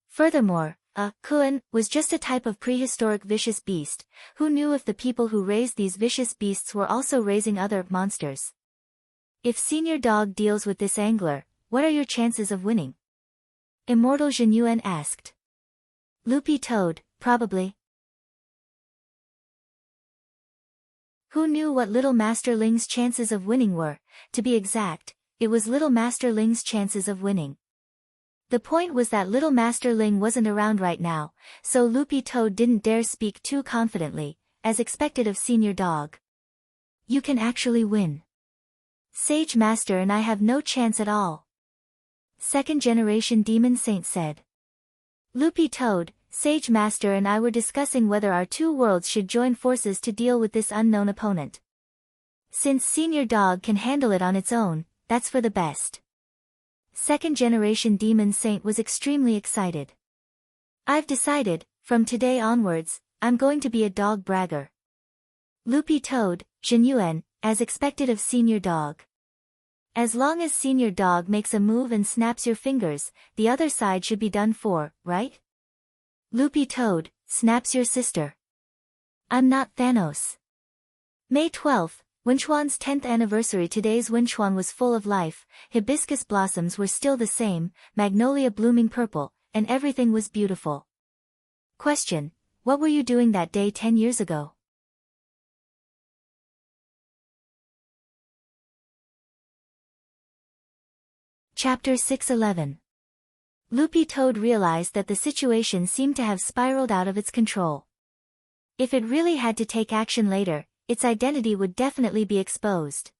Furthermore, a Kuan was just a type of prehistoric vicious beast. Who knew if the people who raised these vicious beasts were also raising other monsters? If Senior Dog deals with this angler, what are your chances of winning? Immortal Jin Yuan asked. Loopy Toad, probably. Who knew what Little Master Ling's chances of winning were? To be exact, it was Little Master Ling's chances of winning. The point was that Little Master Ling wasn't around right now, so Loopy Toad didn't dare speak too confidently, as expected of Senior Dog. You can actually win. Sage Master and I have no chance at all. Second generation Demon Saint said. Loopy Toad, Sage Master and I were discussing whether our 2 worlds should join forces to deal with this unknown opponent. Since Senior Dog can handle it on its own, that's for the best. Second generation Demon Saint was extremely excited. I've decided, from today onwards, I'm going to be a dog bragger. Loopy Toad, Jinyuan, as expected of Senior Dog. As long as Senior Dog makes a move and snaps your fingers, the other side should be done for, right? Loopy Toad, snaps your sister. I'm not Thanos. May 12th, Wenchuan's 10th anniversary. Today's Wenchuan was full of life, hibiscus blossoms were still the same, magnolia blooming purple, and everything was beautiful. Question: what were you doing that day 10 years ago? Chapter 6:11. Loopy Toad realized that the situation seemed to have spiraled out of its control. If it really had to take action later, its identity would definitely be exposed.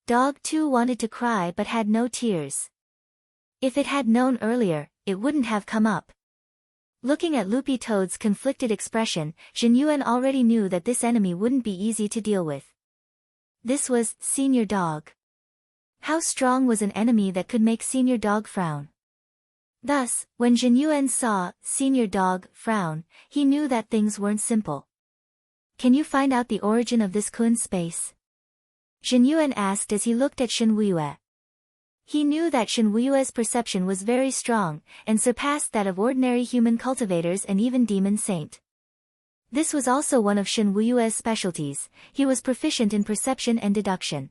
Dog too wanted to cry but had no tears. If it had known earlier, it wouldn't have come up. Looking at Loopy Toad's conflicted expression, Jinyuan already knew that this enemy wouldn't be easy to deal with. This was Senior Dog. How strong was an enemy that could make Senior Dog frown? Thus, when Jinyuan saw Senior Dog frown, he knew that things weren't simple. Can you find out the origin of this Kun space? Jinyuan asked as he looked at Shen Wuyue. He knew that Shen Wuyue's perception was very strong, and surpassed that of ordinary human cultivators and even demon saint. This was also one of Shen Wuyue's specialties. He was proficient in perception and deduction.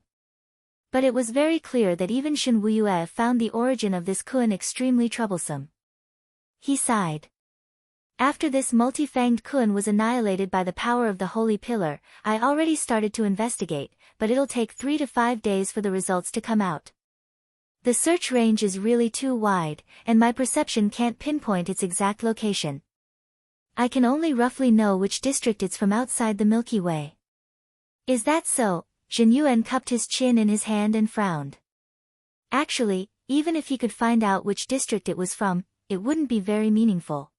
But it was very clear that even Shen Wuyue found the origin of this Kun extremely troublesome. He sighed. After this multi-fanged Kun was annihilated by the power of the Holy Pillar, I already started to investigate, but it'll take 3 to 5 days for the results to come out. The search range is really too wide, and my perception can't pinpoint its exact location. I can only roughly know which district it's from outside the Milky Way. Is that so? Jinyuan cupped his chin in his hand and frowned. Actually, even if he could find out which district it was from, it wouldn't be very meaningful.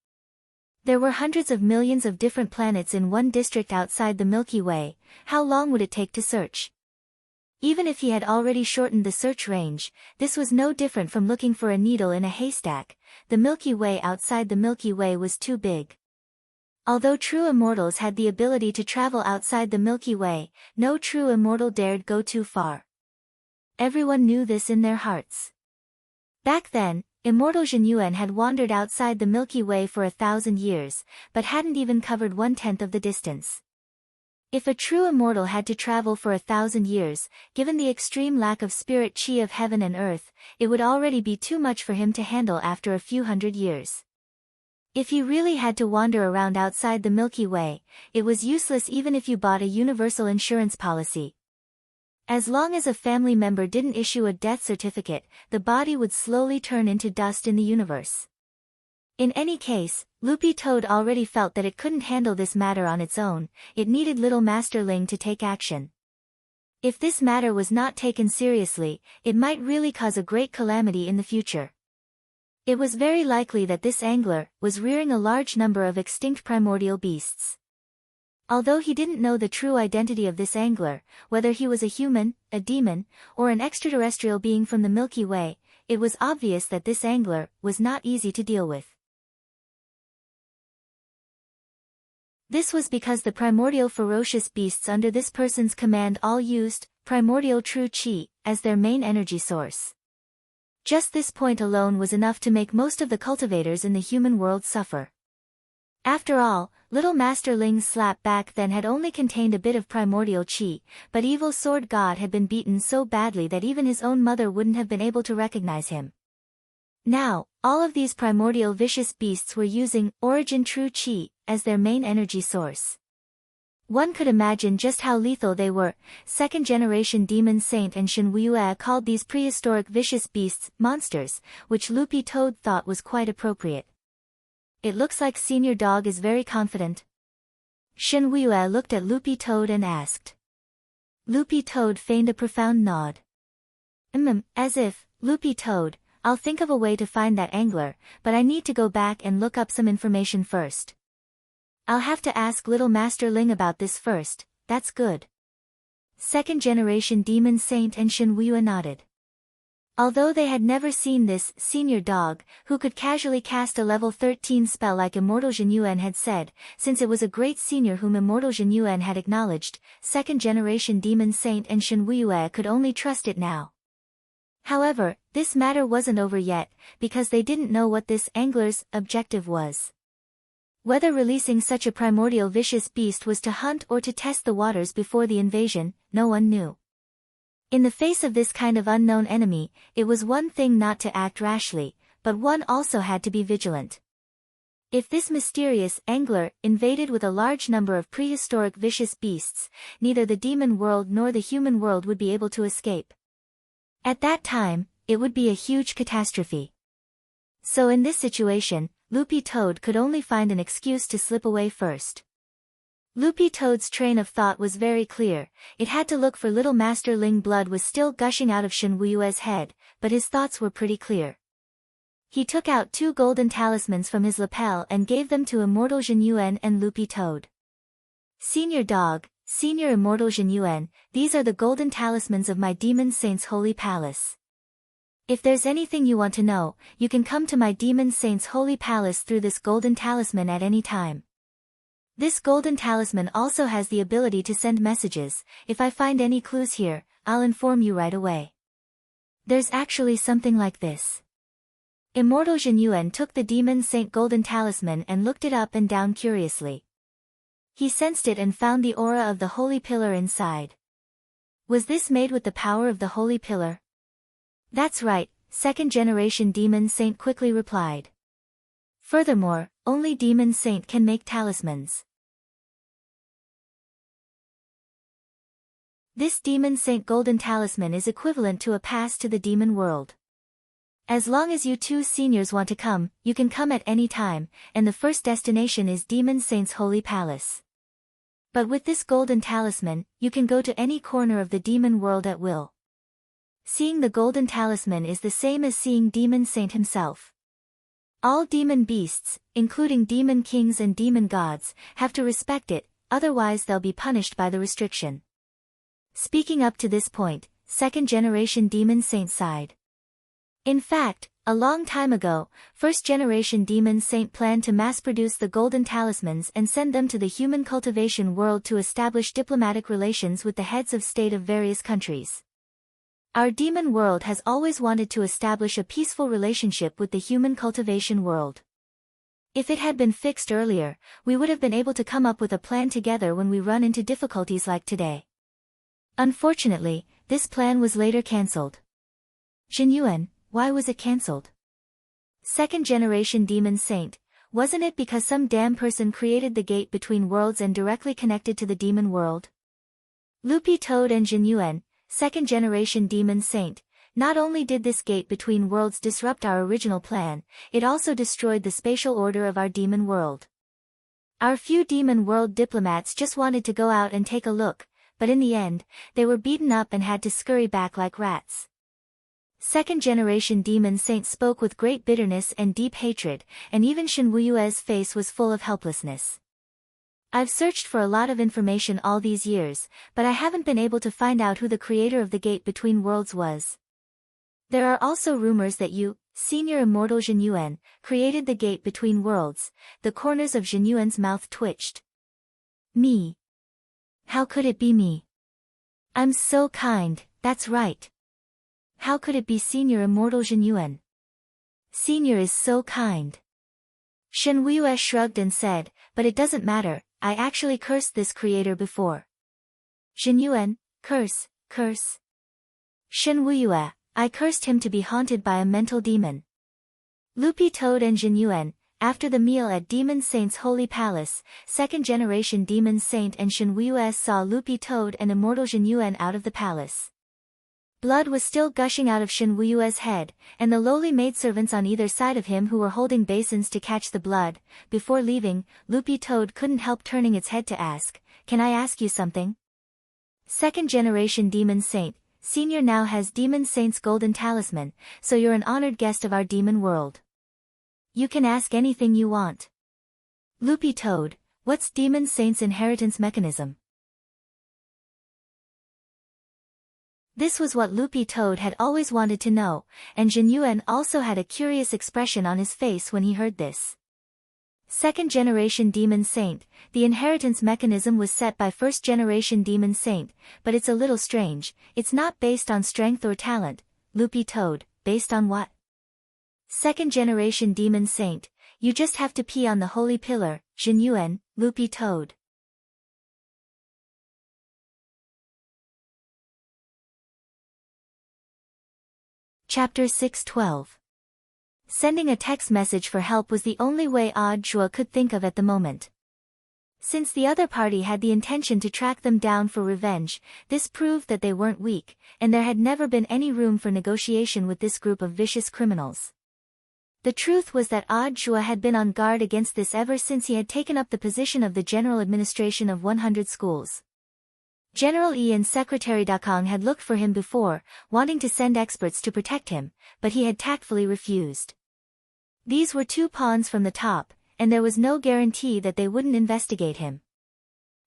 There were hundreds of millions of different planets in one district outside the Milky Way. How long would it take to search? Even if he had already shortened the search range, this was no different from looking for a needle in a haystack. The Milky Way outside the Milky Way was too big. Although true immortals had the ability to travel outside the Milky Way, no true immortal dared go too far. Everyone knew this in their hearts. Back then, immortal Jinyuan had wandered outside the Milky Way for 1,000 years, but hadn't even covered 1/10 of the distance. If a true immortal had to travel for 1,000 years, given the extreme lack of spirit chi of heaven and earth, it would already be too much for him to handle after a few hundred years. If you really had to wander around outside the Milky Way, it was useless even if you bought a universal insurance policy. As long as a family member didn't issue a death certificate, the body would slowly turn into dust in the universe. In any case, Loopy Toad already felt that it couldn't handle this matter on its own. It needed Little Master Ling to take action. If this matter was not taken seriously, it might really cause a great calamity in the future. It was very likely that this angler was rearing a large number of extinct primordial beasts. Although he didn't know the true identity of this angler, whether he was a human, a demon, or an extraterrestrial being from the Milky Way, it was obvious that this angler was not easy to deal with. This was because the primordial ferocious beasts under this person's command all used primordial true chi as their main energy source. Just this point alone was enough to make most of the cultivators in the human world suffer. After all, Little Master Ling's slap back then had only contained a bit of primordial chi, but Evil Sword God had been beaten so badly that even his own mother wouldn't have been able to recognize him. Now, all of these primordial vicious beasts were using origin true chi as their main energy source. One could imagine just how lethal they were. Second-generation Demon Saint and Shen Wuyue called these prehistoric vicious beasts monsters, which Loopy Toad thought was quite appropriate. It looks like Senior Dog is very confident. Shen Wuyue looked at Loopy Toad and asked. Loopy Toad feigned a profound nod. As if, Loopy Toad, I'll think of a way to find that angler, but I need to go back and look up some information first. I'll have to ask Little Master Ling about this first. That's good. Second-generation Demon Saint and Shen Wuyue nodded. Although they had never seen this senior dog, who could casually cast a level 13 spell like Immortal Jinyuan had said, since it was a great senior whom Immortal Jinyuan had acknowledged, second-generation Demon Saint and Shen Wuiyue could only trust it now. However, this matter wasn't over yet, because they didn't know what this angler's objective was. Whether releasing such a primordial vicious beast was to hunt or to test the waters before the invasion, no one knew. In the face of this kind of unknown enemy, it was one thing not to act rashly, but one also had to be vigilant. If this mysterious angler invaded with a large number of prehistoric vicious beasts, neither the demon world nor the human world would be able to escape. At that time, it would be a huge catastrophe. So in this situation, Loopy Toad could only find an excuse to slip away first. Loopy Toad's train of thought was very clear. It had to look for little Master Ling. Blood was still gushing out of Shen Wuiyue's head, but his thoughts were pretty clear. He took out 2 golden talismans from his lapel and gave them to Immortal Jinyuan and Loopy Toad. Senior Dog, Senior Immortal Jinyuan, these are the golden talismans of my Demon Saint's holy palace. If there's anything you want to know, you can come to my Demon Saint's holy palace through this golden talisman at any time. This golden talisman also has the ability to send messages. If I find any clues here, I'll inform you right away. There's actually something like this. Immortal Jinyuan took the Demon Saint golden talisman and looked it up and down curiously. He sensed it and found the aura of the holy pillar inside. Was this made with the power of the holy pillar? That's right, second-generation Demon Saint quickly replied. Furthermore, only Demon Saint can make talismans. This Demon Saint golden talisman is equivalent to a pass to the demon world. As long as you 2 seniors want to come, you can come at any time, and the first destination is Demon Saint's holy palace. But with this golden talisman, you can go to any corner of the demon world at will. Seeing the golden talisman is the same as seeing Demon Saint himself. All demon beasts, including demon kings and demon gods, have to respect it, otherwise they'll be punished by the restriction. Speaking up to this point, second-generation Demon Saint sighed. In fact, a long time ago, first-generation Demon Saint planned to mass-produce the golden talismans and send them to the human cultivation world to establish diplomatic relations with the heads of state of various countries. Our demon world has always wanted to establish a peaceful relationship with the human cultivation world. If it had been fixed earlier, we would have been able to come up with a plan together when we run into difficulties like today. Unfortunately, this plan was later cancelled. Jinyuan, why was it cancelled? Second-generation Demon Saint, wasn't it because some damn person created the gate between worlds and directly connected to the demon world? Loopy Toad and Jinyuan, second-generation Demon Saint, not only did this gate between worlds disrupt our original plan, it also destroyed the spatial order of our demon world. Our few demon world diplomats just wanted to go out and take a look, but in the end, they were beaten up and had to scurry back like rats. Second-generation Demon Saint spoke with great bitterness and deep hatred, and even Shen Wuiyue's face was full of helplessness. I've searched for a lot of information all these years, but I haven't been able to find out who the creator of the gate between worlds was. There are also rumors that you, Senior Immortal Jinyuan, created the gate between worlds. The corners of Jinyuan's mouth twitched. Me? How could it be me? I'm so kind, that's right. How could it be Senior Immortal Jinyuan? Senior is so kind. Shen Wuiyue shrugged and said, but it doesn't matter, I actually cursed this creator before. Jinyuan, curse. Shen Wuiyue, I cursed him to be haunted by a mental demon. Loopy Toad and Jinyuan, after the meal at Demon Saint's holy palace, second-generation Demon Saint and Shen Wuiyue saw Loopy Toad and Immortal Jinyuan out of the palace. Blood was still gushing out of Shen Wuiyue's head, and the lowly maidservants on either side of him who were holding basins to catch the blood. Before leaving, Loopy Toad couldn't help turning its head to ask, "Can I ask you something?" Second-generation Demon Saint, Senior now has Demon Saint's golden talisman, so you're an honored guest of our demon world. You can ask anything you want. Loopy Toad, what's Demon Saint's inheritance mechanism? This was what Loopy Toad had always wanted to know, and Jin Yuan also had a curious expression on his face when he heard this. Second-generation Demon Saint, the inheritance mechanism was set by first-generation Demon Saint, but it's a little strange, it's not based on strength or talent. Loopy Toad, based on what? Second-generation Demon Saint, you just have to pee on the holy pillar, Jin Yuan, Loopy Toad. Chapter 612. Sending a text message for help was the only way Odd Zhuo could think of at the moment. Since the other party had the intention to track them down for revenge, this proved that they weren't weak, and there had never been any room for negotiation with this group of vicious criminals. The truth was that Odd Zhuo had been on guard against this ever since he had taken up the position of the general administration of 100 schools. General Yi and Secretary Dakong had looked for him before, wanting to send experts to protect him, but he had tactfully refused. These were two pawns from the top, and there was no guarantee that they wouldn't investigate him.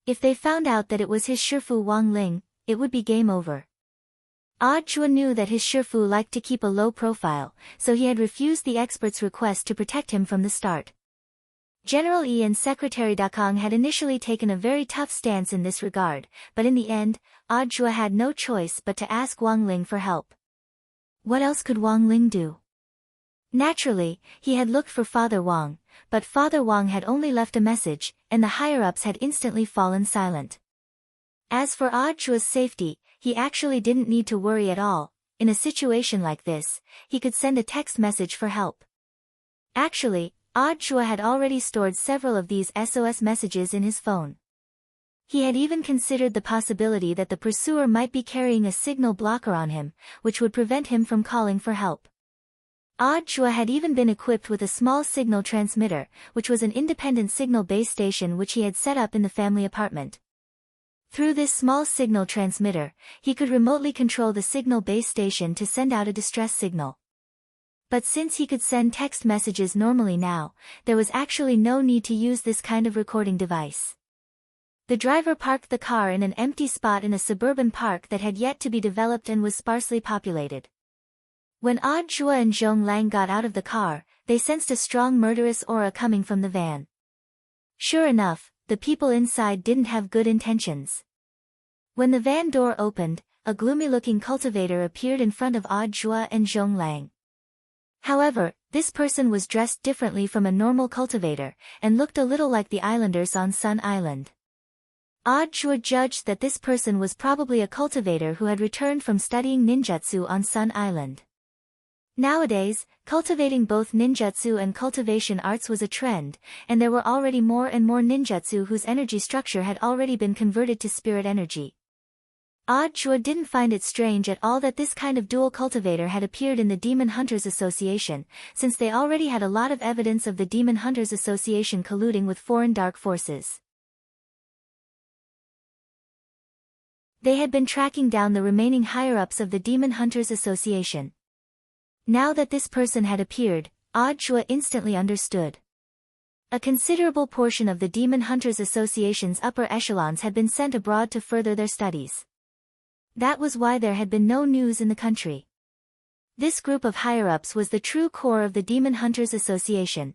If they found out that it was his Shifu Wang Ling, it would be game over. Odd Zhuo knew that his Shifu liked to keep a low profile, so he had refused the expert's request to protect him from the start. General Yi and Secretary Dakong had initially taken a very tough stance in this regard, but in the end, Odd Zhuo had no choice but to ask Wang Ling for help. What else could Wang Ling do? Naturally, he had looked for Father Wang, but Father Wang had only left a message, and the higher-ups had instantly fallen silent. As for Odd Zhuo's safety, he actually didn't need to worry at all. In a situation like this, he could send a text message for help. Actually, Odd Zhuo had already stored several of these SOS messages in his phone. He had even considered the possibility that the pursuer might be carrying a signal blocker on him, which would prevent him from calling for help. Odd Zhuo had even been equipped with a small signal transmitter, which was an independent signal base station which he had set up in the family apartment. Through this small signal transmitter, he could remotely control the signal base station to send out a distress signal. But since he could send text messages normally now, there was actually no need to use this kind of recording device. The driver parked the car in an empty spot in a suburban park that had yet to be developed and was sparsely populated. When Odd Zhuo and Zhong Lang got out of the car, they sensed a strong murderous aura coming from the van. Sure enough, the people inside didn't have good intentions. When the van door opened, a gloomy-looking cultivator appeared in front of Odd Zhuo and Zhong Lang. However, this person was dressed differently from a normal cultivator, and looked a little like the islanders on Sun Island. Odd Zhuo judged that this person was probably a cultivator who had returned from studying ninjutsu on Sun Island. Nowadays, cultivating both ninjutsu and cultivation arts was a trend, and there were already more and more ninjutsu whose energy structure had already been converted to spirit energy. Odd Zhuo didn't find it strange at all that this kind of dual cultivator had appeared in the Demon Hunters Association, since they already had a lot of evidence of the Demon Hunters Association colluding with foreign dark forces. They had been tracking down the remaining higher-ups of the Demon Hunters Association. Now that this person had appeared, Odd Zhuo instantly understood. A considerable portion of the Demon Hunters Association's upper echelons had been sent abroad to further their studies. That was why there had been no news in the country. This group of higher-ups was the true core of the Demon Hunters Association.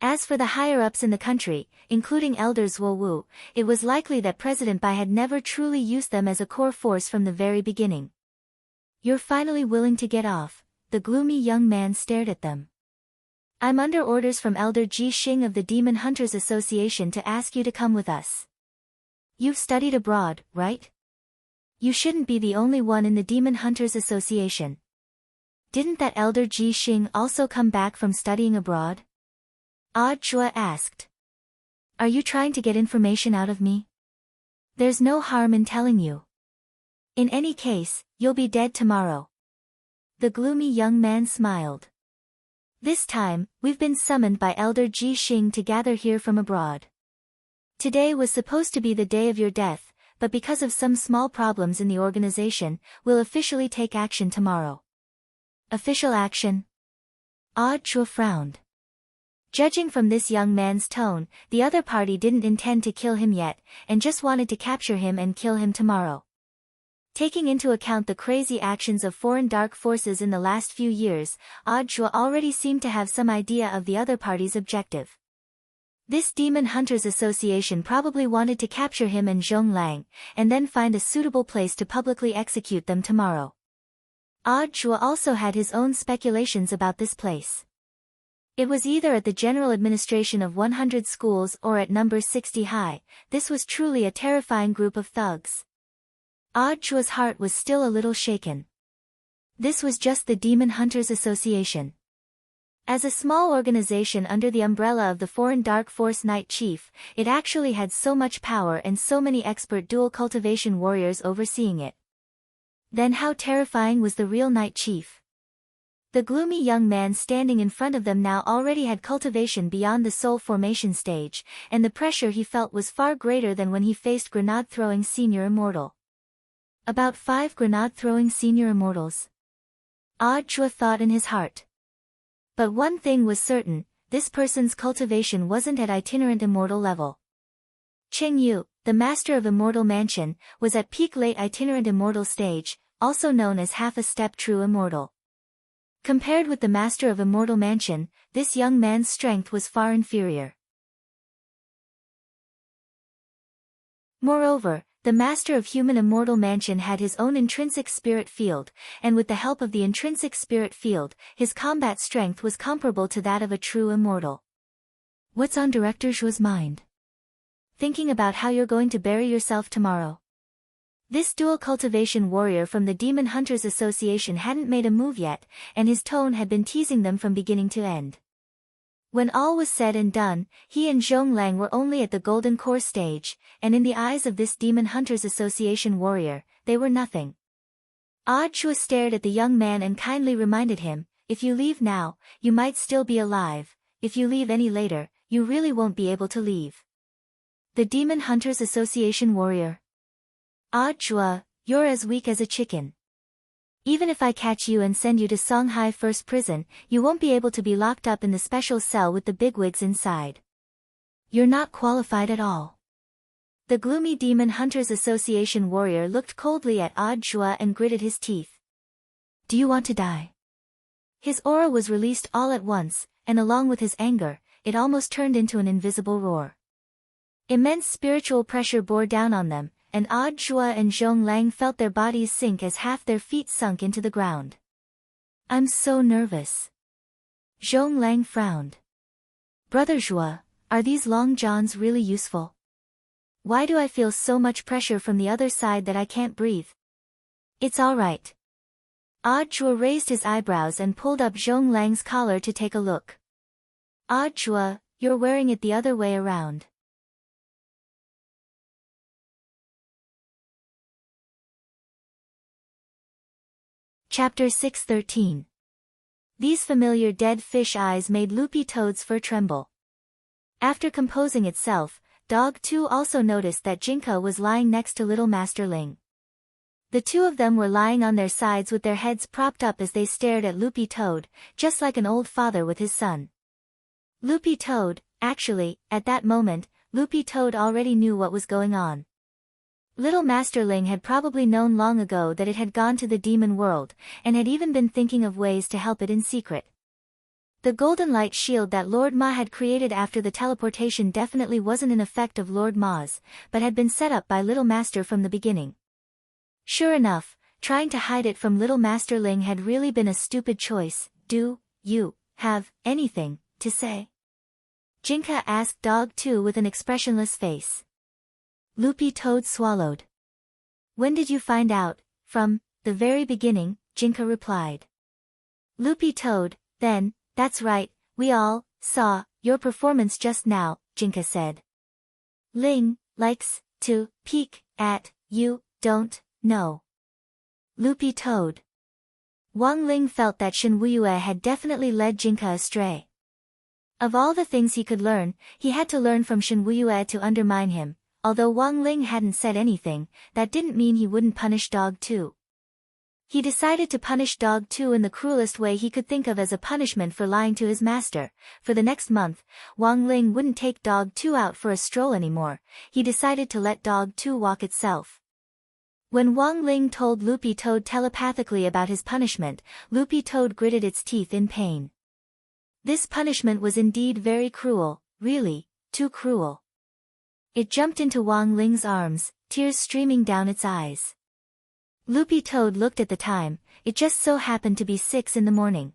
As for the higher-ups in the country, including Elder Zhuo Wu, it was likely that President Bai had never truly used them as a core force from the very beginning. You're finally willing to get off, the gloomy young man stared at them. I'm under orders from Elder Ji Xing of the Demon Hunters Association to ask you to come with us. You've studied abroad, right? You shouldn't be the only one in the Demon Hunters Association. Didn't that Elder Ji Xing also come back from studying abroad? Odd Zhuo asked. Are you trying to get information out of me? There's no harm in telling you. In any case, you'll be dead tomorrow. The gloomy young man smiled. This time, we've been summoned by Elder Ji Xing to gather here from abroad. Today was supposed to be the day of your death, but because of some small problems in the organization, we'll officially take action tomorrow. Official action? Odd Zhuo frowned. Judging from this young man's tone, the other party didn't intend to kill him yet, and just wanted to capture him and kill him tomorrow. Taking into account the crazy actions of foreign dark forces in the last few years, Audhua already seemed to have some idea of the other party's objective. This Demon Hunters Association probably wanted to capture him and Zhong Lang, and then find a suitable place to publicly execute them tomorrow. Audhua also had his own speculations about this place. It was either at the General Administration of 100 schools or at number 60 high. This was truly a terrifying group of thugs. Audhua's heart was still a little shaken. This was just the Demon Hunters Association. As a small organization under the umbrella of the Foreign Dark Force Night Chief, it actually had so much power and so many expert dual cultivation warriors overseeing it. Then how terrifying was the real Night Chief? The gloomy young man standing in front of them now already had cultivation beyond the soul formation stage, and the pressure he felt was far greater than when he faced grenade-throwing senior immortal. About 5 grenade-throwing senior immortals. Audhua thought in his heart. But one thing was certain, this person's cultivation wasn't at itinerant immortal level. Cheng Yu, the master of Immortal Mansion, was at peak late itinerant immortal stage, also known as half a step true immortal. Compared with the master of Immortal Mansion, this young man's strength was far inferior. Moreover, the master of Human Immortal Mansion had his own intrinsic spirit field, and with the help of the intrinsic spirit field, his combat strength was comparable to that of a true immortal. What's on Director Zhuo's mind? Thinking about how you're going to bury yourself tomorrow. This dual cultivation warrior from the Demon Hunters Association hadn't made a move yet, and his tone had been teasing them from beginning to end. When all was said and done, he and Zhong Lang were only at the Golden Core stage, and in the eyes of this Demon Hunters Association warrior, they were nothing. Audhua stared at the young man and kindly reminded him, if you leave now, you might still be alive, if you leave any later, you really won't be able to leave. The Demon Hunters Association warrior. Audhua, you're as weak as a chicken. Even if I catch you and send you to Songhai First Prison, you won't be able to be locked up in the special cell with the bigwigs inside. You're not qualified at all. The gloomy Demon Hunters Association warrior looked coldly at Audhua and gritted his teeth. Do you want to die? His aura was released all at once, and along with his anger, it almost turned into an invisible roar. Immense spiritual pressure bore down on them, and Audhua and Zhong Lang felt their bodies sink as half their feet sunk into the ground. I'm so nervous. Zhong Lang frowned. Brother Zhua, are these long johns really useful? Why do I feel so much pressure from the other side that I can't breathe? It's all right. Audhua raised his eyebrows and pulled up Zhong Lang's collar to take a look. Audhua, you're wearing it the other way around. Chapter 613. These familiar dead fish eyes made Loopy Toad's fur tremble. After composing itself, Dog 2 also noticed that Jinka was lying next to Little Master Ling. The two of them were lying on their sides with their heads propped up as they stared at Loopy Toad, just like an old father with his son. Loopy Toad, actually, at that moment, Loopy Toad already knew what was going on. Little Master Ling had probably known long ago that it had gone to the demon world, and had even been thinking of ways to help it in secret. The golden light shield that Lord Ma had created after the teleportation definitely wasn't an effect of Lord Ma's, but had been set up by Little Master from the beginning. Sure enough, trying to hide it from Little Master Ling had really been a stupid choice. Do you have anything to say? Jinka asked Dog 2 with an expressionless face. Loopy Toad swallowed. When did you find out? From the very beginning, Jinka replied. Loopy Toad, then, that's right, we all saw your performance just now, Jinka said. Ling likes to peek at you, don't know. Loopy Toad. Wang Ling felt that Shen Wuyue had definitely led Jinka astray. Of all the things he could learn, he had to learn from Shen Wuyue to undermine him. Although Wang Ling hadn't said anything, that didn't mean he wouldn't punish Dog 2. He decided to punish Dog 2 in the cruelest way he could think of as a punishment for lying to his master. For the next month, Wang Ling wouldn't take Dog 2 out for a stroll anymore. He decided to let Dog 2 walk itself. When Wang Ling told Loopy Toad telepathically about his punishment, Loopy Toad gritted its teeth in pain. This punishment was indeed very cruel, really, too cruel. It jumped into Wang Ling's arms, tears streaming down its eyes. Loopy Toad looked at the time, it just so happened to be 6 in the morning.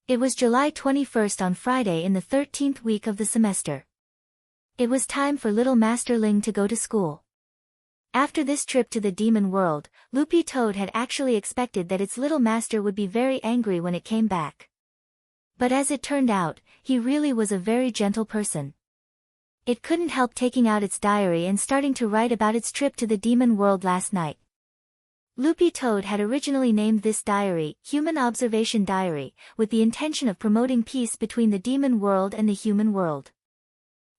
It was July 21st on Friday in the 13th week of the semester. It was time for little Master Ling to go to school. After this trip to the demon world, Loopy Toad had actually expected that its little master would be very angry when it came back. But as it turned out, he really was a very gentle person. It couldn't help taking out its diary and starting to write about its trip to the demon world last night. Loopy Toad had originally named this diary Human Observation Diary, with the intention of promoting peace between the demon world and the human world.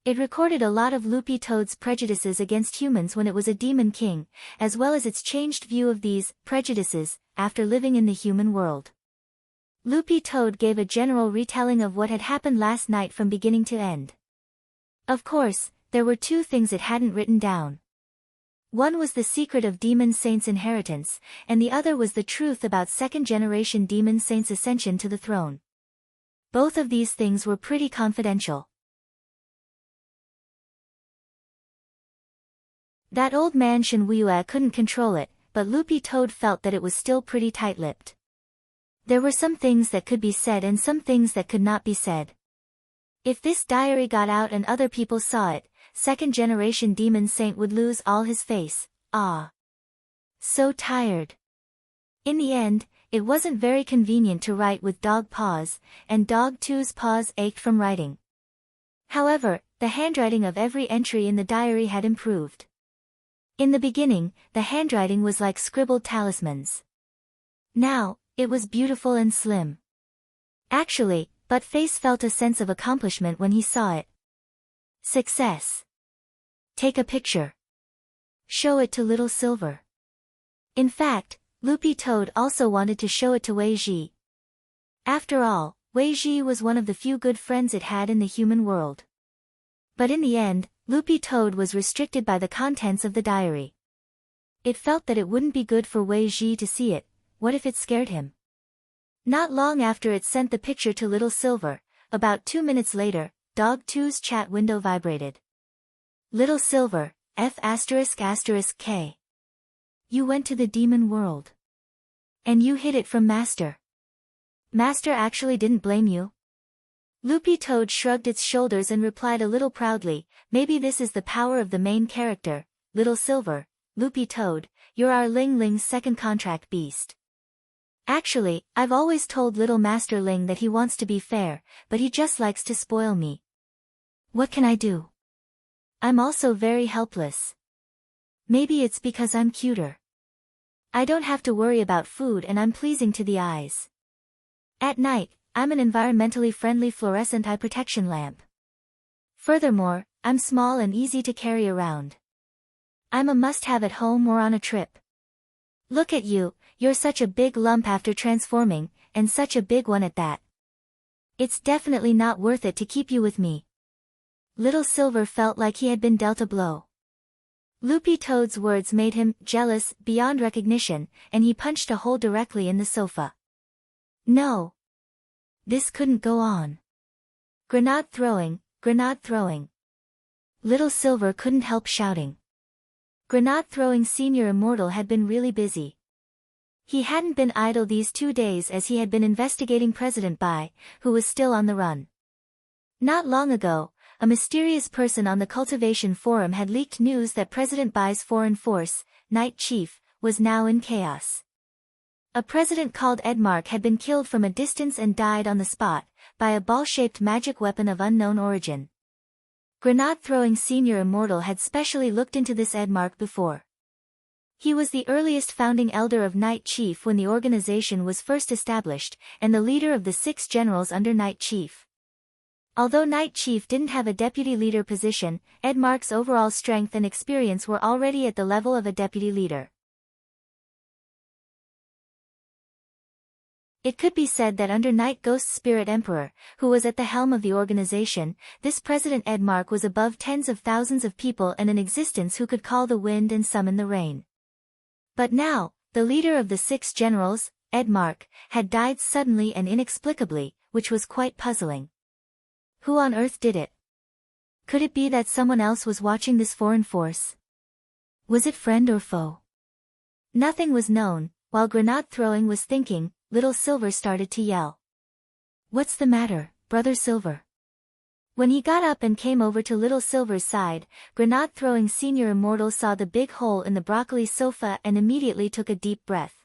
It recorded a lot of Loopy Toad's prejudices against humans when it was a demon king, as well as its changed view of these prejudices after living in the human world. Loopy Toad gave a general retelling of what had happened last night from beginning to end. Of course, there were 2 things it hadn't written down. One was the secret of Demon Saint's inheritance, and the other was the truth about second-generation Demon Saint's ascension to the throne. Both of these things were pretty confidential. That old man Shenhuiyue couldn't control it, but Loopy Toad felt that it was still pretty tight-lipped. There were some things that could be said and some things that could not be said. If this diary got out and other people saw it, second-generation Demon Saint would lose all his face. So tired. In the end, it wasn't very convenient to write with dog paws, and Dog 2's paws ached from writing. However, the handwriting of every entry in the diary had improved. In the beginning, the handwriting was like scribbled talismans. Now, it was beautiful and slim. Actually, Buttface felt a sense of accomplishment when he saw it. Success. Take a picture. Show it to Little Silver. In fact, Loopy Toad also wanted to show it to Wei Ji. After all, Wei Ji was one of the few good friends it had in the human world. But in the end, Loopy Toad was restricted by the contents of the diary. It felt that it wouldn't be good for Wei Ji to see it. What if it scared him? Not long after it sent the picture to Little Silver, about 2 minutes later, Dog 2's chat window vibrated. Little Silver, F***K. You went to the demon world. And you hid it from Master. Master actually didn't blame you? Loopy Toad shrugged its shoulders and replied a little proudly, maybe this is the power of the main character, Little Silver, Loopy Toad, you're our Ling Ling's second contract beast. Actually, I've always told Little Master Ling that he wants to be fair, but he just likes to spoil me. What can I do? I'm also very helpless. Maybe it's because I'm cuter. I don't have to worry about food and I'm pleasing to the eyes. At night, I'm an environmentally friendly fluorescent eye protection lamp. Furthermore, I'm small and easy to carry around. I'm a must-have at home or on a trip. Look at you, you're such a big lump after transforming, and such a big one at that. It's definitely not worth it to keep you with me. Little Silver felt like he had been dealt a blow. Loopy Toad's words made him jealous beyond recognition, and he punched a hole directly in the sofa. No. This couldn't go on. Grenade throwing, grenade throwing. Little Silver couldn't help shouting. Grenade throwing Senior Immortal had been really busy. He hadn't been idle these 2 days as he had been investigating President Bai, who was still on the run. Not long ago, a mysterious person on the Cultivation Forum had leaked news that President Bai's foreign force, Night Chief, was now in chaos. A president called Embark had been killed from a distance and died on the spot, by a ball-shaped magic weapon of unknown origin. Grenade-throwing Senior Immortal had specially looked into this Embark before. He was the earliest founding elder of Night Chief when the organization was first established, and the leader of the 6 generals under Night Chief. Although Night Chief didn't have a deputy leader position, Embark's overall strength and experience were already at the level of a deputy leader. It could be said that under Night Ghost's Spirit Emperor, who was at the helm of the organization, this President Embark was above tens of thousands of people and an existence who could call the wind and summon the rain. But now, the leader of the 6 generals, Embark, had died suddenly and inexplicably, which was quite puzzling. Who on earth did it? Could it be that someone else was watching this foreign force? Was it friend or foe? Nothing was known. While grenade throwing was thinking, Little Silver started to yell. "What's the matter, Brother Silver?" When he got up and came over to Little Silver's side, grenade throwing Senior Immortal saw the big hole in the broccoli sofa and immediately took a deep breath.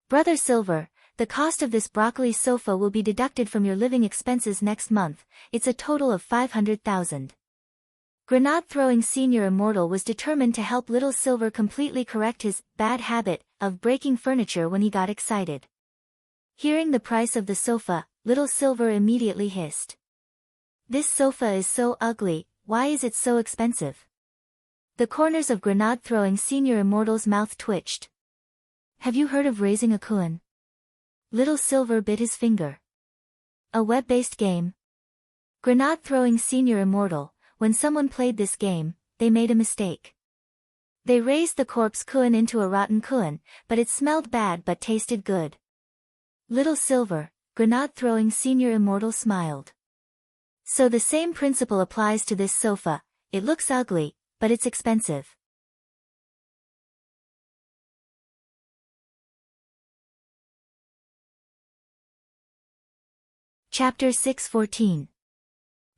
"Brother Silver, the cost of this broccoli sofa will be deducted from your living expenses next month. It's a total of 500,000. Grenade throwing Senior Immortal was determined to help Little Silver completely correct his bad habit of breaking furniture when he got excited. Hearing the price of the sofa, Little Silver immediately hissed. "This sofa is so ugly, why is it so expensive?" The corners of grenade throwing Senior Immortal's mouth twitched. "Have you heard of raising a koan?" Little Silver bit his finger. "A web-based game?" Grenade throwing Senior Immortal, when someone played this game, they made a mistake. They raised the corpse koan into a rotten koan, but it smelled bad but tasted good. Little Silver, grenade throwing Senior Immortal smiled. "So the same principle applies to this sofa. It looks ugly, but it's expensive." Chapter 6:14.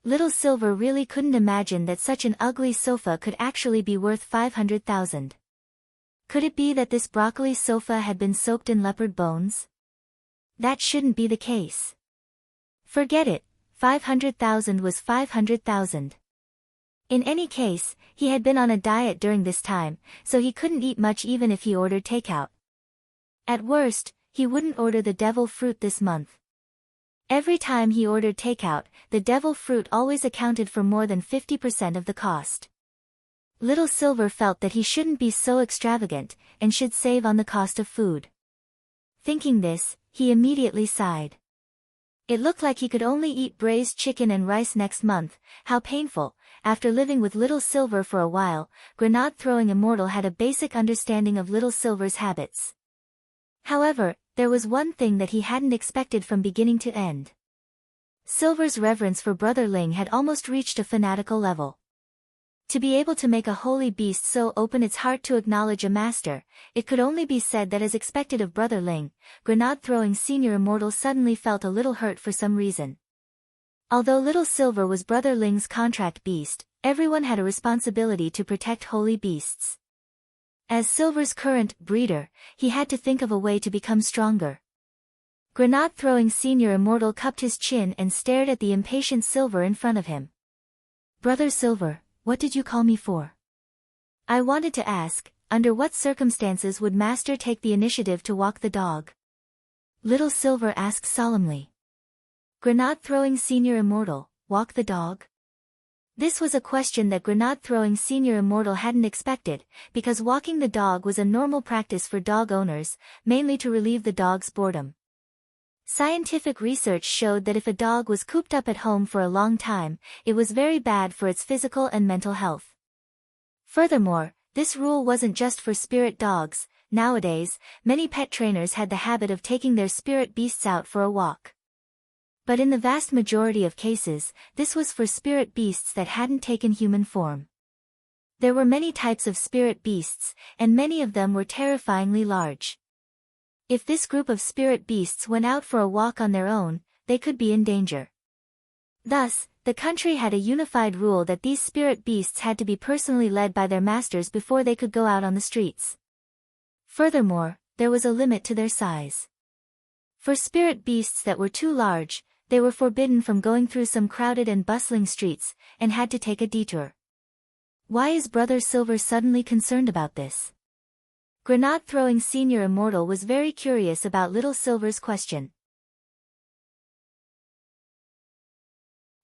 Little Silver really couldn't imagine that such an ugly sofa could actually be worth 500,000. Could it be that this broccoli sofa had been soaked in leopard bones? That shouldn't be the case. Forget it, 500,000 was 500,000. In any case, he had been on a diet during this time, so he couldn't eat much even if he ordered takeout. At worst, he wouldn't order the devil fruit this month. Every time he ordered takeout, the devil fruit always accounted for more than 50% of the cost. Little Silver felt that he shouldn't be so extravagant, and should save on the cost of food. Thinking this, he immediately sighed. It looked like he could only eat braised chicken and rice next month. How painful. After living with Little Silver for a while, Grenade Throwing Immortal had a basic understanding of Little Silver's habits. However, there was one thing that he hadn't expected from beginning to end. Silver's reverence for Brother Ling had almost reached a fanatical level. To be able to make a holy beast so open its heart to acknowledge a master, it could only be said that as expected of Brother Ling, Grenade Throwing Senior Immortal suddenly felt a little hurt for some reason. Although Little Silver was Brother Ling's contract beast, everyone had a responsibility to protect holy beasts. As Silver's current breeder, he had to think of a way to become stronger. Grenade Throwing Senior Immortal cupped his chin and stared at the impatient Silver in front of him. "Brother Silver, what did you call me for?" "I wanted to ask, under what circumstances would Master take the initiative to walk the dog?" Little Silver asked solemnly. Grenade Throwing Senior Immortal, walk the dog? This was a question that Grenade Throwing Senior Immortal hadn't expected, because walking the dog was a normal practice for dog owners, mainly to relieve the dog's boredom. Scientific research showed that if a dog was cooped up at home for a long time, it was very bad for its physical and mental health. Furthermore, this rule wasn't just for spirit dogs. Nowadays, many pet trainers had the habit of taking their spirit beasts out for a walk. But in the vast majority of cases, this was for spirit beasts that hadn't taken human form. There were many types of spirit beasts, and many of them were terrifyingly large. If this group of spirit beasts went out for a walk on their own, they could be in danger. Thus, the country had a unified rule that these spirit beasts had to be personally led by their masters before they could go out on the streets. Furthermore, there was a limit to their size. For spirit beasts that were too large, they were forbidden from going through some crowded and bustling streets, and had to take a detour. Why is Brother Silver suddenly concerned about this? Grenade Throwing Senior Immortal was very curious about Little Silver's question.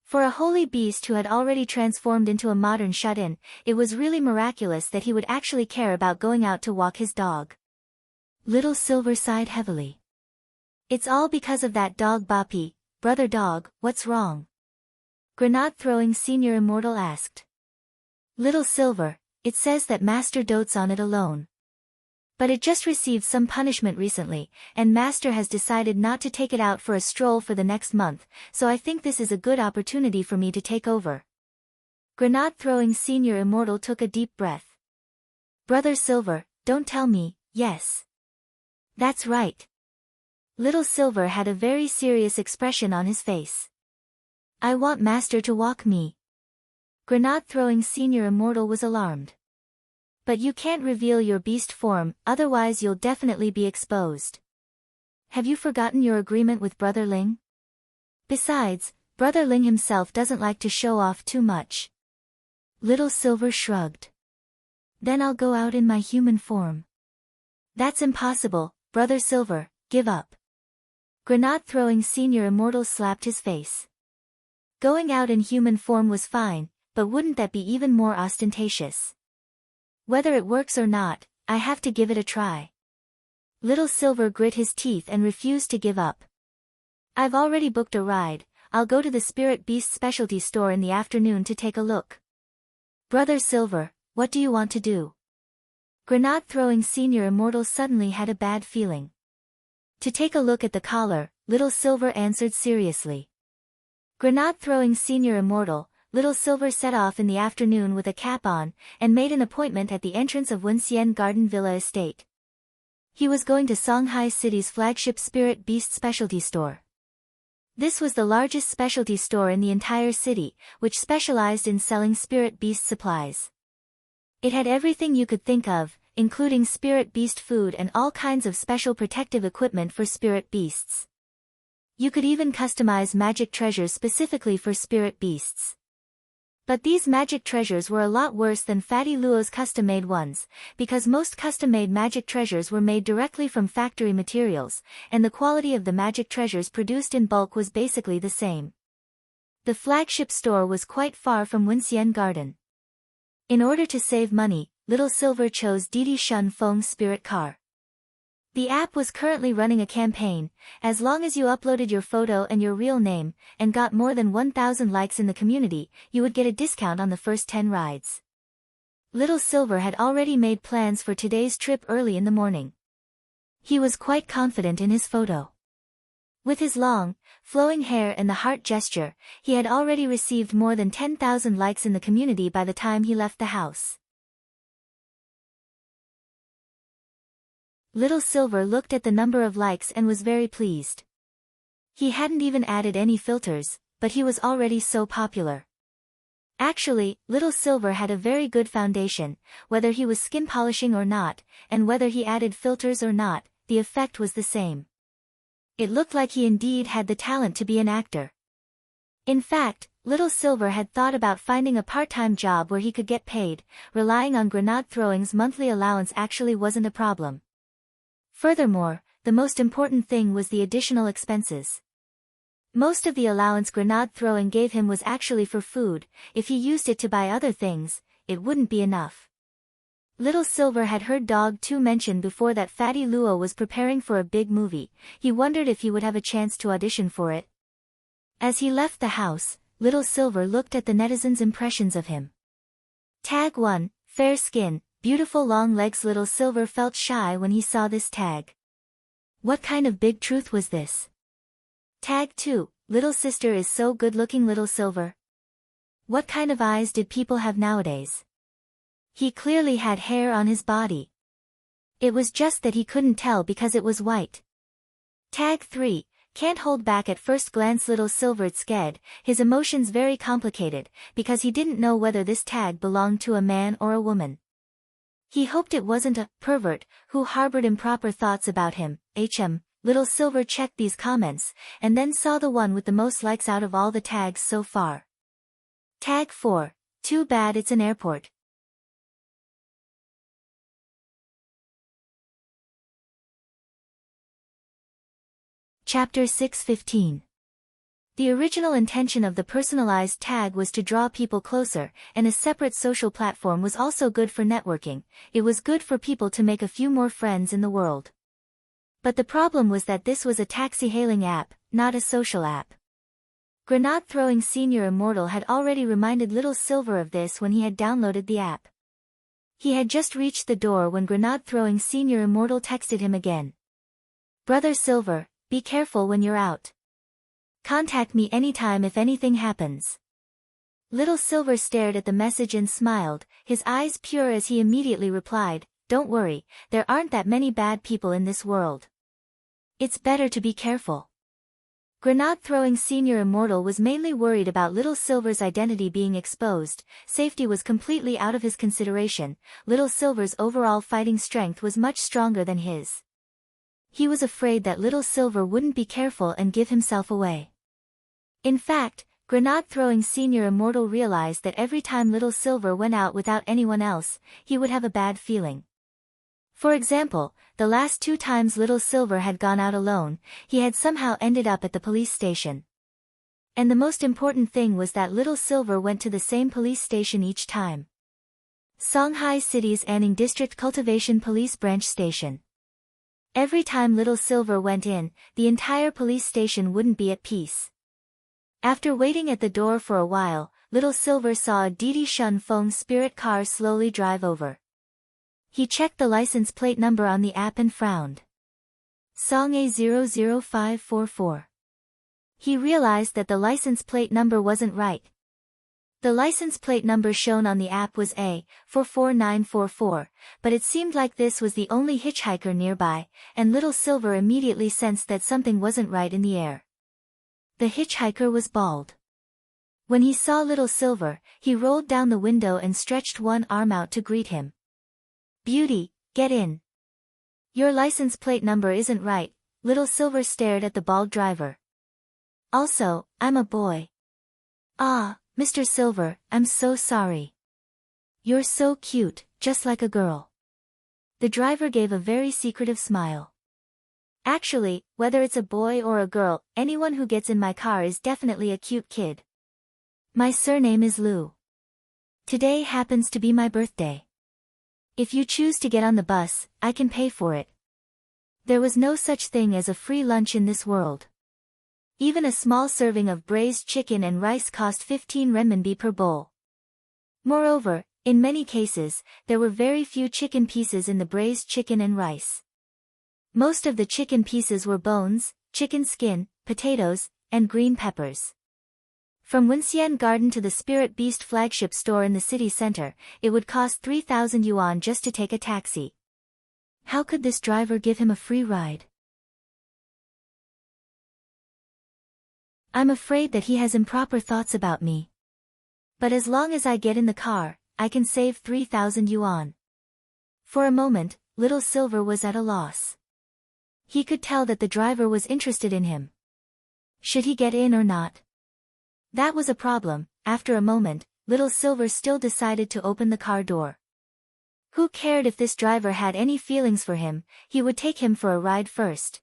For a holy beast who had already transformed into a modern shut-in, it was really miraculous that he would actually care about going out to walk his dog. Little Silver sighed heavily. "It's all because of that dog Boppy. Brother Dog, what's wrong?" Grenade Throwing Senior Immortal asked. Little Silver, it says that Master dotes on it alone. But it just received some punishment recently, and Master has decided not to take it out for a stroll for the next month, so I think this is a good opportunity for me to take over. Granate-throwing Senior Immortal took a deep breath. Brother Silver, don't tell me, yes. That's right. Little Silver had a very serious expression on his face. I want Master to walk me. Granate-throwing Senior Immortal was alarmed. But you can't reveal your beast form, otherwise you'll definitely be exposed. Have you forgotten your agreement with Brother Ling? Besides, Brother Ling himself doesn't like to show off too much. Little Silver shrugged. Then I'll go out in my human form. That's impossible, Brother Silver, give up. Granate-throwing Senior Immortal slapped his face. Going out in human form was fine, but wouldn't that be even more ostentatious? Whether it works or not, I have to give it a try. Little Silver grit his teeth and refused to give up. I've already booked a ride, I'll go to the Spirit Beast specialty store in the afternoon to take a look. Brother Silver, what do you want to do? Granate-throwing Senior Immortal suddenly had a bad feeling. To take a look at the collar, Little Silver answered seriously. Granate-throwing Senior Immortal, Little Silver set off in the afternoon with a cap on, and made an appointment at the entrance of Wenxian Garden Villa Estate. He was going to Songhai City's flagship Spirit Beast specialty store. This was the largest specialty store in the entire city, which specialized in selling Spirit Beast supplies. It had everything you could think of, including Spirit Beast food and all kinds of special protective equipment for Spirit Beasts. You could even customize magic treasures specifically for Spirit Beasts. But these magic treasures were a lot worse than Fatty Luo's custom-made ones, because most custom-made magic treasures were made directly from factory materials, and the quality of the magic treasures produced in bulk was basically the same. The flagship store was quite far from Wenxian Garden. In order to save money, Little Silver chose Didi Shun Feng's Spirit Car. The app was currently running a campaign. As long as you uploaded your photo and your real name, and got more than 1,000 likes in the community, you would get a discount on the first 10 rides. Little Silver had already made plans for today's trip early in the morning. He was quite confident in his photo. With his long, flowing hair and the heart gesture, he had already received more than 10,000 likes in the community by the time he left the house. Little Silver looked at the number of likes and was very pleased. He hadn't even added any filters, but he was already so popular. Actually, Little Silver had a very good foundation, whether he was skin polishing or not, and whether he added filters or not, the effect was the same. It looked like he indeed had the talent to be an actor. In fact, Little Silver had thought about finding a part-time job where he could get paid. Relying on granate-throwing's monthly allowance actually wasn't a problem. Furthermore, the most important thing was the additional expenses. Most of the allowance granate-throwing gave him was actually for food. If he used it to buy other things, it wouldn't be enough. Little Silver had heard Dog 2 mention before that Fatty Luo was preparing for a big movie. He wondered if he would have a chance to audition for it. As he left the house, Little Silver looked at the netizens' impressions of him. Tag 1, fair skin, beautiful long legs. Little Silver felt shy when he saw this tag. What kind of big truth was this? Tag 2, little sister is so good looking. Little Silver. What kind of eyes did people have nowadays? He clearly had hair on his body. It was just that he couldn't tell because it was white. Tag 3, can't hold back at first glance. Little Silver scared, his emotions very complicated, because he didn't know whether this tag belonged to a man or a woman. He hoped it wasn't a pervert who harbored improper thoughts about him. Little Silver checked these comments, and then saw the one with the most likes out of all the tags so far. Tag 4, too bad it's an airport. Chapter 6:15. The original intention of the personalized tag was to draw people closer, and a separate social platform was also good for networking. It was good for people to make a few more friends in the world. But the problem was that this was a taxi-hailing app, not a social app. Granate-throwing Senior Immortal had already reminded Little Silver of this when he had downloaded the app. He had just reached the door when grenade-throwing Senior Immortal texted him again. Brother Silver, be careful when you're out. Contact me anytime if anything happens. Little Silver stared at the message and smiled, his eyes pure as he immediately replied, don't worry, there aren't that many bad people in this world. It's better to be careful. Grenade-throwing Senior Immortal was mainly worried about Little Silver's identity being exposed, safety was completely out of his consideration, Little Silver's overall fighting strength was much stronger than his. He was afraid that Little Silver wouldn't be careful and give himself away. In fact, grenade-throwing Senior Immortal realized that every time Little Silver went out without anyone else, he would have a bad feeling. For example, the last 2 times Little Silver had gone out alone, he had somehow ended up at the police station. And the most important thing was that Little Silver went to the same police station each time. Songhai City's Anning District Cultivation Police Branch Station. Every time Little Silver went in, the entire police station wouldn't be at peace. After waiting at the door for a while, Little Silver saw a Didi Shun Feng spirit car slowly drive over. He checked the license plate number on the app and frowned. Song A00544. He realized that the license plate number wasn't right. The license plate number shown on the app was A44944, but it seemed like this was the only hitchhiker nearby, and Little Silver immediately sensed that something wasn't right in the air. The hitchhiker was bald. When he saw Little Silver, he rolled down the window and stretched one arm out to greet him. Beauty, get in. Your license plate number isn't right, Little Silver stared at the bald driver. Also, I'm a boy. Ah, Mr. Silver, I'm so sorry. You're so cute, just like a girl. The driver gave a very secretive smile. Actually, whether it's a boy or a girl, anyone who gets in my car is definitely a cute kid. My surname is Lu. Today happens to be my birthday. If you choose to get on the bus, I can pay for it. There was no such thing as a free lunch in this world. Even a small serving of braised chicken and rice cost 15 renminbi per bowl. Moreover, in many cases, there were very few chicken pieces in the braised chicken and rice. Most of the chicken pieces were bones, chicken skin, potatoes, and green peppers. From Wenxian Garden to the Spirit Beast flagship store in the city center, it would cost 3,000 yuan just to take a taxi. How could this driver give him a free ride? I'm afraid that he has improper thoughts about me. But as long as I get in the car, I can save 3,000 yuan. For a moment, Little Silver was at a loss. He could tell that the driver was interested in him. Should he get in or not? That was a problem. After a moment, Little Silver still decided to open the car door. Who cared if this driver had any feelings for him, he would take him for a ride first.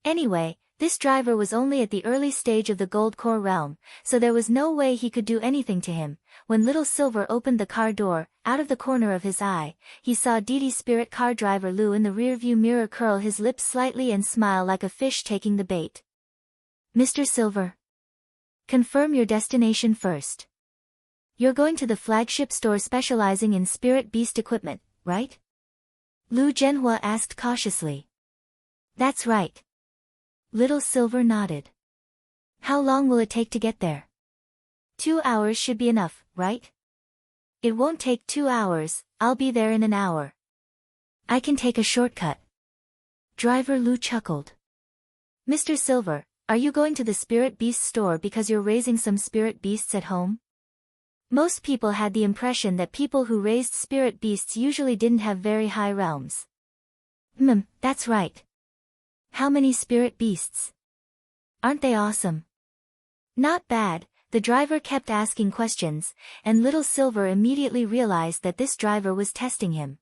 Anyway, this driver was only at the early stage of the Gold Core realm, so there was no way he could do anything to him. When Little Silver opened the car door, out of the corner of his eye, he saw Didi Spirit car driver Lu in the rearview mirror curl his lips slightly and smile like a fish taking the bait. Mr. Silver. Confirm your destination first. You're going to the flagship store specializing in Spirit Beast equipment, right? Lu Zhenhua asked cautiously. That's right. Little Silver nodded. How long will it take to get there? 2 hours should be enough, right? It won't take 2 hours, I'll be there in an hour. I can take a shortcut. Driver Lu chuckled. Mr. Silver, are you going to the Spirit Beast store because you're raising some spirit beasts at home? Most people had the impression that people who raised spirit beasts usually didn't have very high realms. That's right. How many spirit beasts? Aren't they awesome? Not bad, the driver kept asking questions, and Little Silver immediately realized that this driver was testing him.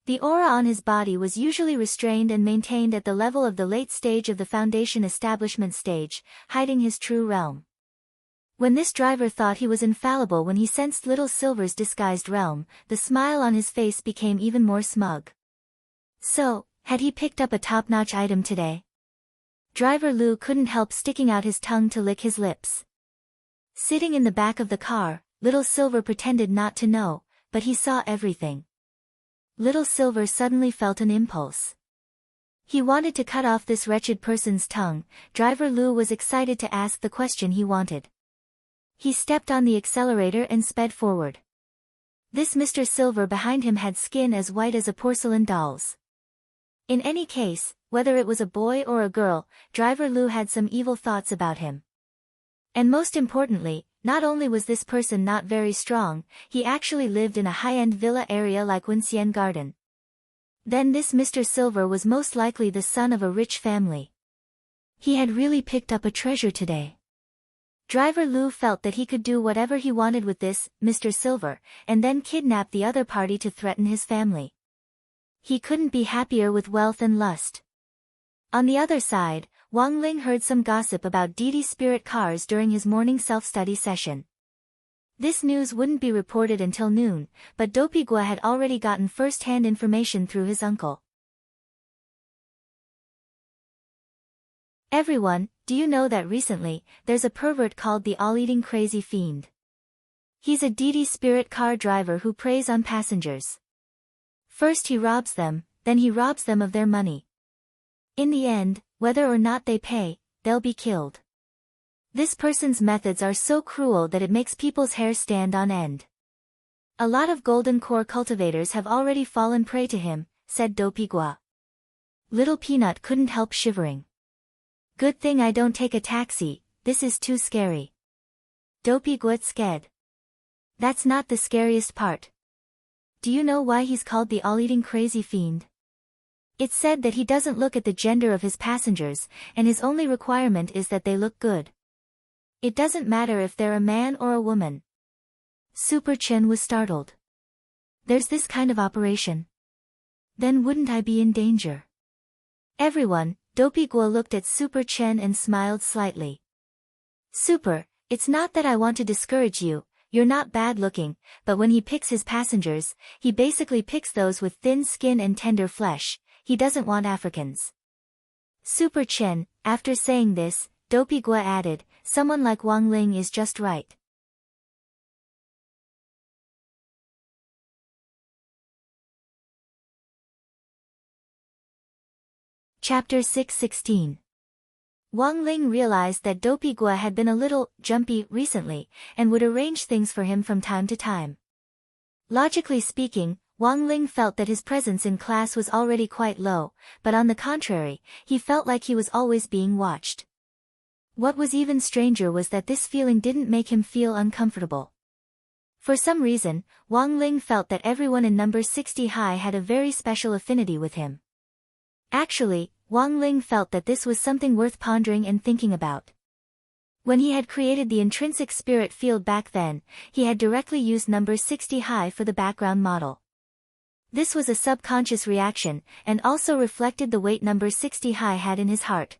The aura on his body was usually restrained and maintained at the level of the late stage of the Foundation establishment stage, hiding his true realm. When this driver thought he was infallible when he sensed Little Silver's disguised realm, the smile on his face became even more smug. So, had he picked up a top-notch item today? Driver Lu couldn't help sticking out his tongue to lick his lips. Sitting in the back of the car, Little Silver pretended not to know, but he saw everything. Little Silver suddenly felt an impulse. He wanted to cut off this wretched person's tongue. Driver Lu was excited to ask the question he wanted. He stepped on the accelerator and sped forward. This Mr. Silver behind him had skin as white as a porcelain doll's. In any case, whether it was a boy or a girl, Driver Lu had some evil thoughts about him. And most importantly, not only was this person not very strong, he actually lived in a high-end villa area like Wenxian Garden. Then this Mr. Silver was most likely the son of a rich family. He had really picked up a treasure today. Driver Lu felt that he could do whatever he wanted with this Mr. Silver, and then kidnap the other party to threaten his family. He couldn't be happier with wealth and lust. On the other side, Wang Ling heard some gossip about Didi's spirit cars during his morning self-study session. This news wouldn't be reported until noon, but Dopey Gua had already gotten first-hand information through his uncle. Everyone, do you know that recently, there's a pervert called the all-eating crazy fiend? He's a Didi spirit car driver who preys on passengers. First he robs them, then he robs them of their money. In the end, whether or not they pay, they'll be killed. This person's methods are so cruel that it makes people's hair stand on end. A lot of golden core cultivators have already fallen prey to him, said Dopey Gua. Little Peanut couldn't help shivering. Good thing I don't take a taxi, this is too scary. Dopey Gua scared. That's not the scariest part. Do you know why he's called the all-eating crazy fiend? It's said that he doesn't look at the gender of his passengers, and his only requirement is that they look good. It doesn't matter if they're a man or a woman. Super Chen was startled. There's this kind of operation? Then wouldn't I be in danger? Everyone, Dopey Gua looked at Super Chen and smiled slightly. Super, it's not that I want to discourage you, you're not bad looking, but when he picks his passengers, he basically picks those with thin skin and tender flesh. He doesn't want Africans. Super Chen, after saying this, Dopey Gua added, someone like Wang Ling is just right. Chapter 616. Wang Ling realized that Dopey Gua had been a little jumpy recently, and would arrange things for him from time to time. Logically speaking, Wang Ling felt that his presence in class was already quite low, but on the contrary, he felt like he was always being watched. What was even stranger was that this feeling didn't make him feel uncomfortable. For some reason, Wang Ling felt that everyone in number 60 high had a very special affinity with him. Actually, Wang Ling felt that this was something worth pondering and thinking about. When he had created the intrinsic spirit field back then, he had directly used number 60 high for the background model. This was a subconscious reaction, and also reflected the weight number 60 high had in his heart.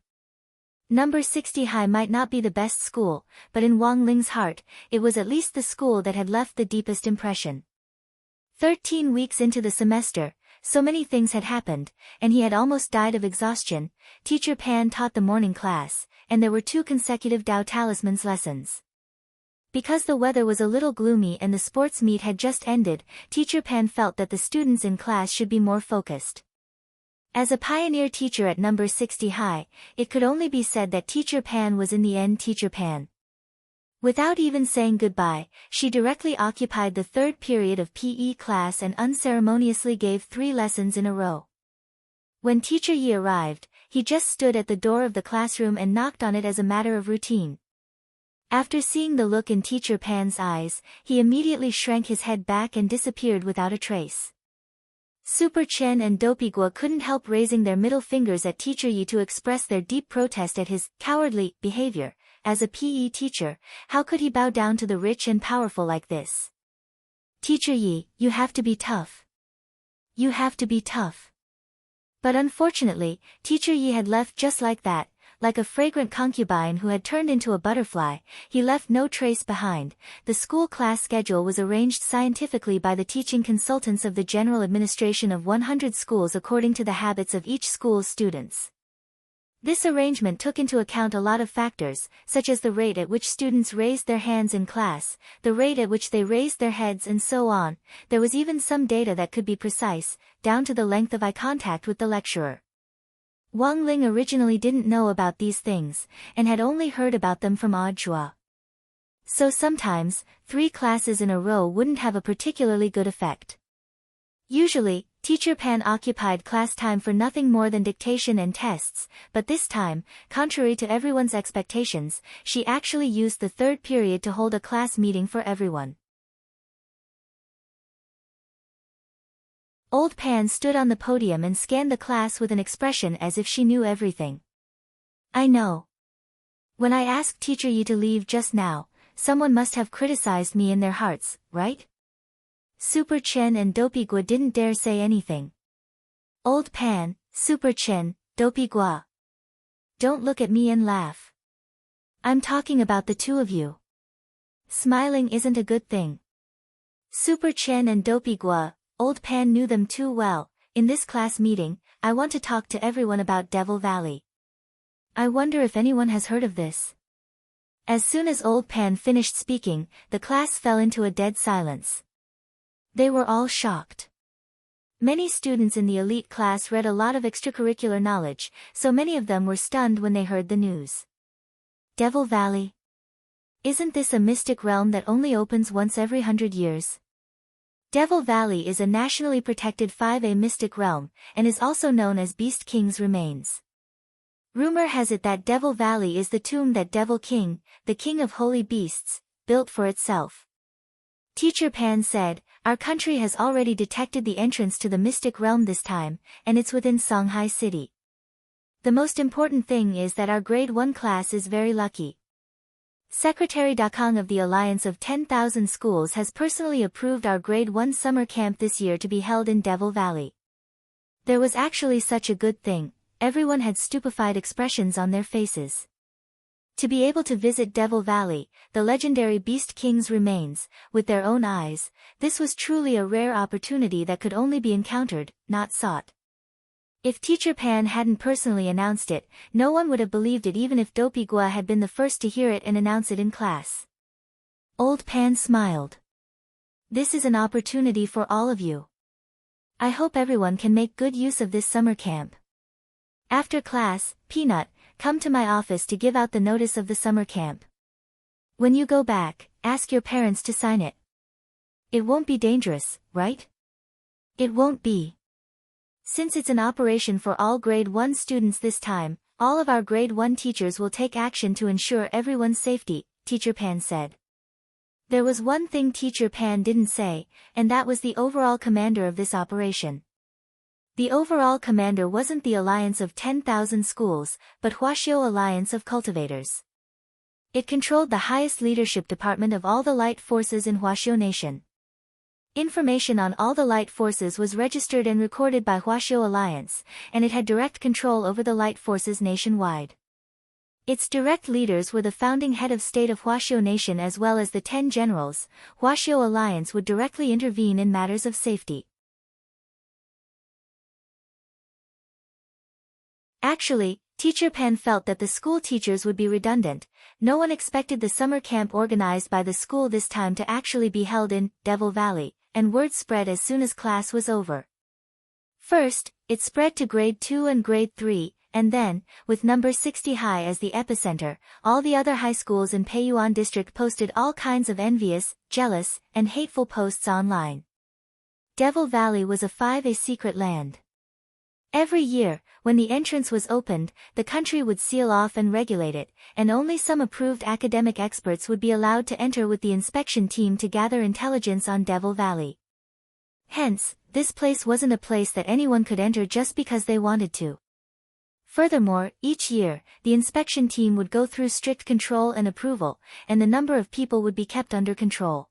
Number 60 high might not be the best school, but in Wang Ling's heart, it was at least the school that had left the deepest impression. 13 weeks into the semester, so many things had happened, and he had almost died of exhaustion. Teacher Pan taught the morning class, and there were 2 consecutive Dao Talismans lessons. Because the weather was a little gloomy and the sports meet had just ended, Teacher Pan felt that the students in class should be more focused. As a pioneer teacher at number 60 high, it could only be said that Teacher Pan was in the end Teacher Pan. Without even saying goodbye, she directly occupied the 3rd period of PE class and unceremoniously gave 3 lessons in a row. When Teacher Yi arrived, he just stood at the door of the classroom and knocked on it as a matter of routine. After seeing the look in Teacher Pan's eyes, he immediately shrank his head back and disappeared without a trace. Super Chen and Dopey Gua couldn't help raising their middle fingers at Teacher Yi to express their deep protest at his cowardly behavior. As a PE teacher, how could he bow down to the rich and powerful like this? Teacher Yi, you have to be tough. You have to be tough. But unfortunately, Teacher Yi had left just like that, like a fragrant concubine who had turned into a butterfly. He left no trace behind. The school class schedule was arranged scientifically by the teaching consultants of the General Administration of 100 schools according to the habits of each school's students. This arrangement took into account a lot of factors, such as the rate at which students raised their hands in class, the rate at which they raised their heads and so on. There was even some data that could be precise, down to the length of eye contact with the lecturer. Wang Ling originally didn't know about these things, and had only heard about them from Audiobook. So sometimes, 3 classes in a row wouldn't have a particularly good effect. Usually, Teacher Pan occupied class time for nothing more than dictation and tests, but this time, contrary to everyone's expectations, she actually used the 3rd period to hold a class meeting for everyone. Old Pan stood on the podium and scanned the class with an expression as if she knew everything. I know. When I asked Teacher Yi to leave just now, someone must have criticized me in their hearts, right? Super Chen and Dopey Gua didn't dare say anything. Old Pan, Super Chen, Dopey Gua. Don't look at me and laugh. I'm talking about the 2 of you. Smiling isn't a good thing. Super Chen and Dopey Gua, Old Pan knew them too well. In this class meeting, I want to talk to everyone about Devil Valley. I wonder if anyone has heard of this. As soon as Old Pan finished speaking, the class fell into a dead silence. They were all shocked. Many students in the elite class read a lot of extracurricular knowledge, so many of them were stunned when they heard the news. Devil Valley? Isn't this a mystic realm that only opens once every 100 years? Devil Valley is a nationally protected 5A mystic realm, and is also known as Beast King's remains. Rumor has it that Devil Valley is the tomb that Devil King, the king of holy beasts, built for itself. Teacher Pan said, our country has already detected the entrance to the mystic realm this time, and it's within Songhai City. The most important thing is that our grade 1 class is very lucky. Secretary Dakang of the Alliance of 10,000 Schools has personally approved our grade 1 summer camp this year to be held in Devil Valley. There was actually such a good thing, everyone had stupefied expressions on their faces. To be able to visit Devil Valley, the legendary Beast King's remains, with their own eyes, this was truly a rare opportunity that could only be encountered, not sought. If Teacher Pan hadn't personally announced it, no one would have believed it even if Dopey Gua had been the first to hear it and announce it in class. Old Pan smiled. This is an opportunity for all of you. I hope everyone can make good use of this summer camp. After class, Peanut, come to my office to give out the notice of the summer camp. When you go back, ask your parents to sign it. It won't be dangerous, right? It won't be. Since it's an operation for all grade 1 students this time, all of our grade 1 teachers will take action to ensure everyone's safety, Teacher Pan said. There was one thing Teacher Pan didn't say, and that was the overall commander of this operation. The overall commander wasn't the Alliance of 10,000 Schools, but Huaxiao Alliance of Cultivators. It controlled the highest leadership department of all the light forces in Huaxiao Nation. Information on all the light forces was registered and recorded by Huaxiao Alliance, and it had direct control over the light forces nationwide. Its direct leaders were the founding head of state of Huaxiao Nation as well as the 10 generals. Huaxiao Alliance would directly intervene in matters of safety. Actually, Teacher Pan felt that the school teachers would be redundant. No one expected the summer camp organized by the school this time to actually be held in Devil Valley, and word spread as soon as class was over. First, it spread to grade 2 and grade 3, and then, with number 60 High as the epicenter, all the other high schools in Peiyuan district posted all kinds of envious, jealous, and hateful posts online. Devil Valley was a 5A secret land. Every year, when the entrance was opened, the country would seal off and regulate it, and only some approved academic experts would be allowed to enter with the inspection team to gather intelligence on Devil Valley. Hence, this place wasn't a place that anyone could enter just because they wanted to. Furthermore, each year, the inspection team would go through strict control and approval, and the number of people would be kept under control.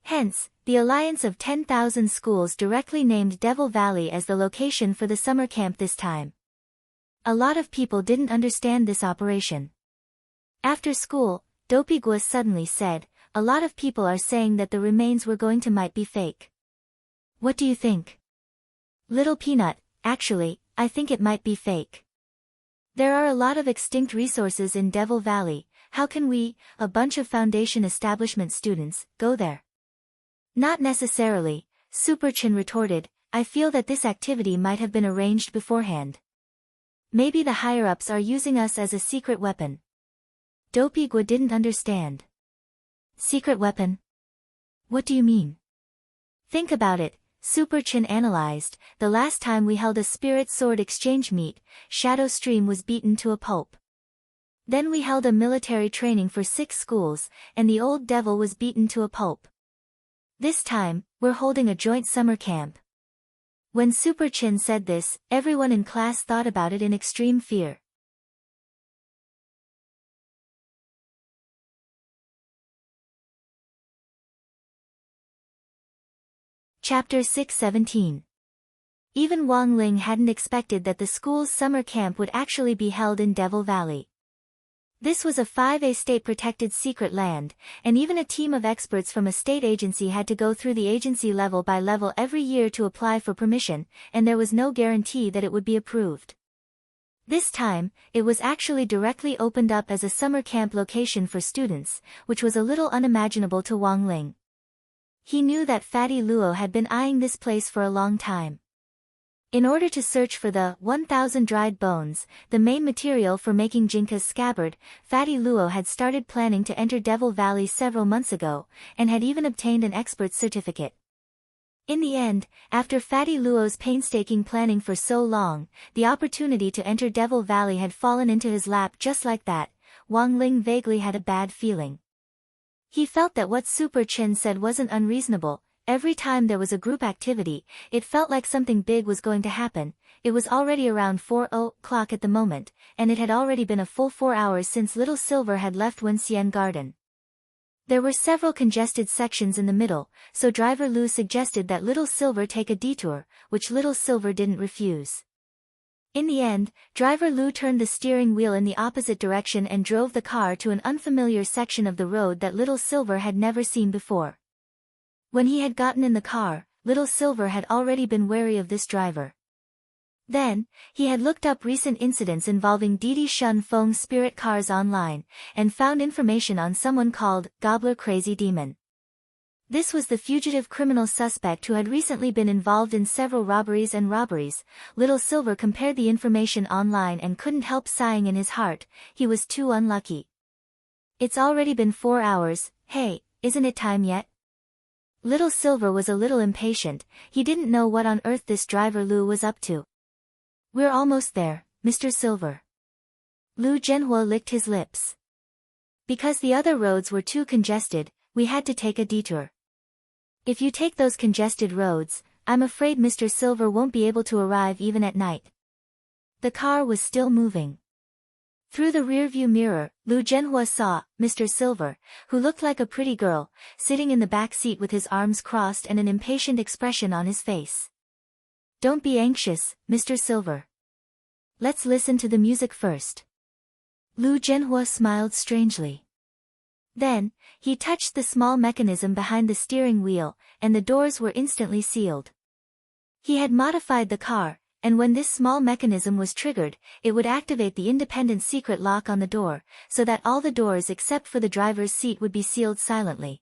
Hence, the Alliance of 10,000 Schools directly named Devil Valley as the location for the summer camp this time. A lot of people didn't understand this operation. After school, Dopey Gua suddenly said, a lot of people are saying that the remains we're going to might be fake. What do you think? Little Peanut, actually, I think it might be fake. There are a lot of extinct resources in Devil Valley. How can we, a bunch of Foundation establishment students, go there? Not necessarily, Super Chin retorted. I feel that this activity might have been arranged beforehand. Maybe the higher-ups are using us as a secret weapon. Dopey Gua didn't understand. Secret weapon? What do you mean? Think about it, Super Chin analyzed. The last time we held a spirit sword exchange meet, Shadow Stream was beaten to a pulp. Then we held a military training for 6 schools, and the old devil was beaten to a pulp. This time, we're holding a joint summer camp. When Super Chin said this, everyone in class thought about it in extreme fear. Chapter 617. Even Wang Ling hadn't expected that the school's summer camp would actually be held in Devil Valley. This was a 5A state-protected secret land, and even a team of experts from a state agency had to go through the agency level by level every year to apply for permission, and there was no guarantee that it would be approved. This time, it was actually directly opened up as a summer camp location for students, which was a little unimaginable to Wang Ling. He knew that Fatty Luo had been eyeing this place for a long time. In order to search for the 1,000 dried bones, the main material for making Jinka's scabbard, Fatty Luo had started planning to enter Devil Valley several months ago, and had even obtained an expert's certificate. In the end, after Fatty Luo's painstaking planning for so long, the opportunity to enter Devil Valley had fallen into his lap just like that. Wang Ling vaguely had a bad feeling. He felt that what Super Chin said wasn't unreasonable. Every time there was a group activity, it felt like something big was going to happen. It was already around 4:00 at the moment, and it had already been a full 4 hours since Little Silver had left Wenxian Garden. There were several congested sections in the middle, so Driver Lu suggested that Little Silver take a detour, which Little Silver didn't refuse. In the end, Driver Lu turned the steering wheel in the opposite direction and drove the car to an unfamiliar section of the road that Little Silver had never seen before. When he had gotten in the car, Little Silver had already been wary of this driver. Then, he had looked up recent incidents involving Didi Shun Feng's spirit cars online, and found information on someone called Gobbler Crazy Demon. This was the fugitive criminal suspect who had recently been involved in several robberies. Little Silver compared the information online and couldn't help sighing in his heart. He was too unlucky. It's already been 4 hours, hey, isn't it time yet? Little Silver was a little impatient. He didn't know what on earth this Driver Lu was up to. We're almost there, Mr. Silver. Lu Zhenhua licked his lips. Because the other roads were too congested, we had to take a detour. If you take those congested roads, I'm afraid Mr. Silver won't be able to arrive even at night. The car was still moving. Through the rearview mirror, Lu Zhenhua saw Mr. Silver, who looked like a pretty girl, sitting in the back seat with his arms crossed and an impatient expression on his face. Don't be anxious, Mr. Silver. Let's listen to the music first. Lu Zhenhua smiled strangely. Then, he touched the small mechanism behind the steering wheel, and the doors were instantly sealed. He had modified the car, and when this small mechanism was triggered, it would activate the independent secret lock on the door, so that all the doors except for the driver's seat would be sealed silently.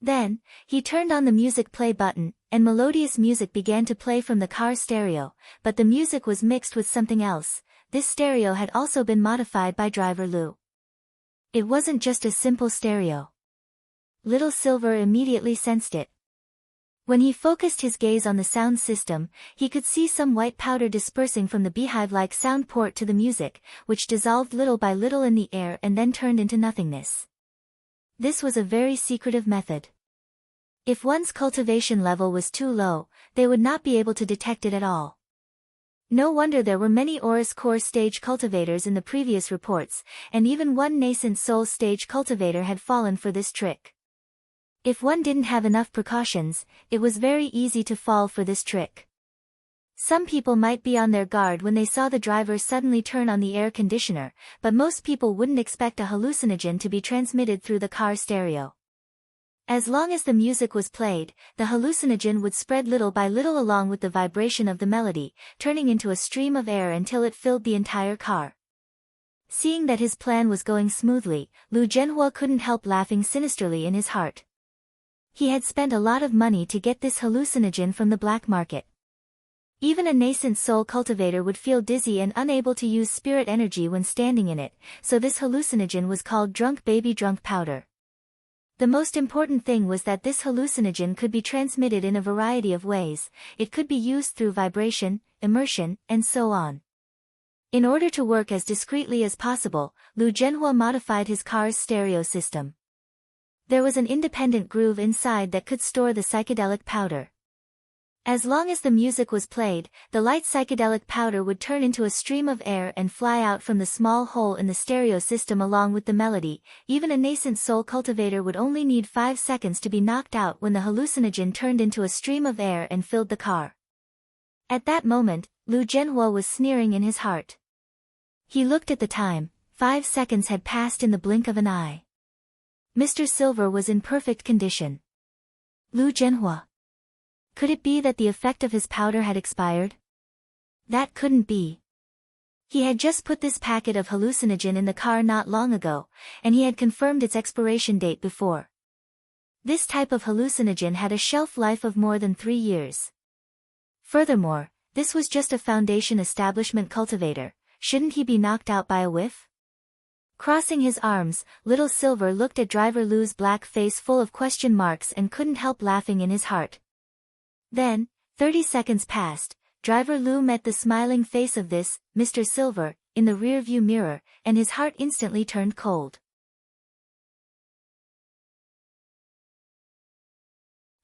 Then, he turned on the music play button, and melodious music began to play from the car stereo, but the music was mixed with something else. This stereo had also been modified by Driver Lu. It wasn't just a simple stereo. Little Silver immediately sensed it. When he focused his gaze on the sound system, he could see some white powder dispersing from the beehive-like sound port to the music, which dissolved little by little in the air and then turned into nothingness. This was a very secretive method. If one's cultivation level was too low, they would not be able to detect it at all. No wonder there were many Aurus Core stage cultivators in the previous reports, and even one nascent Soul stage cultivator had fallen for this trick. If one didn't have enough precautions, it was very easy to fall for this trick. Some people might be on their guard when they saw the driver suddenly turn on the air conditioner, but most people wouldn't expect a hallucinogen to be transmitted through the car stereo. As long as the music was played, the hallucinogen would spread little by little along with the vibration of the melody, turning into a stream of air until it filled the entire car. Seeing that his plan was going smoothly, Lu Zhenhua couldn't help laughing sinisterly in his heart. He had spent a lot of money to get this hallucinogen from the black market. Even a nascent soul cultivator would feel dizzy and unable to use spirit energy when standing in it, so this hallucinogen was called drunk baby drunk powder. The most important thing was that this hallucinogen could be transmitted in a variety of ways. It could be used through vibration, immersion, and so on. In order to work as discreetly as possible, Lu Zhenhua modified his car's stereo system. There was an independent groove inside that could store the psychedelic powder. As long as the music was played, the light psychedelic powder would turn into a stream of air and fly out from the small hole in the stereo system along with the melody. Even a nascent soul cultivator would only need 5 seconds to be knocked out when the hallucinogen turned into a stream of air and filled the car. At that moment, Lu Zhenhua was sneering in his heart. He looked at the time. 5 seconds had passed in the blink of an eye. Mr. Silver was in perfect condition. Lu Zhenhua. Could it be that the effect of his powder had expired? That couldn't be. He had just put this packet of hallucinogen in the car not long ago, and he had confirmed its expiration date before. This type of hallucinogen had a shelf life of more than 3 years. Furthermore, this was just a foundation establishment cultivator. Shouldn't he be knocked out by a whiff? Crossing his arms, Little Silver looked at Driver Lu's black face full of question marks and couldn't help laughing in his heart. Then, 30 seconds passed. Driver Lu met the smiling face of this, Mr. Silver, in the rear-view mirror, and his heart instantly turned cold.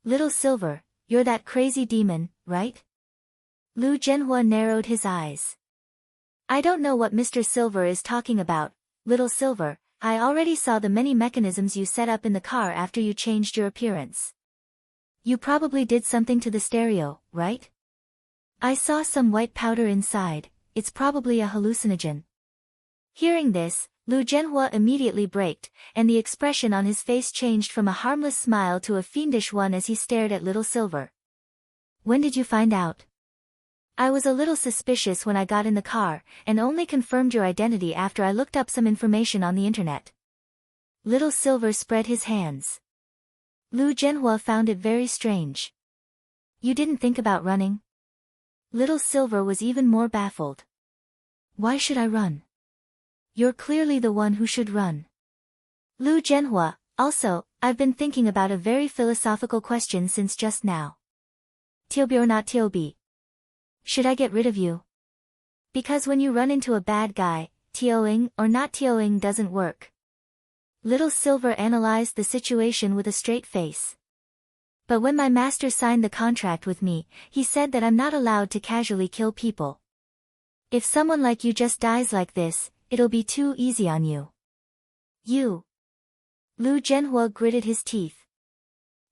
Little Silver, you're that crazy demon, right? Lu Zhenhua narrowed his eyes. I don't know what Mr. Silver is talking about, Little Silver. I already saw the many mechanisms you set up in the car after you changed your appearance. You probably did something to the stereo, right? I saw some white powder inside. It's probably a hallucinogen. Hearing this, Lu Zhenhua immediately braked, and the expression on his face changed from a harmless smile to a fiendish one as he stared at Little Silver. When did you find out? I was a little suspicious when I got in the car, and only confirmed your identity after I looked up some information on the internet. Little Silver spread his hands. Lu Zhenhua found it very strange. You didn't think about running? Little Silver was even more baffled. Why should I run? You're clearly the one who should run. Lu Zhenhua, also, I've been thinking about a very philosophical question since just now. Tiobi or not Tiobi? Should I get rid of you? Because when you run into a bad guy, Tioing or not Tioing doesn't work. Little Silver analyzed the situation with a straight face. But when my master signed the contract with me, he said that I'm not allowed to casually kill people. If someone like you just dies like this, it'll be too easy on you. You. Lu Zhenhua gritted his teeth.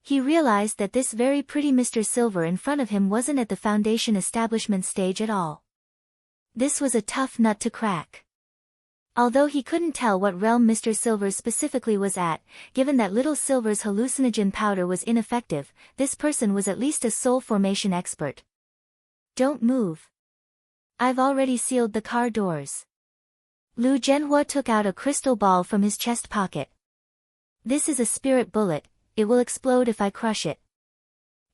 He realized that this very pretty Mr. Silver in front of him wasn't at the foundation establishment stage at all. This was a tough nut to crack. Although he couldn't tell what realm Mr. Silver specifically was at, given that Little Silver's hallucinogen powder was ineffective, this person was at least a soul formation expert. Don't move. I've already sealed the car doors. Lu Zhenhua took out a crystal ball from his chest pocket. This is a spirit bullet, it will explode if I crush it.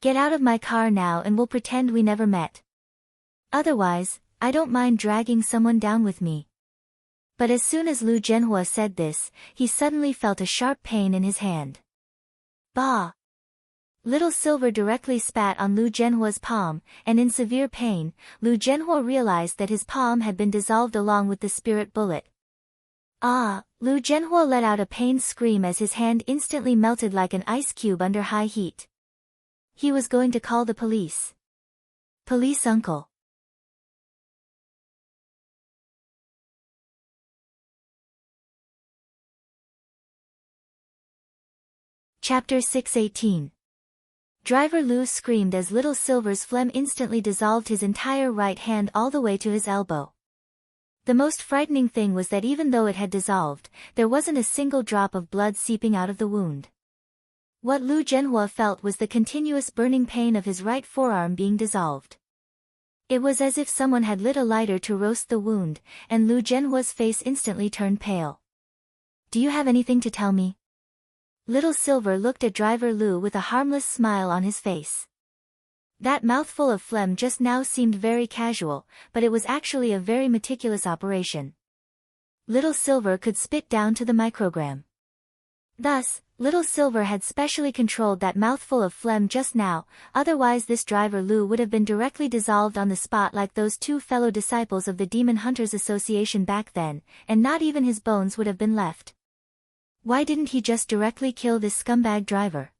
Get out of my car now and we'll pretend we never met. Otherwise, I don't mind dragging someone down with me. But as soon as Lu Zhenhua said this, he suddenly felt a sharp pain in his hand. Bah! Little Silver directly spat on Lu Zhenhua's palm, and in severe pain, Lu Zhenhua realized that his palm had been dissolved along with the spirit bullet. Ah! Lu Zhenhua let out a pained scream as his hand instantly melted like an ice cube under high heat. He was going to call the police. Police uncle. Chapter 618. Driver Lu screamed as Little Silver's phlegm instantly dissolved his entire right hand all the way to his elbow. The most frightening thing was that even though it had dissolved, there wasn't a single drop of blood seeping out of the wound. What Lu Zhenhua felt was the continuous burning pain of his right forearm being dissolved. It was as if someone had lit a lighter to roast the wound, and Lu Zhenhua's face instantly turned pale. "Do you have anything to tell me?" Little Silver looked at Driver Lu with a harmless smile on his face. That mouthful of phlegm just now seemed very casual, but it was actually a very meticulous operation. Little Silver could spit down to the microgram. Thus, Little Silver had specially controlled that mouthful of phlegm just now, otherwise this Driver Lu would have been directly dissolved on the spot like those two fellow disciples of the Demon Hunters Association back then, and not even his bones would have been left. Why didn't he just directly kill this scumbag driver?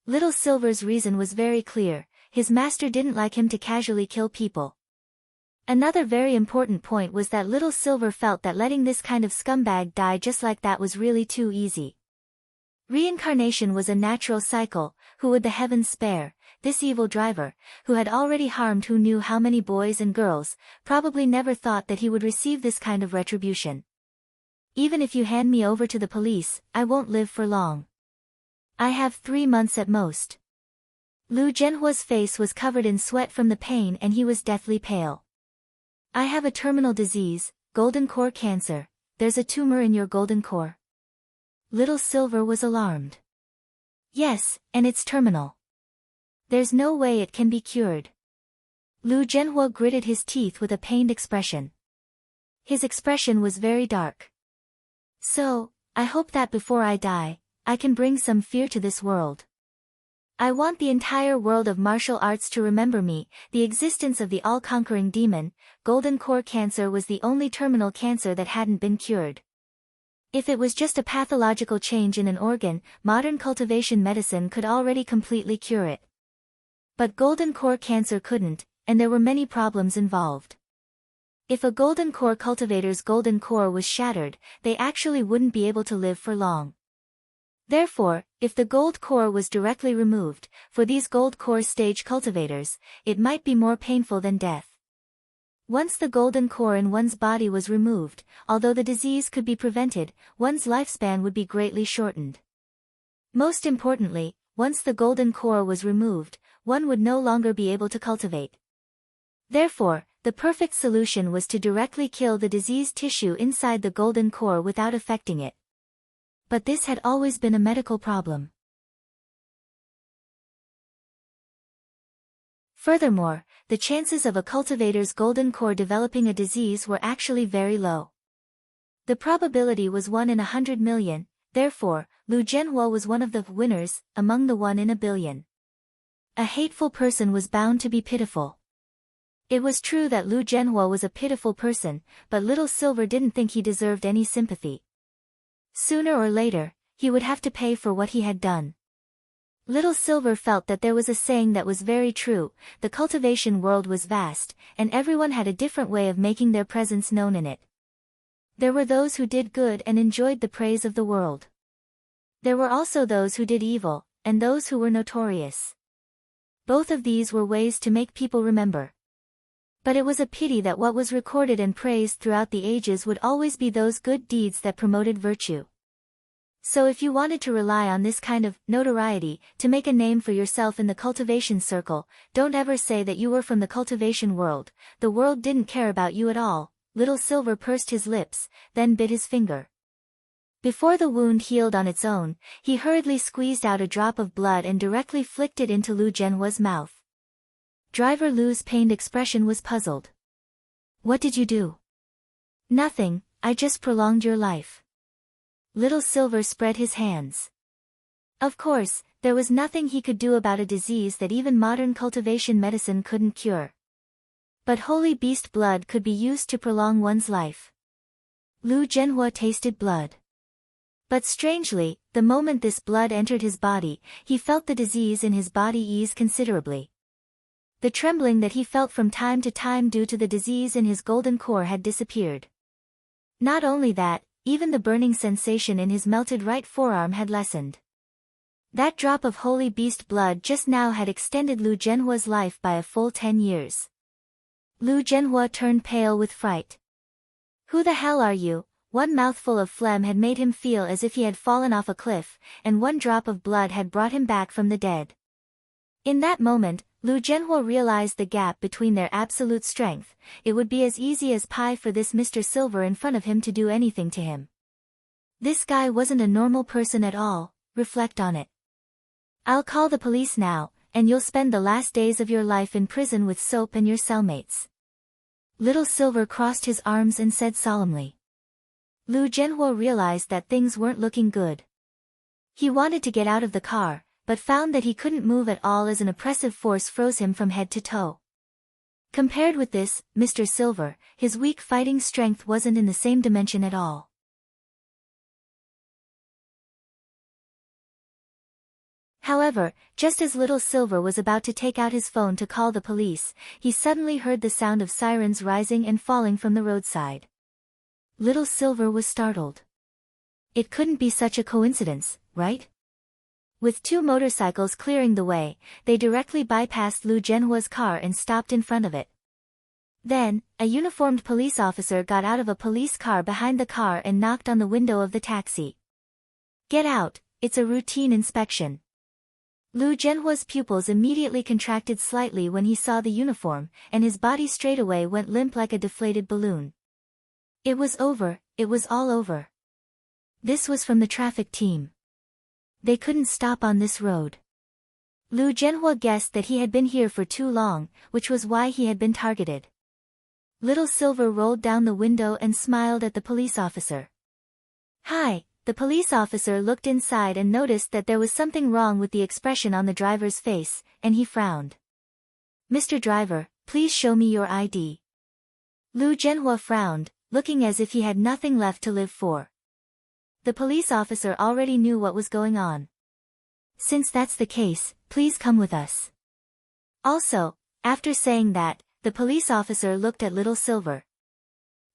Little Silver's reason was very clear: his master didn't like him to casually kill people. Another very important point was that Little Silver felt that letting this kind of scumbag die just like that was really too easy. Reincarnation was a natural cycle. Who would the heavens spare? This evil driver, who had already harmed who knew how many boys and girls, probably never thought that he would receive this kind of retribution. "Even if you hand me over to the police, I won't live for long. I have 3 months at most." Lu Zhenhua's face was covered in sweat from the pain and he was deathly pale. "I have a terminal disease, golden core cancer. There's a tumor in your golden core." Little Silver was alarmed. "Yes, and it's terminal. There's no way it can be cured." Lu Zhenhua gritted his teeth with a pained expression. His expression was very dark. "So, I hope that before I die, I can bring some fear to this world. I want the entire world of martial arts to remember me, the existence of the all-conquering demon. Golden core cancer was the only terminal cancer that hadn't been cured. If it was just a pathological change in an organ, modern cultivation medicine could already completely cure it. But golden core cancer couldn't, and there were many problems involved. If a golden core cultivator's golden core was shattered, they actually wouldn't be able to live for long. Therefore, if the gold core was directly removed, for these gold core stage cultivators, it might be more painful than death. Once the golden core in one's body was removed, although the disease could be prevented, one's lifespan would be greatly shortened. Most importantly, once the golden core was removed, one would no longer be able to cultivate. Therefore, the perfect solution was to directly kill the diseased tissue inside the golden core without affecting it. But this had always been a medical problem. Furthermore, the chances of a cultivator's golden core developing a disease were actually very low. The probability was 1 in 100 million, therefore, Lu Zhenhua was one of the winners, among the 1 in a billion. A hateful person was bound to be pitiful. It was true that Lu Zhenhua was a pitiful person, but Little Silver didn't think he deserved any sympathy. Sooner or later, he would have to pay for what he had done. Little Silver felt that there was a saying that was very true: the cultivation world was vast, and everyone had a different way of making their presence known in it. There were those who did good and enjoyed the praise of the world. There were also those who did evil, and those who were notorious. Both of these were ways to make people remember. But it was a pity that what was recorded and praised throughout the ages would always be those good deeds that promoted virtue. So if you wanted to rely on this kind of notoriety to make a name for yourself in the cultivation circle, don't ever say that you were from the cultivation world. The world didn't care about you at all. Little Silver pursed his lips, then bit his finger. Before the wound healed on its own, he hurriedly squeezed out a drop of blood and directly flicked it into Lu Zhenhua's mouth. Driver Lu's pained expression was puzzled. "What did you do?" "Nothing, I just prolonged your life." Little Silver spread his hands. Of course, there was nothing he could do about a disease that even modern cultivation medicine couldn't cure. But holy beast blood could be used to prolong one's life. Lu Zhenhua tasted blood. But strangely, the moment this blood entered his body, he felt the disease in his body ease considerably. The trembling that he felt from time to time due to the disease in his golden core had disappeared. Not only that, even the burning sensation in his melted right forearm had lessened. That drop of holy beast blood just now had extended Lu Zhenhua's life by a full 10 years. Lu Zhenhua turned pale with fright. "Who the hell are you? One mouthful of phlegm had made him feel as if he had fallen off a cliff, and one drop of blood had brought him back from the dead. In that moment, Lu Zhenhua realized the gap between their absolute strength. It would be as easy as pie for this Mr. Silver in front of him to do anything to him. This guy wasn't a normal person at all, reflect on it. I'll call the police now, and you'll spend the last days of your life in prison with Soap and your cellmates. Little Silver crossed his arms and said solemnly. Lu Zhenhua realized that things weren't looking good. He wanted to get out of the car, but found that he couldn't move at all as an oppressive force froze him from head to toe. Compared with this, Mr. Silver, his weak fighting strength wasn't in the same dimension at all. However, just as Little Silver was about to take out his phone to call the police, he suddenly heard the sound of sirens rising and falling from the roadside. Little Silver was startled. It couldn't be such a coincidence, right? With two motorcycles clearing the way, they directly bypassed Lu Zhenhua's car and stopped in front of it. Then, a uniformed police officer got out of a police car behind the car and knocked on the window of the taxi. Get out, it's a routine inspection. Lu Zhenhua's pupils immediately contracted slightly when he saw the uniform, and his body straightaway went limp like a deflated balloon. It was over, it was all over. This was from the traffic team. They couldn't stop on this road. Lu Zhenhua guessed that he had been here for too long, which was why he had been targeted. Little Silver rolled down the window and smiled at the police officer. Hi. The police officer looked inside and noticed that there was something wrong with the expression on the driver's face, and he frowned. Mr. Driver, please show me your ID. Lu Zhenhua frowned, looking as if he had nothing left to live for. The police officer already knew what was going on. Since that's the case, please come with us. Also, after saying that, the police officer looked at Little Silver.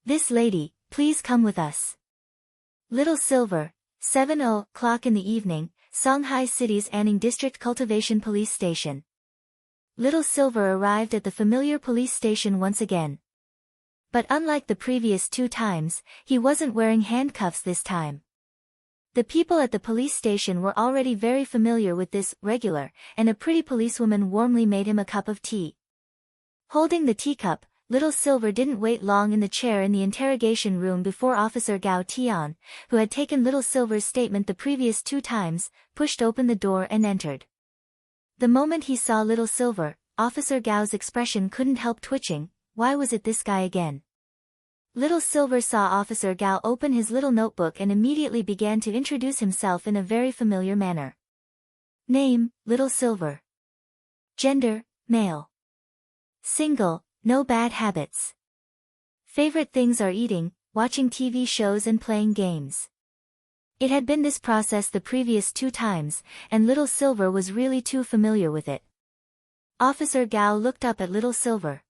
This lady, please come with us. Little Silver, 7:00 in the evening, Songhai City's Anning District Cultivation Police Station. Little Silver arrived at the familiar police station once again. But unlike the previous two times, he wasn't wearing handcuffs this time. The people at the police station were already very familiar with this regular, and a pretty policewoman warmly made him a cup of tea. Holding the teacup, Little Silver didn't wait long in the chair in the interrogation room before Officer Gao Tian, who had taken Little Silver's statement the previous two times, pushed open the door and entered. The moment he saw Little Silver, Officer Gao's expression couldn't help twitching. Why was it this guy again? Little Silver saw Officer Gao open his little notebook and immediately began to introduce himself in a very familiar manner. Name, Little Silver. Gender, male. Single. No bad habits. Favorite things are eating, watching TV shows and playing games. It had been this process the previous two times, and Little Silver was really too familiar with it. Officer Gao looked up at Little Silver.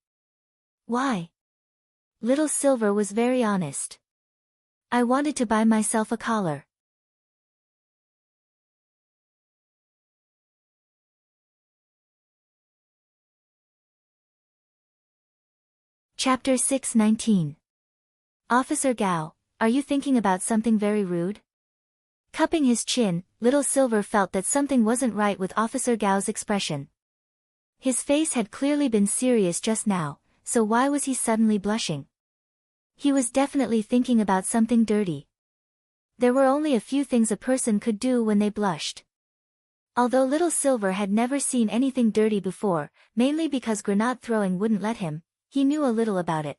Why? Little Silver was very honest. I wanted to buy myself a collar. Chapter 6:19. Officer Gao, are you thinking about something very rude? Cupping his chin, Little Silver felt that something wasn't right with Officer Gao's expression. His face had clearly been serious just now, so why was he suddenly blushing? He was definitely thinking about something dirty. There were only a few things a person could do when they blushed. Although Little Silver had never seen anything dirty before, mainly because grenade throwing wouldn't let him, he knew a little about it.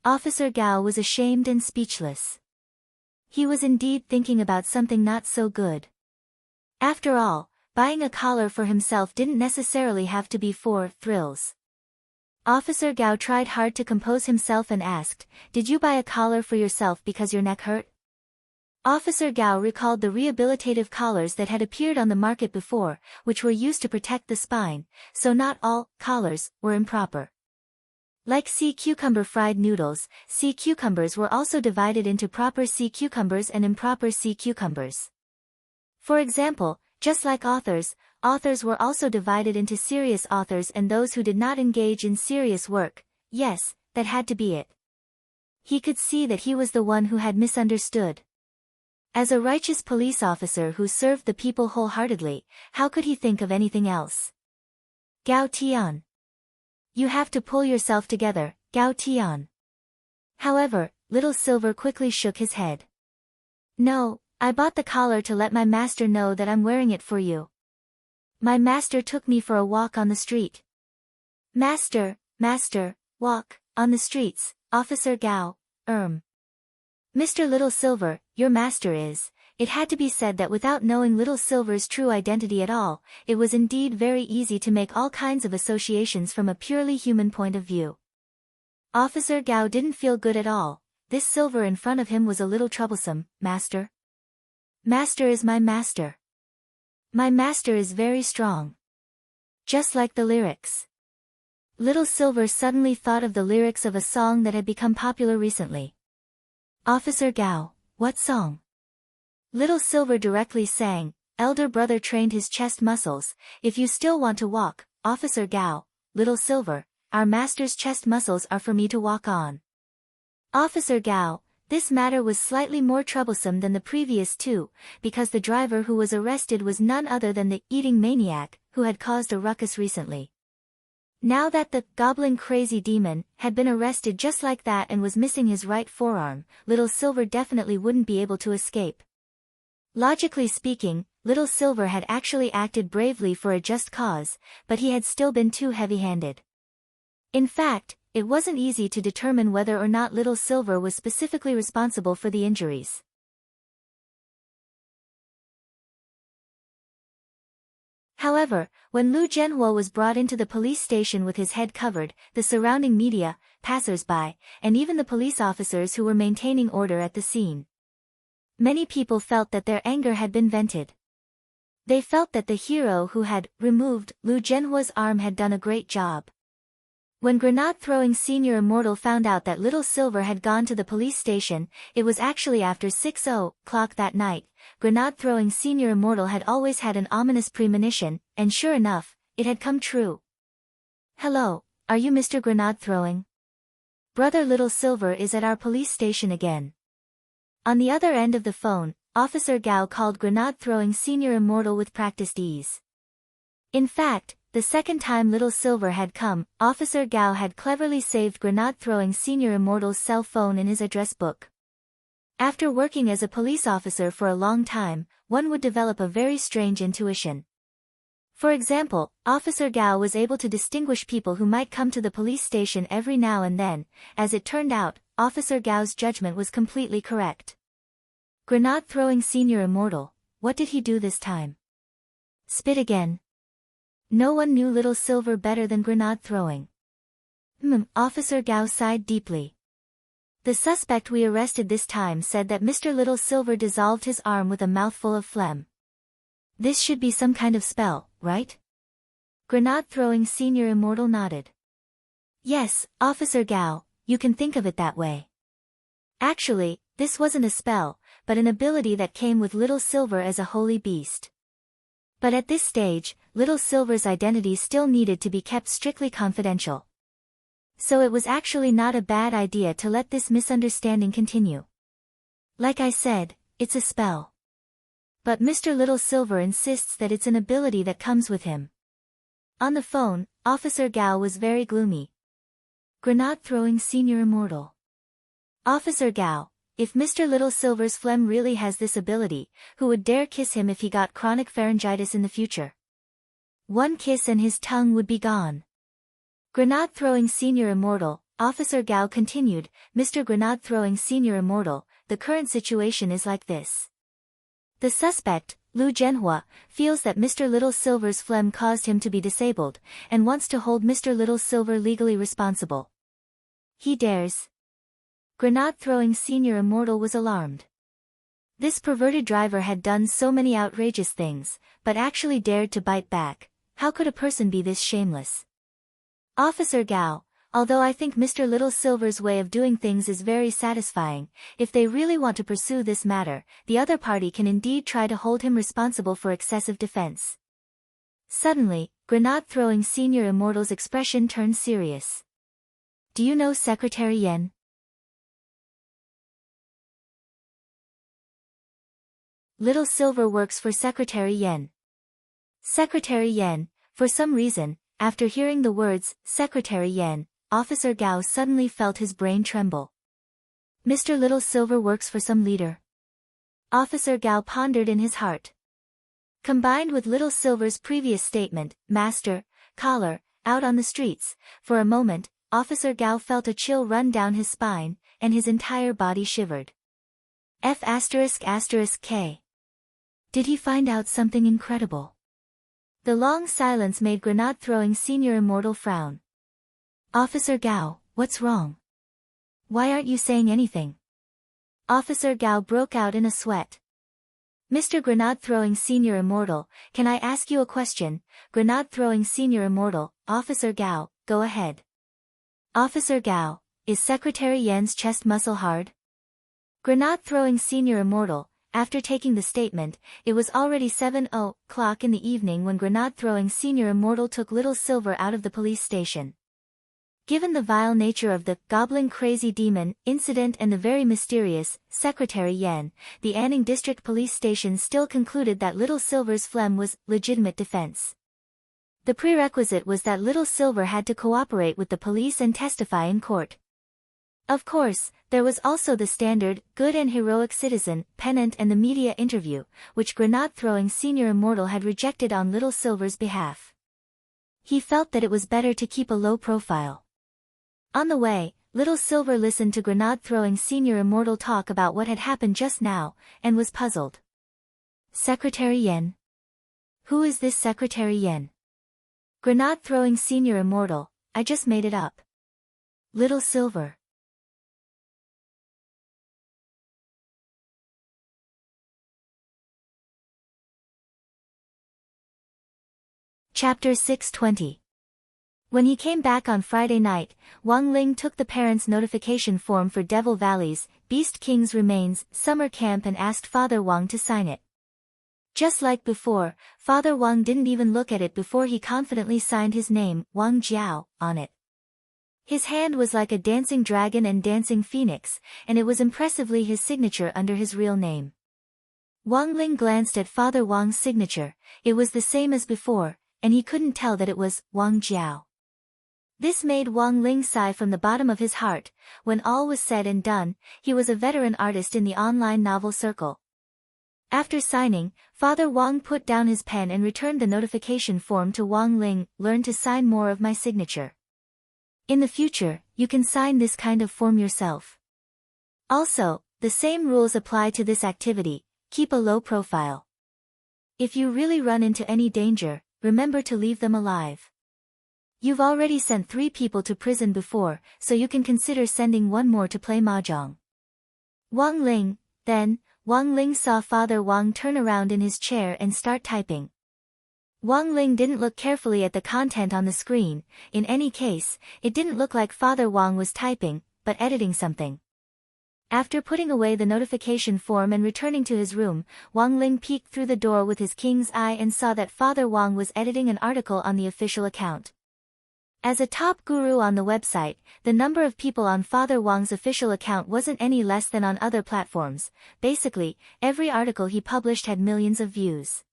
Officer Gao was ashamed and speechless. He was indeed thinking about something not so good. After all, buying a collar for himself didn't necessarily have to be for thrills. Officer Gao tried hard to compose himself and asked, "Did you buy a collar for yourself because your neck hurt?" Officer Gao recalled the rehabilitative collars that had appeared on the market before, which were used to protect the spine, so not all collars were improper. Like sea cucumber fried noodles, sea cucumbers were also divided into proper sea cucumbers and improper sea cucumbers. For example, just like authors were also divided into serious authors and those who did not engage in serious work. Yes, that had to be it. He could see that he was the one who had misunderstood. As a righteous police officer who served the people wholeheartedly, how could he think of anything else? Gao Tian. You have to pull yourself together, Gao Tian. However, Little Silver quickly shook his head. No, I bought the collar to let my master know that I'm wearing it for you. My master took me for a walk on the street. Master, walk, on the streets, Officer Gao, Mr. Little Silver, your master is. It had to be said that without knowing Little Silver's true identity at all, it was indeed very easy to make all kinds of associations from a purely human point of view. Officer Gao didn't feel good at all. This Silver in front of him was a little troublesome. Master? Master is my master. My master is very strong. Just like the lyrics. Little Silver suddenly thought of the lyrics of a song that had become popular recently. Officer Gao, what song? Little Silver directly sang, elder brother trained his chest muscles. If you still want to walk, Officer Gao, Little Silver, our master's chest muscles are for me to walk on. Officer Gao, this matter was slightly more troublesome than the previous two, because the driver who was arrested was none other than the eating maniac, who had caused a ruckus recently. Now that the goblin crazy demon had been arrested just like that and was missing his right forearm, Little Silver definitely wouldn't be able to escape. Logically speaking, Little Silver had actually acted bravely for a just cause, but he had still been too heavy-handed. In fact, it wasn't easy to determine whether or not Little Silver was specifically responsible for the injuries. However, when Lu Zhenhua was brought into the police station with his head covered, the surrounding media, passers-by, and even the police officers who were maintaining order at the scene, many people felt that their anger had been vented. They felt that the hero who had removed Lu Zhenhua's arm had done a great job. When grenade-throwing Senior Immortal found out that Little Silver had gone to the police station, it was actually after 6 o'clock that night. Grenade-throwing Senior Immortal had always had an ominous premonition, and sure enough, it had come true. Hello, are you Mr. Grenade-throwing? Brother Little Silver is at our police station again. On the other end of the phone, Officer Gao called Grenade-throwing Senior Immortal with practiced ease. In fact, the second time Little Silver had come, Officer Gao had cleverly saved Grenade-throwing Senior Immortal's cell phone in his address book. After working as a police officer for a long time, one would develop a very strange intuition. For example, Officer Gao was able to distinguish people who might come to the police station every now and then. As it turned out, Officer Gao's judgment was completely correct. Grenade-throwing Senior Immortal, what did he do this time? Spit again. No one knew Little Silver better than grenade-throwing. Officer Gao sighed deeply. The suspect we arrested this time said that Mr. Little Silver dissolved his arm with a mouthful of phlegm. This should be some kind of spell, right? Grenade-throwing Senior Immortal nodded. Yes, Officer Gao, you can think of it that way. Actually, this wasn't a spell, but an ability that came with Little Silver as a holy beast. But at this stage, Little Silver's identity still needed to be kept strictly confidential. So it was actually not a bad idea to let this misunderstanding continue. Like I said, it's a spell. But Mr. Little Silver insists that it's an ability that comes with him. On the phone, Officer Gao was very gloomy. Grenade-throwing Senior Immortal. Officer Gao, if Mr. Little Silver's phlegm really has this ability, who would dare kiss him if he got chronic pharyngitis in the future? One kiss and his tongue would be gone. Grenade-throwing Senior Immortal, Officer Gao continued, Mr. Grenade-throwing Senior Immortal, the current situation is like this. The suspect, Lu Zhenhua, feels that Mr. Little Silver's phlegm caused him to be disabled, and wants to hold Mr. Little Silver legally responsible. He dares. Grenade-throwing Senior Immortal was alarmed. This perverted driver had done so many outrageous things, but actually dared to bite back. How could a person be this shameless? Officer Gao, although I think Mr. Little Silver's way of doing things is very satisfying, if they really want to pursue this matter, the other party can indeed try to hold him responsible for excessive defense. Suddenly, Grenade-throwing Senior Immortal's expression turned serious. Do you know Secretary Yen? Little Silver works for Secretary Yen. Secretary Yen, for some reason, after hearing the words, Secretary Yen, Officer Gao suddenly felt his brain tremble. Mr. Little Silver works for some leader. Officer Gao pondered in his heart. Combined with Little Silver's previous statement, Master, Collar, out on the streets, for a moment, Officer Gao felt a chill run down his spine, and his entire body shivered. F***K. Did he find out something incredible? The long silence made grenade-throwing Senior Immortal frown. Officer Gao, what's wrong? Why aren't you saying anything? Officer Gao broke out in a sweat. Mr. Grenade-throwing Senior Immortal, can I ask you a question? Grenade-throwing Senior Immortal, Officer Gao, go ahead. Officer Gao, is Secretary Yen's chest muscle hard? Grenade-throwing Senior Immortal, after taking the statement, it was already 7:00 in the evening when Grenade-throwing Senior Immortal took Little Silver out of the police station. Given the vile nature of the goblin crazy demon incident and the very mysterious Secretary Yen, the Anning District Police Station still concluded that Little Silver's phlegm was legitimate defense. The prerequisite was that Little Silver had to cooperate with the police and testify in court. Of course, there was also the standard, good and heroic citizen, pennant and the media interview, which Grenade-throwing Senior Immortal had rejected on Little Silver's behalf. He felt that it was better to keep a low profile. On the way, Little Silver listened to Grenade-throwing Senior Immortal talk about what had happened just now, and was puzzled. Secretary Yen? Who is this Secretary Yen? Grenade-throwing Senior Immortal, I just made it up. Little Silver. Chapter 620. When he came back on Friday night, Wang Ling took the parents' notification form for Devil Valley's Beast King's Remains summer camp and asked Father Wang to sign it. Just like before, Father Wang didn't even look at it before he confidently signed his name, Wang Jiao, on it. His hand was like a dancing dragon and dancing phoenix, and it was impressively his signature under his real name. Wang Ling glanced at Father Wang's signature. It was the same as before, and he couldn't tell that it was Wang Jiao. This made Wang Ling sigh from the bottom of his heart. When all was said and done, he was a veteran artist in the online novel circle. After signing, Father Wang put down his pen and returned the notification form to Wang Ling. Learn to sign more of my signature. In the future, you can sign this kind of form yourself. Also, the same rules apply to this activity. Keep a low profile. If you really run into any danger, remember to leave them alive. You've already sent 3 people to prison before, so you can consider sending 1 more to play mahjong. Wang Ling. Then, Wang Ling saw Father Wang turn around in his chair and start typing. Wang Ling didn't look carefully at the content on the screen. In any case, it didn't look like Father Wang was typing, but editing something. After putting away the notification form and returning to his room, Wang Ling peeked through the door with his king's eye and saw that Father Wang was editing an article on the official account. As a top guru on the website, the number of people on Father Wang's official account wasn't any less than on other platforms. Basically, every article he published had millions of views.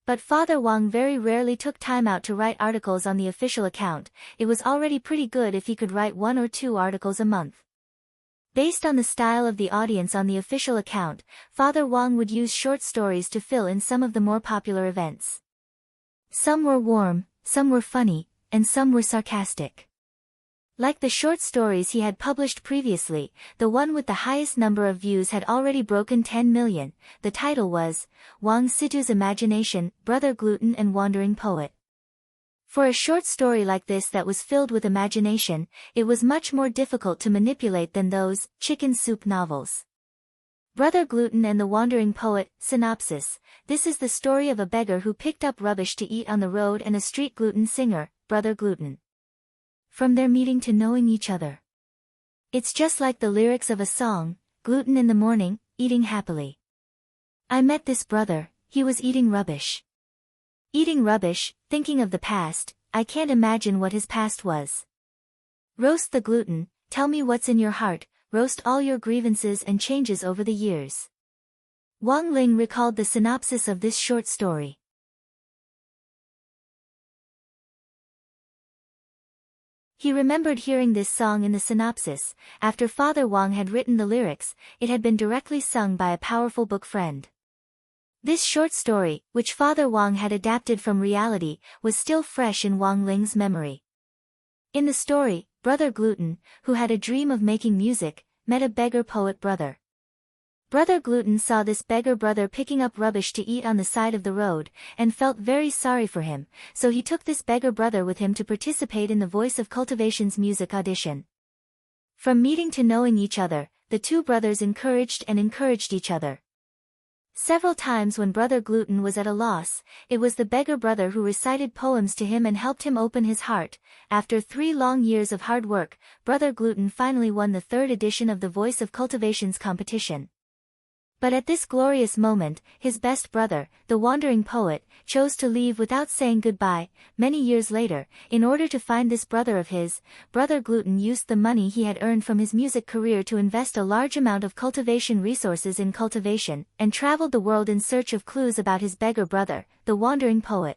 But Father Wang very rarely took time out to write articles on the official account. It was already pretty good if he could write 1 or 2 articles a month. Based on the style of the audience on the official account, Father Wang would use short stories to fill in some of the more popular events. Some were warm, some were funny, and some were sarcastic. Like the short stories he had published previously, the one with the highest number of views had already broken 10 million. The title was, Wang Situ's Imagination, Brother Gluten and Wandering Poet. For a short story like this that was filled with imagination, it was much more difficult to manipulate than those chicken soup novels. Brother Gluten and the Wandering Poet. Synopsis. This is the story of a beggar who picked up rubbish to eat on the road and a street gluten singer, Brother Gluten. From their meeting to knowing each other. It's just like the lyrics of a song, gluten in the morning, eating happily. I met this brother, he was eating rubbish. Eating rubbish, thinking of the past, I can't imagine what his past was. Roast the gluten, tell me what's in your heart, roast all your grievances and changes over the years. Wang Ling recalled the synopsis of this short story. He remembered hearing this song in the synopsis. After Father Wang had written the lyrics, it had been directly sung by a powerful book friend. This short story, which Father Wang had adapted from reality, was still fresh in Wang Ling's memory. In the story, Brother Gluten, who had a dream of making music, met a beggar poet brother. Brother Gluten saw this beggar brother picking up rubbish to eat on the side of the road, and felt very sorry for him, so he took this beggar brother with him to participate in the Voice of Cultivation's music audition. From meeting to knowing each other, the two brothers encouraged each other. Several times when Brother Gluten was at a loss, it was the beggar brother who recited poems to him and helped him open his heart. After 3 long years of hard work, Brother Gluten finally won the 3rd edition of the Voice of Cultivation's competition. But at this glorious moment, his best brother, the wandering poet, chose to leave without saying goodbye. Many years later, in order to find this brother of his, Brother Gluten used the money he had earned from his music career to invest a large amount of cultivation resources in cultivation, and traveled the world in search of clues about his beggar brother, the wandering poet.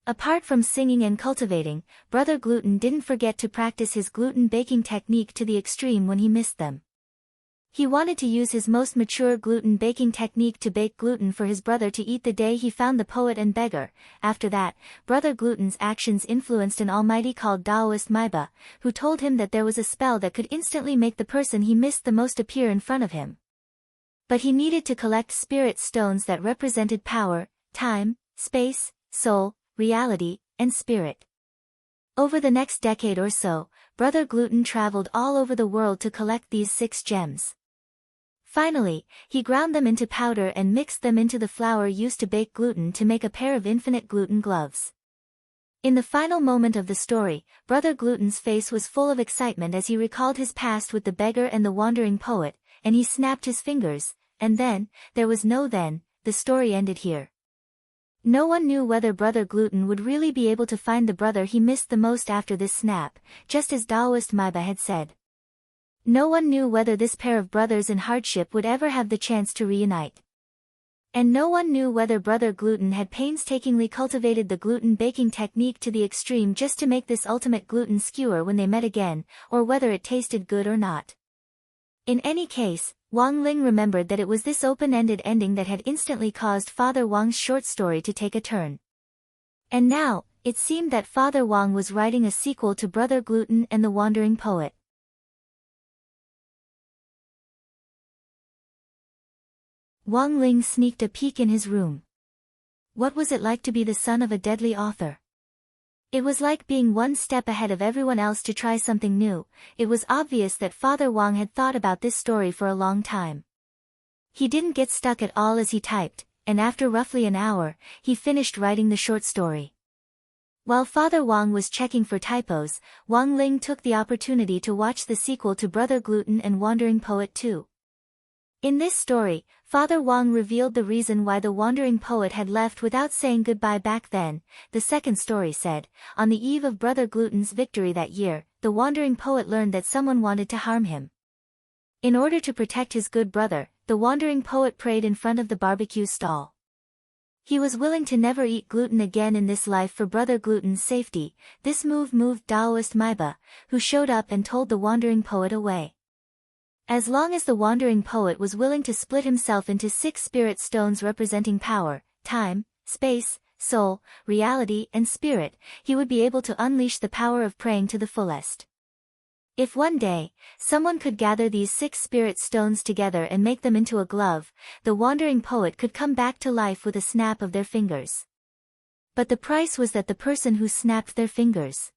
Apart from singing and cultivating, Brother Gluten didn't forget to practice his gluten baking technique to the extreme when he missed them. He wanted to use his most mature gluten baking technique to bake gluten for his brother to eat the day he found the poet and beggar. After that, Brother Gluten's actions influenced an almighty called Taoist Maiba, who told him that there was a spell that could instantly make the person he missed the most appear in front of him. But he needed to collect spirit stones that represented power, time, space, soul, reality, and spirit. Over the next decade or so, Brother Gluten traveled all over the world to collect these 6 gems. Finally, he ground them into powder and mixed them into the flour used to bake gluten to make a pair of infinite gluten gloves. In the final moment of the story, Brother Gluten's face was full of excitement as he recalled his past with the beggar and the wandering poet, and he snapped his fingers, and then, there was no then, the story ended here. No one knew whether Brother Gluten would really be able to find the brother he missed the most after this snap, just as Taoist Maiba had said. No one knew whether this pair of brothers in hardship would ever have the chance to reunite. And no one knew whether Brother Gluten had painstakingly cultivated the gluten baking technique to the extreme just to make this ultimate gluten skewer when they met again, or whether it tasted good or not. In any case, Wang Ling remembered that it was this open-ended ending that had instantly caused Father Wang's short story to take a turn. And now, it seemed that Father Wang was writing a sequel to Brother Gluten and the Wandering Poet. Wang Ling sneaked a peek in his room. What was it like to be the son of a deadly author? It was like being one step ahead of everyone else to try something new. It was obvious that Father Wang had thought about this story for a long time. He didn't get stuck at all as he typed, and after roughly an hour, he finished writing the short story. While Father Wang was checking for typos, Wang Ling took the opportunity to watch the sequel to Brother Gluten and Wandering Poet 2. In this story, Father Wang revealed the reason why the wandering poet had left without saying goodbye back then. The second story said, on the eve of Brother Gluten's victory that year, the wandering poet learned that someone wanted to harm him. In order to protect his good brother, the wandering poet prayed in front of the barbecue stall. He was willing to never eat gluten again in this life for Brother Gluten's safety. This move moved Taoist Maiba, who showed up and told the wandering poet away. As long as the wandering poet was willing to split himself into 6 spirit stones representing power, time, space, soul, reality, and spirit, he would be able to unleash the power of praying to the fullest. If one day, someone could gather these 6 spirit stones together and make them into a glove, the wandering poet could come back to life with a snap of their fingers. But the price was that the person who snapped their fingers.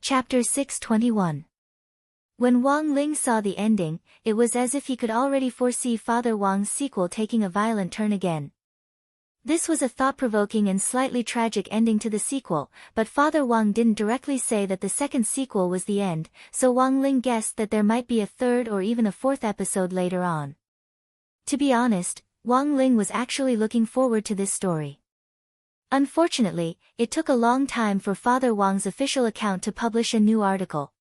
Chapter 621. When Wang Ling saw the ending, it was as if he could already foresee Father Wang's sequel taking a violent turn again. This was a thought-provoking and slightly tragic ending to the sequel, but Father Wang didn't directly say that the second sequel was the end, so Wang Ling guessed that there might be a 3rd or even a 4th episode later on. To be honest, Wang Ling was actually looking forward to this story. Unfortunately, it took a long time for Father Wang's official account to publish a new article.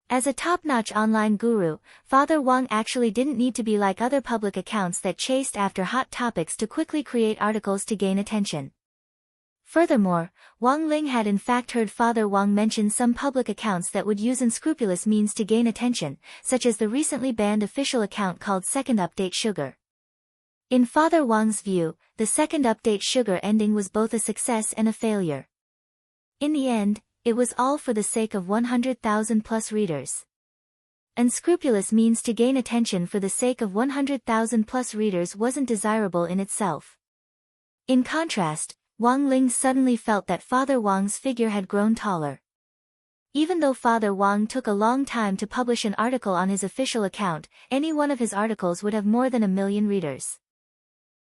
As a top-notch online guru, Father Wang actually didn't need to be like other public accounts that chased after hot topics to quickly create articles to gain attention. Furthermore, Wang Ling had in fact heard Father Wang mention some public accounts that would use unscrupulous means to gain attention, such as the recently banned official account called Second Update Sugar. In Father Wang's view, the Second Update Sugar ending was both a success and a failure. In the end, it was all for the sake of 100,000 plus readers. Unscrupulous means to gain attention for the sake of 100,000 plus readers wasn't desirable in itself. In contrast, Wang Ling suddenly felt that Father Wang's figure had grown taller. Even though Father Wang took a long time to publish an article on his official account, any one of his articles would have more than 1 million readers.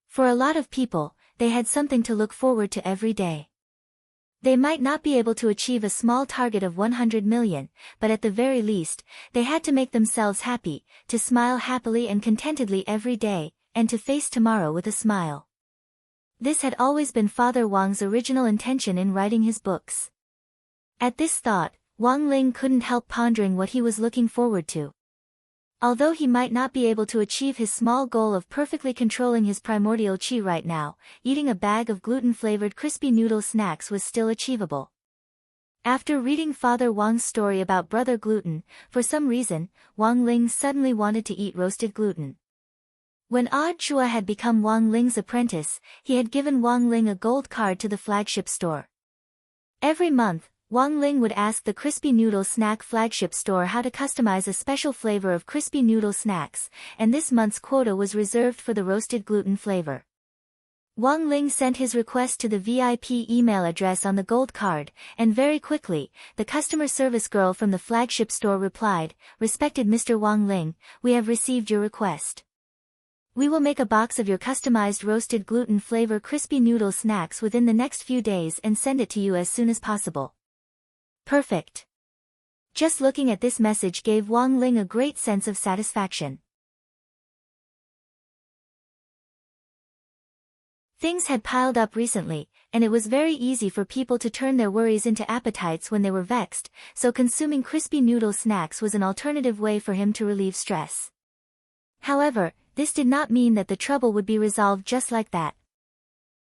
For a lot of people, they had something to look forward to every day. They might not be able to achieve a small target of 100 million, but at the very least, they had to make themselves happy, to smile happily and contentedly every day, and to face tomorrow with a smile. This had always been Father Wang's original intention in writing his books. At this thought, Wang Ling couldn't help pondering what he was looking forward to. Although he might not be able to achieve his small goal of perfectly controlling his primordial qi right now, eating a bag of gluten-flavored crispy noodle snacks was still achievable. After reading Father Wang's story about Brother Gluten, for some reason, Wang Ling suddenly wanted to eat roasted gluten. When Odd Chua had become Wang Ling's apprentice, he had given Wang Ling a gold card to the flagship store. Every month, Wang Ling would ask the Crispy Noodle Snack flagship store how to customize a special flavor of crispy noodle snacks, and this month's quota was reserved for the roasted gluten flavor. Wang Ling sent his request to the VIP email address on the gold card, and very quickly, the customer service girl from the flagship store replied, "Respected Mr. Wang Ling, we have received your request. We will make a box of your customized roasted gluten flavor crispy noodle snacks within the next few days and send it to you as soon as possible." Perfect. Just looking at this message gave Wang Ling a great sense of satisfaction. Things had piled up recently, and it was very easy for people to turn their worries into appetites when they were vexed, so consuming crispy noodle snacks was an alternative way for him to relieve stress. However, this did not mean that the trouble would be resolved just like that.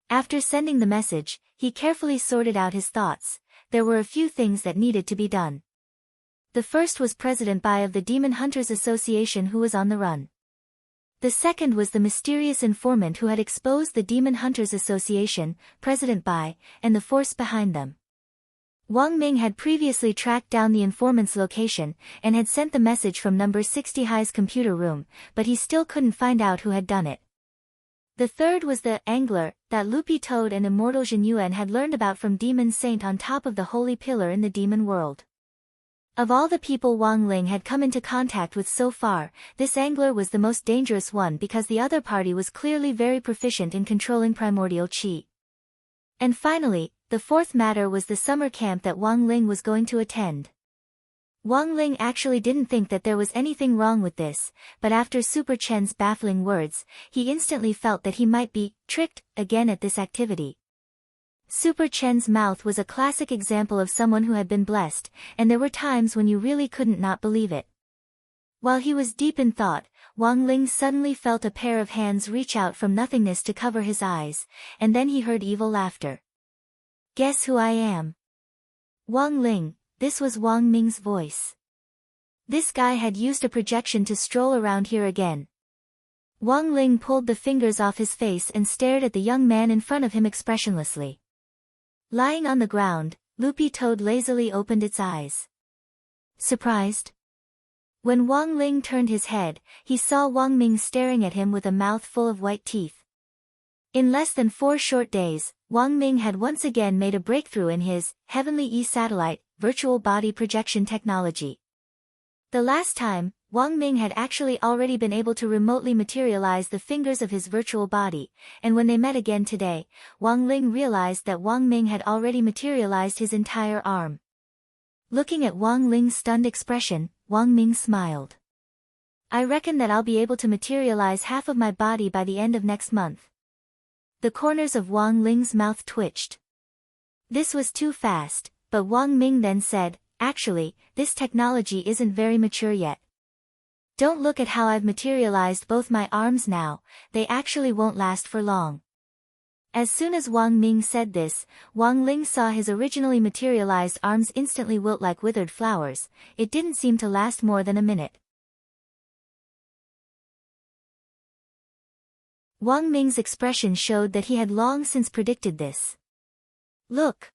After sending the message, he carefully sorted out his thoughts. There were a few things that needed to be done. The first was President Bai of the Demon Hunters Association, who was on the run. The second was the mysterious informant who had exposed the Demon Hunters Association, President Bai, and the force behind them. Wang Ming had previously tracked down the informant's location, and had sent the message from number 60 High's computer room, but he still couldn't find out who had done it. The third was the angler that Lupi Toad and Immortal Jin Yuan had learned about from Demon Saint on top of the holy pillar in the demon world. Of all the people Wang Ling had come into contact with so far, this angler was the most dangerous one because the other party was clearly very proficient in controlling primordial qi. And finally, the fourth matter was the summer camp that Wang Ling was going to attend. Wang Ling actually didn't think that there was anything wrong with this, but after Super Chen's baffling words, he instantly felt that he might be tricked again at this activity. Super Chen's mouth was a classic example of someone who had been blessed, and there were times when you really couldn't not believe it. While he was deep in thought, Wang Ling suddenly felt a pair of hands reach out from nothingness to cover his eyes, and then he heard evil laughter. "Guess who I am?" "Wang Ling," this was Wang Ming's voice. This guy had used a projection to stroll around here again. Wang Ling pulled the fingers off his face and stared at the young man in front of him expressionlessly. Lying on the ground, Lupi Toad lazily opened its eyes. Surprised? When Wang Ling turned his head, he saw Wang Ming staring at him with a mouth full of white teeth. In less than 4 short days, Wang Ming had once again made a breakthrough in his Heavenly E-Satellite virtual body projection technology. The last time, Wang Ming had actually already been able to remotely materialize the fingers of his virtual body, and when they met again today, Wang Ling realized that Wang Ming had already materialized his entire arm. Looking at Wang Ling's stunned expression, Wang Ming smiled. "I reckon that I'll be able to materialize half of my body by the end of next month." The corners of Wang Ling's mouth twitched. This was too fast, but Wang Ming then said, "Actually, this technology isn't very mature yet. Don't look at how I've materialized both my arms now, they actually won't last for long." As soon as Wang Ming said this, Wang Ling saw his originally materialized arms instantly wilt like withered flowers. It didn't seem to last more than a minute. Wang Ming's expression showed that he had long since predicted this. "Look,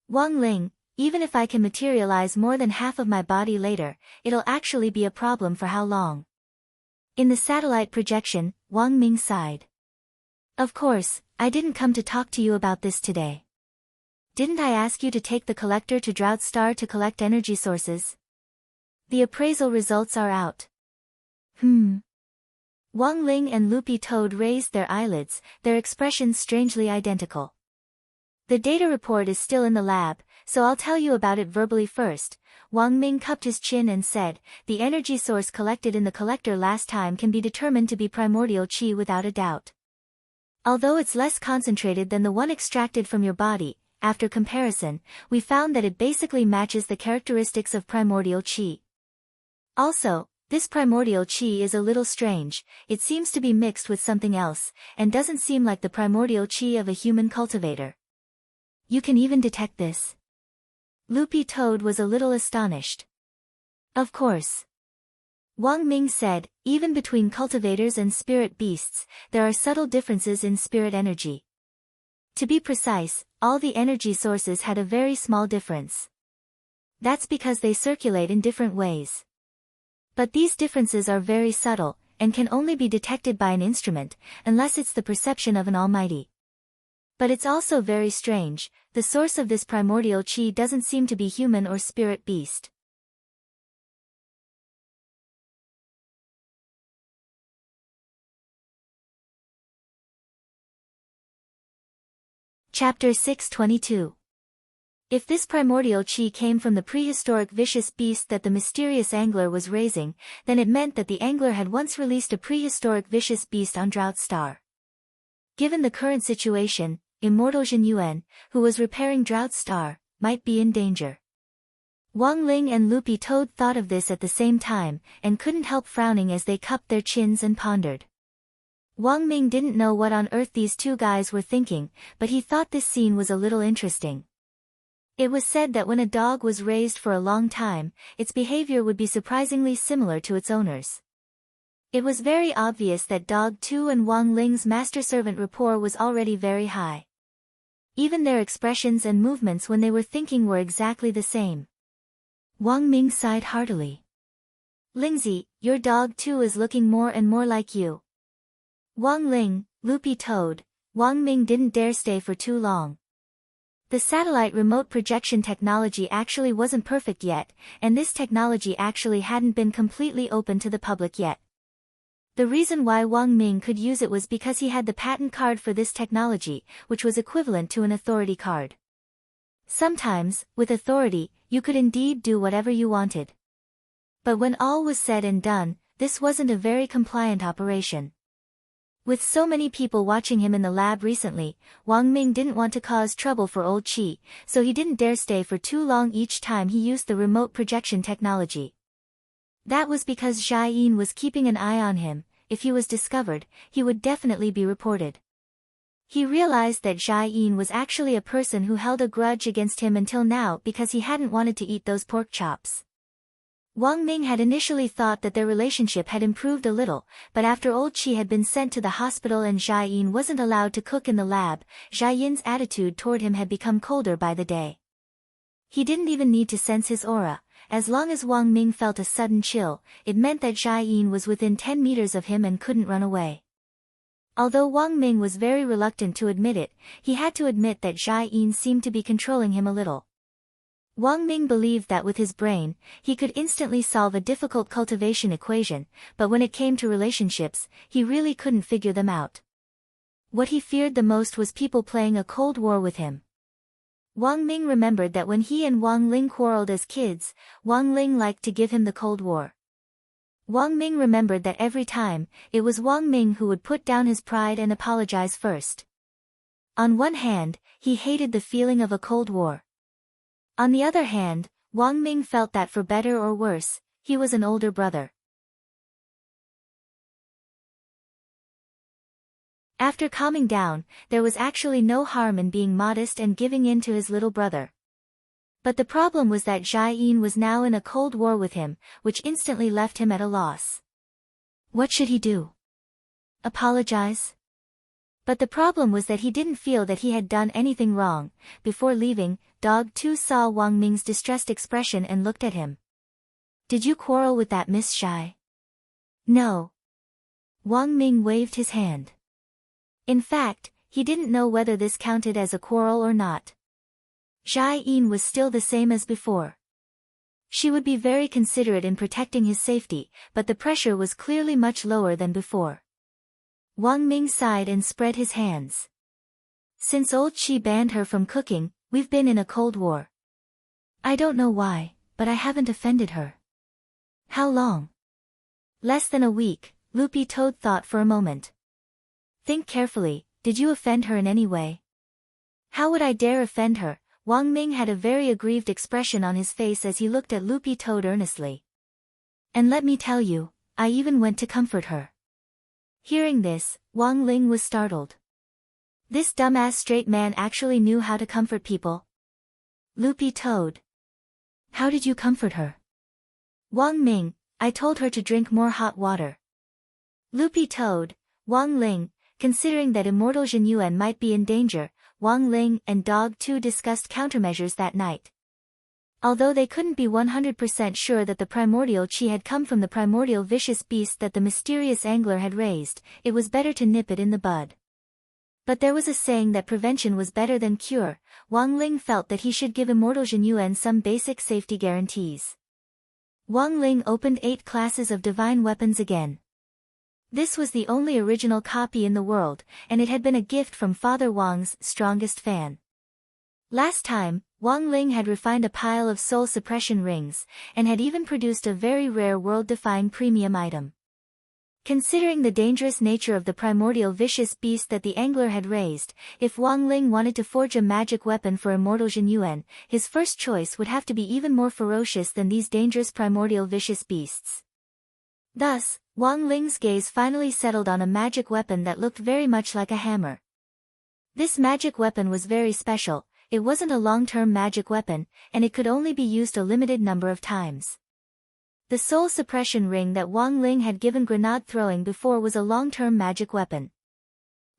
Wang Ling, even if I can materialize more than half of my body later, it'll actually be a problem for how long?" In the satellite projection, Wang Ming sighed. "Of course, I didn't come to talk to you about this today. Didn't I ask you to take the collector to Drought Star to collect energy sources? The appraisal results are out." Wang Ling and Loopy Toad raised their eyelids, their expressions strangely identical. "The data report is still in the lab, so I'll tell you about it verbally first." Wang Ming cupped his chin and said, "The energy source collected in the collector last time can be determined to be primordial qi without a doubt. Although it's less concentrated than the one extracted from your body, after comparison, we found that it basically matches the characteristics of primordial qi. Also, this primordial qi is a little strange, it seems to be mixed with something else, and doesn't seem like the primordial qi of a human cultivator." "You can even detect this?" Loopy Toad was a little astonished. "Of course." Wang Ming said, "Even between cultivators and spirit beasts, there are subtle differences in spirit energy. To be precise, all the energy sources had a very small difference. That's because they circulate in different ways. But these differences are very subtle, and can only be detected by an instrument, unless it's the perception of an almighty. But it's also very strange, the source of this primordial qi doesn't seem to be human or spirit beast." Chapter 622. If this primordial qi came from the prehistoric vicious beast that the mysterious angler was raising, then it meant that the angler had once released a prehistoric vicious beast on Drought Star. Given the current situation, immortal Jin Yuan, who was repairing Drought Star, might be in danger. Wang Ling and Loopy Toad thought of this at the same time, and couldn't help frowning as they cupped their chins and pondered. Wang Ming didn't know what on earth these two guys were thinking, but he thought this scene was a little interesting. It was said that when a dog was raised for a long time, its behavior would be surprisingly similar to its owner's. It was very obvious that Dog 2 and Wang Ling's master-servant rapport was already very high. Even their expressions and movements when they were thinking were exactly the same. Wang Ming sighed heartily. "Lingzi, your dog too is looking more and more like you." Wang Ling, Loopy Toad, Wang Ming didn't dare stay for too long. The satellite remote projection technology actually wasn't perfect yet, and this technology actually hadn't been completely open to the public yet. The reason why Wang Ming could use it was because he had the patent card for this technology, which was equivalent to an authority card. Sometimes, with authority, you could indeed do whatever you wanted. But when all was said and done, this wasn't a very compliant operation. With so many people watching him in the lab recently, Wang Ming didn't want to cause trouble for old Qi, so he didn't dare stay for too long each time he used the remote projection technology. That was because Jia Yin was keeping an eye on him. If he was discovered, he would definitely be reported. He realized that Jia Yin was actually a person who held a grudge against him until now because he hadn't wanted to eat those pork chops. Wang Ming had initially thought that their relationship had improved a little, but after old Qi had been sent to the hospital and Jia Yin wasn't allowed to cook in the lab, Jia Yin's attitude toward him had become colder by the day. He didn't even need to sense his aura. As long as Wang Ming felt a sudden chill, it meant that Jia Yin was within 10 meters of him and couldn't run away. Although Wang Ming was very reluctant to admit it, he had to admit that Jia Yin seemed to be controlling him a little. Wang Ming believed that with his brain, he could instantly solve a difficult cultivation equation, but when it came to relationships, he really couldn't figure them out. What he feared the most was people playing a cold war with him. Wang Ming remembered that when he and Wang Ling quarreled as kids, Wang Ling liked to give him the Cold War. Wang Ming remembered that every time, it was Wang Ming who would put down his pride and apologize first. On one hand, he hated the feeling of a Cold War. On the other hand, Wang Ming felt that for better or worse, he was an older brother. After calming down, there was actually no harm in being modest and giving in to his little brother. But the problem was that Jai Yin was now in a Cold War with him, which instantly left him at a loss. What should he do? Apologize? But the problem was that he didn't feel that he had done anything wrong. Before leaving, Dog 2 saw Wang Ming's distressed expression and looked at him. Did you quarrel with that Miss Shai? No. Wang Ming waved his hand. In fact, he didn't know whether this counted as a quarrel or not. Jai Yin was still the same as before. She would be very considerate in protecting his safety, but the pressure was clearly much lower than before. Wang Ming sighed and spread his hands. Since old Qi banned her from cooking, we've been in a Cold War. I don't know why, but I haven't offended her. How long? Less than a week, Loopy Toad thought for a moment. Think carefully, did you offend her in any way? How would I dare offend her? Wang Ming had a very aggrieved expression on his face as he looked at Loopy Toad earnestly. And let me tell you, I even went to comfort her. Hearing this, Wang Ling was startled. This dumbass straight man actually knew how to comfort people. Loopy Toad. How did you comfort her? Wang Ming, I told her to drink more hot water. Loopy Toad, Wang Ling, considering that immortal Jin Yuan might be in danger, Wang Ling and Dog 2 discussed countermeasures that night. Although they couldn't be 100% sure that the primordial qi had come from the primordial vicious beast that the mysterious angler had raised, it was better to nip it in the bud. But there was a saying that prevention was better than cure. Wang Ling felt that he should give immortal Jin Yuan some basic safety guarantees. Wang Ling opened 8 classes of divine weapons again. This was the only original copy in the world, and it had been a gift from Father Wang's strongest fan. Last time, Wang Ling had refined a pile of soul suppression rings, and had even produced a very rare world-defying premium item. Considering the dangerous nature of the primordial vicious beast that the angler had raised, if Wang Ling wanted to forge a magic weapon for immortal Jin Yuan, his first choice would have to be even more ferocious than these dangerous primordial vicious beasts. Thus, Wang Ling's gaze finally settled on a magic weapon that looked very much like a hammer. This magic weapon was very special. It wasn't a long-term magic weapon, and it could only be used a limited number of times. The soul suppression ring that Wang Ling had given grenade throwing before was a long-term magic weapon.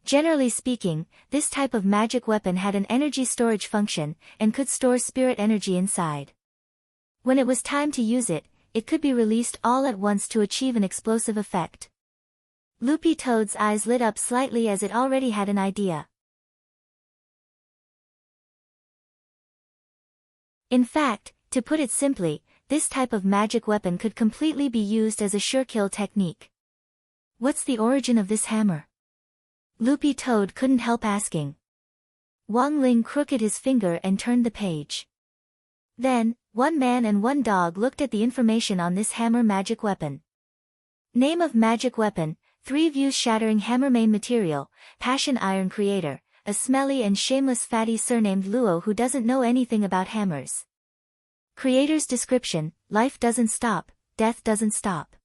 Generally speaking, this type of magic weapon had an energy storage function, and could store spirit energy inside. When it was time to use it, it could be released all at once to achieve an explosive effect. Loopy Toad's eyes lit up slightly as it already had an idea. In fact, to put it simply, this type of magic weapon could completely be used as a sure kill technique. What's the origin of this hammer? Loopy Toad couldn't help asking. Wang Ling crooked his finger and turned the page. Then, one man and one dog looked at the information on this hammer magic weapon. Name of magic weapon, 3 views shattering hammer main material, passion iron creator, a smelly and shameless fatty surnamed Luo who doesn't know anything about hammers. Creator's description, life doesn't stop, death doesn't stop.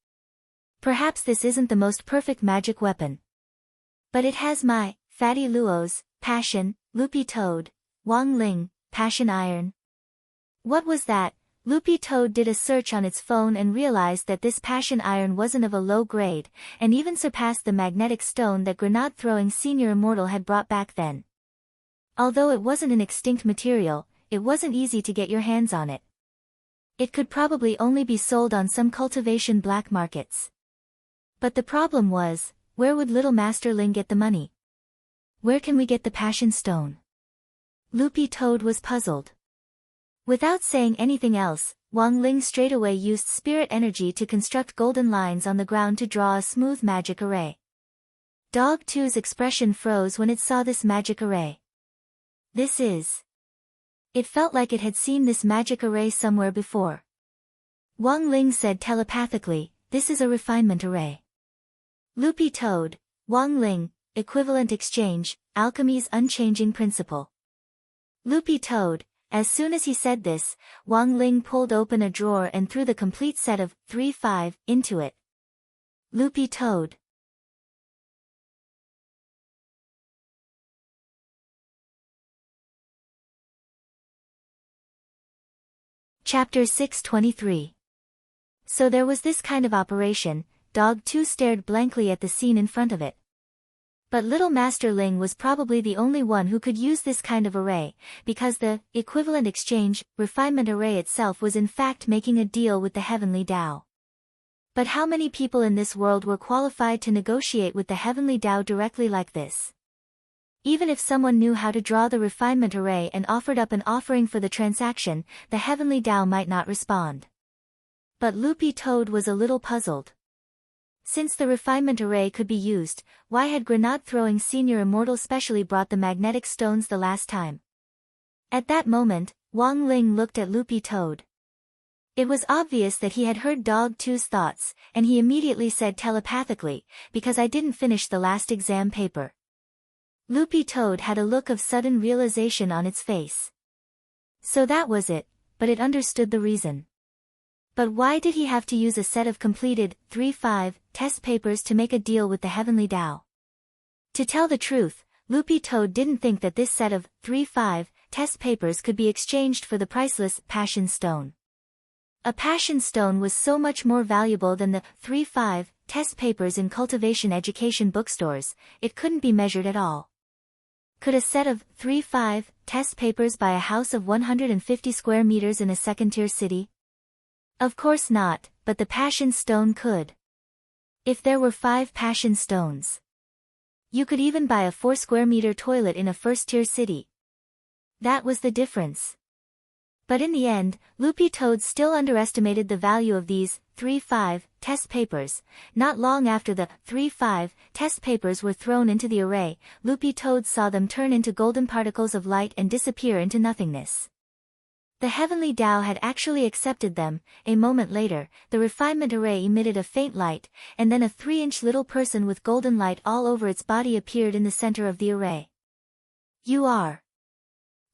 Perhaps this isn't the most perfect magic weapon. But it has my, fatty Luo's, passion, Loopy Toad, Wang Ling, passion iron. What was that? Loopy Toad did a search on its phone and realized that this passion iron wasn't of a low grade, and even surpassed the magnetic stone that grenade-throwing Senior Immortal had brought back then. Although it wasn't an extinct material, it wasn't easy to get your hands on it. It could probably only be sold on some cultivation black markets. But the problem was, where would little Master Ling get the money? Where can we get the passion stone? Loopy Toad was puzzled. Without saying anything else, Wang Ling straightaway used spirit energy to construct golden lines on the ground to draw a smooth magic array. Dog 2's expression froze when it saw this magic array. This is... It felt like it had seen this magic array somewhere before. Wang Ling said telepathically, this is a refinement array. Loopy Toad, Wang Ling, equivalent exchange, alchemy's unchanging principle. Loopy Toad. As soon as he said this, Wang Ling pulled open a drawer and threw the complete set of 3-5 into it. Loopy Toad. Chapter 623. So there was this kind of operation. Dog 2 stared blankly at the scene in front of it. But little Master Ling was probably the only one who could use this kind of array, because the equivalent exchange, refinement array itself was in fact making a deal with the heavenly Tao. But how many people in this world were qualified to negotiate with the heavenly Tao directly like this? Even if someone knew how to draw the refinement array and offered up an offering for the transaction, the heavenly Tao might not respond. But Loopy Toad was a little puzzled. Since the refinement array could be used, why had Grenade-throwing Senior Immortal specially brought the magnetic stones the last time? At that moment, Wang Ling looked at Loopy Toad. It was obvious that he had heard Dog 2's thoughts, and he immediately said telepathically, because I didn't finish the last exam paper. Loopy Toad had a look of sudden realization on its face. So that was it, but it understood the reason. But why did he have to use a set of completed 3-5 test papers to make a deal with the heavenly Tao? To tell the truth, Loopy Toad didn't think that this set of 3-5 test papers could be exchanged for the priceless Passion Stone. A Passion Stone was so much more valuable than the 3-5 test papers in cultivation education bookstores, it couldn't be measured at all. Could a set of 3-5 test papers buy a house of 150 square meters in a second-tier city? Of course not, but the Passion Stone could. If there were 5 Passion Stones, you could even buy a 4-square-meter toilet in a first-tier city. That was the difference. But in the end, Loopy Toad still underestimated the value of these 3-5 test papers. Not long after the 3-5 test papers were thrown into the array, Loopy Toad saw them turn into golden particles of light and disappear into nothingness. The heavenly Tao had actually accepted them. A moment later, the refinement array emitted a faint light, and then a 3-inch little person with golden light all over its body appeared in the center of the array. You are.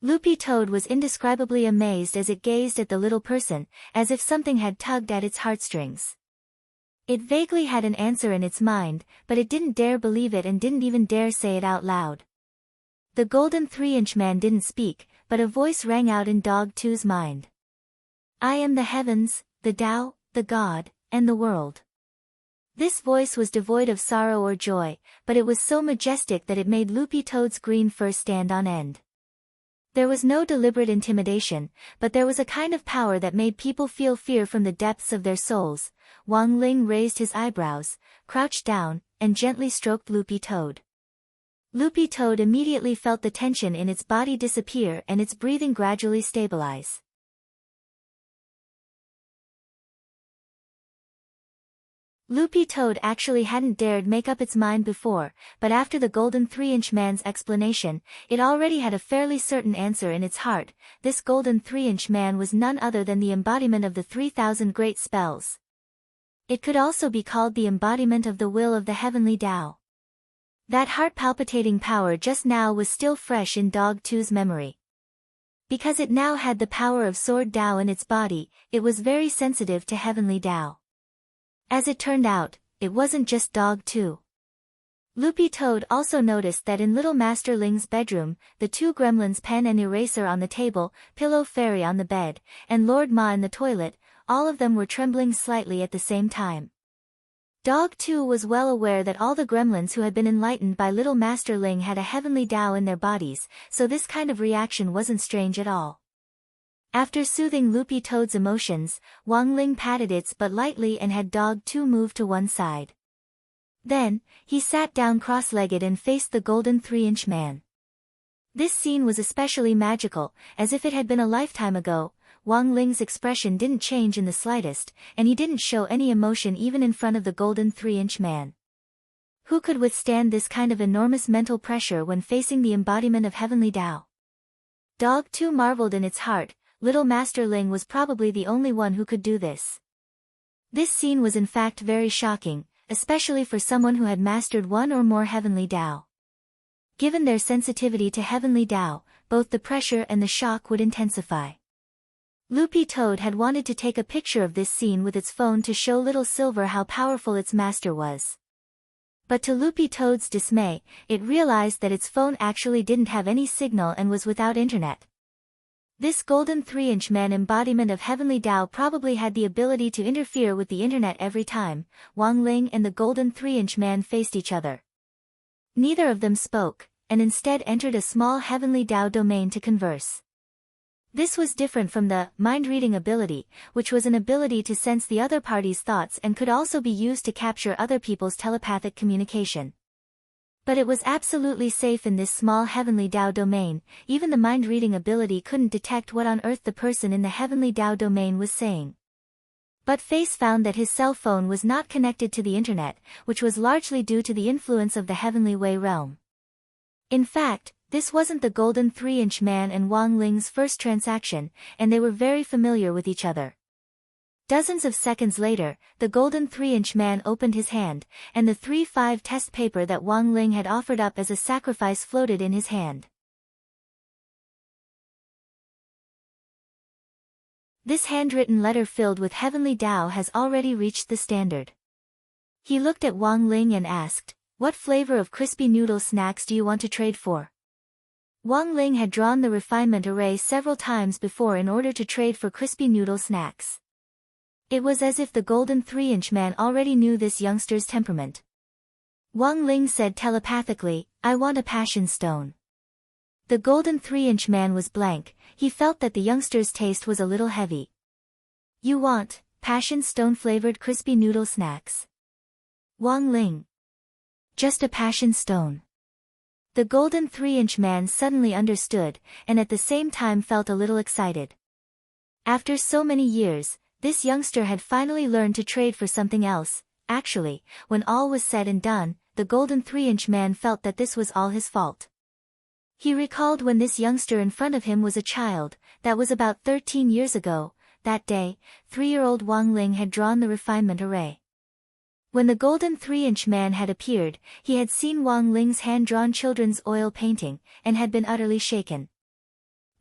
Loopy Toad was indescribably amazed as it gazed at the little person, as if something had tugged at its heartstrings. It vaguely had an answer in its mind, but it didn't dare believe it and didn't even dare say it out loud. The golden 3-inch man didn't speak, but a voice rang out in Dog 2's mind. I am the heavens, the Tao, the God, and the world. This voice was devoid of sorrow or joy, but it was so majestic that it made Loopy Toad's green fur stand on end. There was no deliberate intimidation, but there was a kind of power that made people feel fear from the depths of their souls. Wang Ling raised his eyebrows, crouched down, and gently stroked Loopy Toad. Loopy Toad immediately felt the tension in its body disappear and its breathing gradually stabilize. Loopy Toad actually hadn't dared make up its mind before, but after the golden 3-inch man's explanation, it already had a fairly certain answer in its heart. This golden 3-inch man was none other than the embodiment of the 3,000 great spells. It could also be called the embodiment of the will of the heavenly Tao. That heart-palpitating power just now was still fresh in Dog 2's memory. Because it now had the power of Sword Tao in its body, it was very sensitive to heavenly Tao. As it turned out, it wasn't just Dog 2. Loopy Toad also noticed that in little Master Ling's bedroom, the 2 gremlins pen and eraser on the table, Pillow Fairy on the bed, and Lord Ma in the toilet, all of them were trembling slightly at the same time. Dog 2 was well aware that all the gremlins who had been enlightened by little Master Ling had a heavenly Tao in their bodies, so this kind of reaction wasn't strange at all. After soothing Loopy Toad's emotions, Wang Ling patted its butt lightly and had Dog 2 move to one side. Then, he sat down cross-legged and faced the golden 3-inch man. This scene was especially magical, as if it had been a lifetime ago. Wang Ling's expression didn't change in the slightest, and he didn't show any emotion even in front of the golden 3-inch man. Who could withstand this kind of enormous mental pressure when facing the embodiment of heavenly Tao? Dog 2 marveled in its heart. Little Master Ling was probably the only one who could do this. This scene was in fact very shocking, especially for someone who had mastered one or more heavenly Tao. Given their sensitivity to heavenly Tao, both the pressure and the shock would intensify. Loopy Toad had wanted to take a picture of this scene with its phone to show Little Silver how powerful its master was. But to Loopy Toad's dismay, it realized that its phone actually didn't have any signal and was without internet. This golden 3-inch man embodiment of heavenly Tao probably had the ability to interfere with the internet every time Wang Ling and the golden 3-inch man faced each other. Neither of them spoke, and instead entered a small heavenly Tao domain to converse. This was different from the mind-reading ability, which was an ability to sense the other party's thoughts and could also be used to capture other people's telepathic communication. But it was absolutely safe in this small heavenly Tao domain. Even the mind-reading ability couldn't detect what on earth the person in the heavenly Tao domain was saying. But Face found that his cell phone was not connected to the internet, which was largely due to the influence of the heavenly Wei realm. In fact, this wasn't the golden 3-inch man and Wang Ling's first transaction, and they were very familiar with each other. Dozens of seconds later, the golden 3-inch man opened his hand, and the 3-5 test paper that Wang Ling had offered up as a sacrifice floated in his hand. This handwritten letter filled with heavenly Tao has already reached the standard. He looked at Wang Ling and asked, "What flavor of crispy noodle snacks do you want to trade for?" Wang Ling had drawn the refinement array several times before in order to trade for crispy noodle snacks. It was as if the golden 3-inch man already knew this youngster's temperament. Wang Ling said telepathically, "I want a passion stone." The golden 3-inch man was blank. He felt that the youngster's taste was a little heavy. "You want passion stone flavored crispy noodle snacks?" Wang Ling. "Just a passion stone." The golden 3-inch man suddenly understood, and at the same time felt a little excited. After so many years, this youngster had finally learned to trade for something else. Actually, when all was said and done, the golden 3-inch man felt that this was all his fault. He recalled when this youngster in front of him was a child. That was about 13 years ago. That day, 3-year-old Wang Ling had drawn the refinement array. When the golden 3-inch man had appeared, he had seen Wang Ling's hand-drawn children's oil painting, and had been utterly shaken.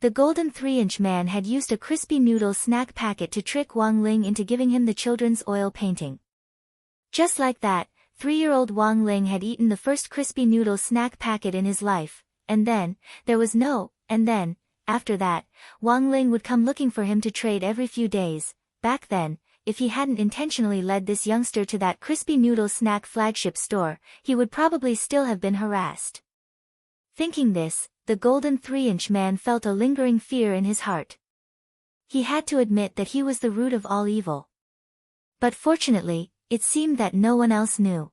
The golden 3-inch man had used a crispy noodle snack packet to trick Wang Ling into giving him the children's oil painting. Just like that, 3-year-old Wang Ling had eaten the first crispy noodle snack packet in his life, and then, after that, Wang Ling would come looking for him to trade every few days. Back then, if he hadn't intentionally led this youngster to that crispy noodle snack flagship store, he would probably still have been harassed. Thinking this, the golden 3-inch man felt a lingering fear in his heart. He had to admit that he was the root of all evil. But fortunately, it seemed that no one else knew.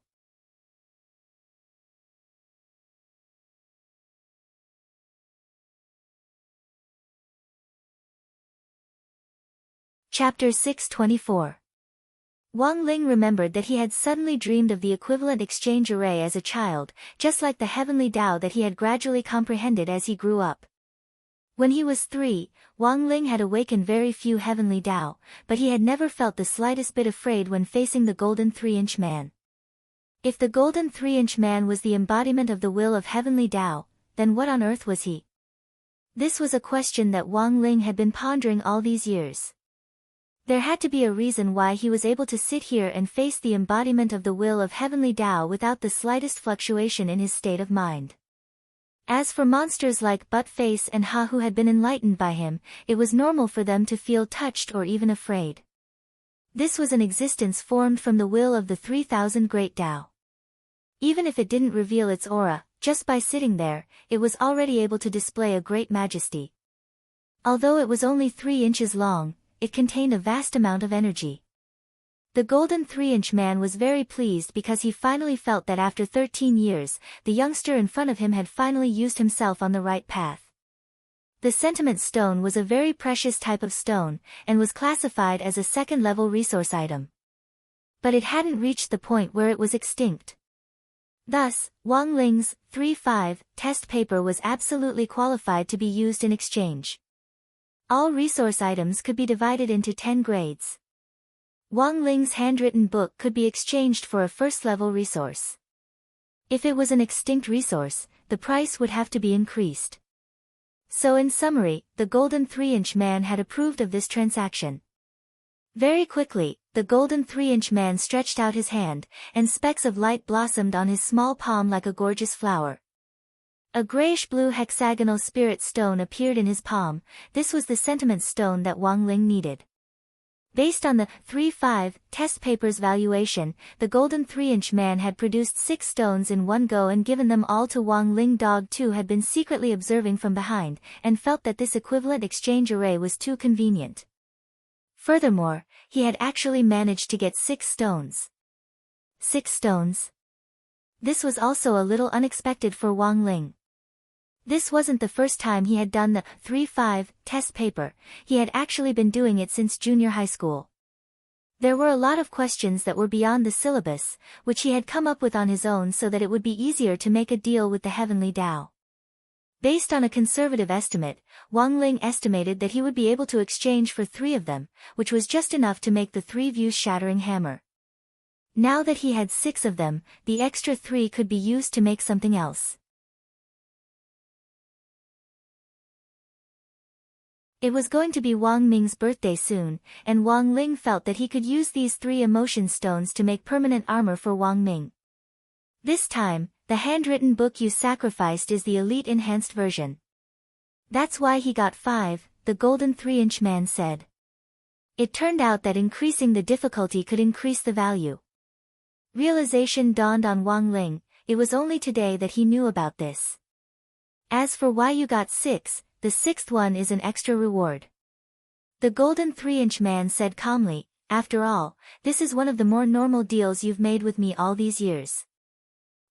Chapter 624. Wang Ling remembered that he had suddenly dreamed of the equivalent exchange array as a child, just like the heavenly Tao that he had gradually comprehended as he grew up. When he was 3, Wang Ling had awakened very few heavenly Tao, but he had never felt the slightest bit afraid when facing the golden 3-inch man. If the golden 3-inch man was the embodiment of the will of heavenly Tao, then what on earth was he? This was a question that Wang Ling had been pondering all these years. There had to be a reason why he was able to sit here and face the embodiment of the will of heavenly Tao without the slightest fluctuation in his state of mind. As for monsters like Butt-Face and Ha who had been enlightened by him, it was normal for them to feel touched or even afraid. This was an existence formed from the will of the 3,000 Great Tao. Even if it didn't reveal its aura, just by sitting there, it was already able to display a great majesty. Although it was only 3 inches long, it contained a vast amount of energy. The golden 3-inch man was very pleased because he finally felt that after 13 years, the youngster in front of him had finally used himself on the right path. The sentiment stone was a very precious type of stone, and was classified as a second-level resource item. But it hadn't reached the point where it was extinct. Thus, Wang Ling's 3-5 test paper was absolutely qualified to be used in exchange. All resource items could be divided into 10 grades. Wang Ling's handwritten book could be exchanged for a first-level resource. If it was an extinct resource, the price would have to be increased. So in summary, the golden 3-inch man had approved of this transaction. Very quickly, the golden 3-inch man stretched out his hand, and specks of light blossomed on his small palm like a gorgeous flower. A grayish-blue hexagonal spirit stone appeared in his palm. This was the sentiment stone that Wang Ling needed. Based on the 3-5 test paper's valuation, the golden 3-inch man had produced 6 stones in one go and given them all to Wang Ling. Dog 2 had been secretly observing from behind, and felt that this equivalent exchange array was too convenient. Furthermore, he had actually managed to get 6 stones. 6 stones? This was also a little unexpected for Wang Ling. This wasn't the first time he had done the 3-5 test paper. He had actually been doing it since junior high school. There were a lot of questions that were beyond the syllabus, which he had come up with on his own so that it would be easier to make a deal with the heavenly Tao. Based on a conservative estimate, Wang Ling estimated that he would be able to exchange for 3 of them, which was just enough to make the 3 views-shattering hammer. Now that he had 6 of them, the extra 3 could be used to make something else. It was going to be Wang Ming's birthday soon, and Wang Ling felt that he could use these 3 emotion stones to make permanent armor for Wang Ming. This time, the handwritten book you sacrificed is the elite enhanced version. That's why he got 5, the golden 3-inch man said. It turned out that increasing the difficulty could increase the value. Realization dawned on Wang Ling. It was only today that he knew about this. As for why you got 6, the 6th one is an extra reward. The golden 3-inch man said calmly, after all, this is one of the more normal deals you've made with me all these years.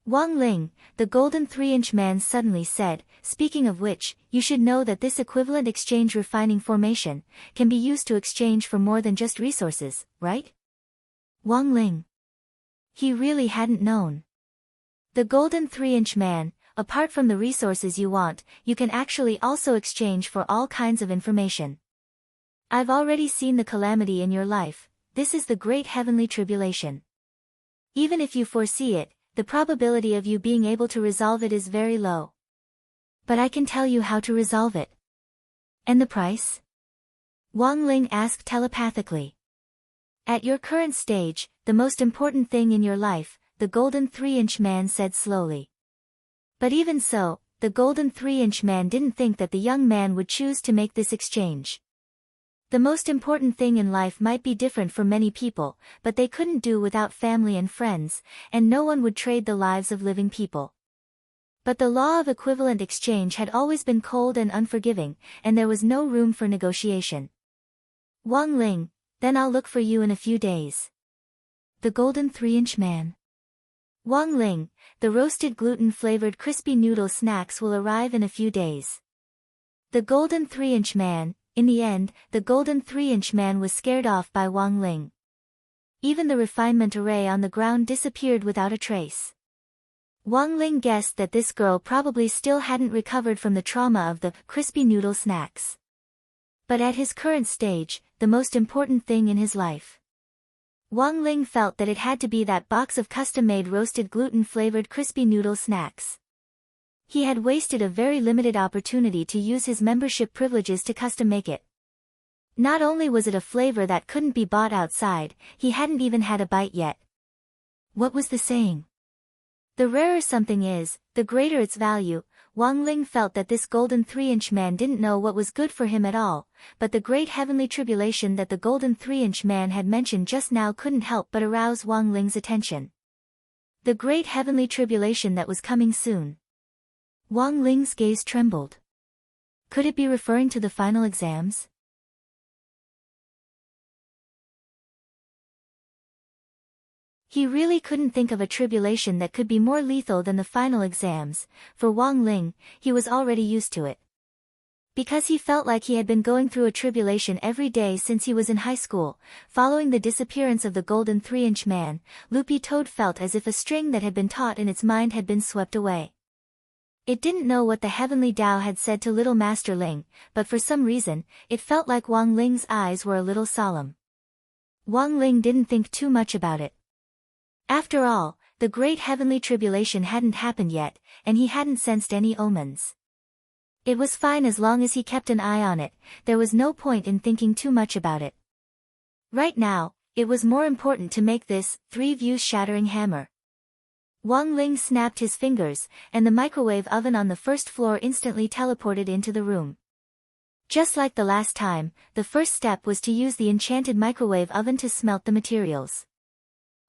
Wang Ling, the golden 3-inch man suddenly said, speaking of which, you should know that this equivalent exchange refining formation can be used to exchange for more than just resources, right? Wang Ling. He really hadn't known. The golden 3-inch man, apart from the resources you want, you can actually also exchange for all kinds of information. I've already seen the calamity in your life. This is the great heavenly tribulation. Even if you foresee it, the probability of you being able to resolve it is very low. But I can tell you how to resolve it. And the price? Wang Ling asked telepathically. At your current stage, the most important thing in your life, the golden 3-inch man said slowly. But even so, the golden 3-inch man didn't think that the young man would choose to make this exchange. The most important thing in life might be different for many people, but they couldn't do without family and friends, and no one would trade the lives of living people. But the law of equivalent exchange had always been cold and unforgiving, and there was no room for negotiation. Wang Ling, then I'll look for you in a few days. The golden 3-inch man. Wang Ling, the roasted gluten-flavored crispy noodle snacks will arrive in a few days. The golden 3-inch man. In the end, the golden 3-inch man was scared off by Wang Ling. Even the refinement array on the ground disappeared without a trace. Wang Ling guessed that this girl probably still hadn't recovered from the trauma of the crispy noodle snacks. But at his current stage, the most important thing in his life. Wang Ling felt that it had to be that box of custom-made roasted gluten-flavored crispy noodle snacks. He had wasted a very limited opportunity to use his membership privileges to custom-make it. Not only was it a flavor that couldn't be bought outside, he hadn't even had a bite yet. What was the saying? The rarer something is, the greater its value. Wang Ling felt that this golden 3-inch man didn't know what was good for him at all, but the great heavenly tribulation that the golden 3-inch man had mentioned just now couldn't help but arouse Wang Ling's attention. The great heavenly tribulation that was coming soon. Wang Ling's gaze trembled. Could it be referring to the final exams? He really couldn't think of a tribulation that could be more lethal than the final exams. For Wang Ling, he was already used to it. Because he felt like he had been going through a tribulation every day since he was in high school, following the disappearance of the golden 3-inch man, Loopy Toad felt as if a string that had been taut in its mind had been swept away. It didn't know what the heavenly Tao had said to little Master Ling, but for some reason, it felt like Wang Ling's eyes were a little solemn. Wang Ling didn't think too much about it. After all, the great heavenly tribulation hadn't happened yet, and he hadn't sensed any omens. It was fine as long as he kept an eye on it, there was no point in thinking too much about it. Right now, it was more important to make this 3-views-shattering hammer. Wang Ling snapped his fingers, and the microwave oven on the first floor instantly teleported into the room. Just like the last time, the first step was to use the enchanted microwave oven to smelt the materials.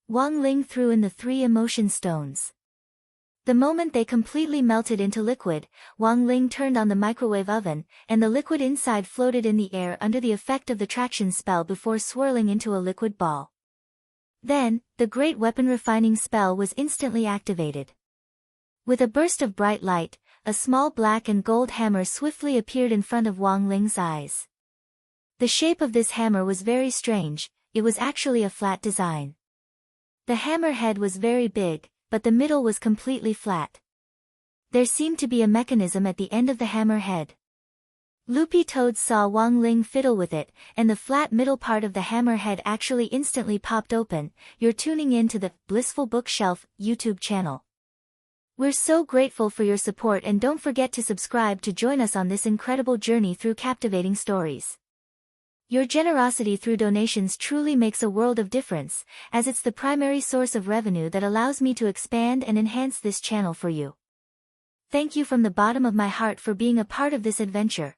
Wang Ling threw in the 3 emotion stones. The moment they completely melted into liquid, Wang Ling turned on the microwave oven, and the liquid inside floated in the air under the effect of the traction spell before swirling into a liquid ball. Then, the great weapon refining spell was instantly activated. With a burst of bright light, a small black and gold hammer swiftly appeared in front of Wang Ling's eyes. The shape of this hammer was very strange, it was actually a flat design. The hammer head was very big, but the middle was completely flat. There seemed to be a mechanism at the end of the hammer head. Loopy Toads saw Wang Ling fiddle with it, and the flat middle part of the hammer head actually instantly popped open. You're tuning in to the Blissful Bookshelf YouTube channel. We're so grateful for your support, and don't forget to subscribe to join us on this incredible journey through captivating stories. Your generosity through donations truly makes a world of difference, as it's the primary source of revenue that allows me to expand and enhance this channel for you. Thank you from the bottom of my heart for being a part of this adventure.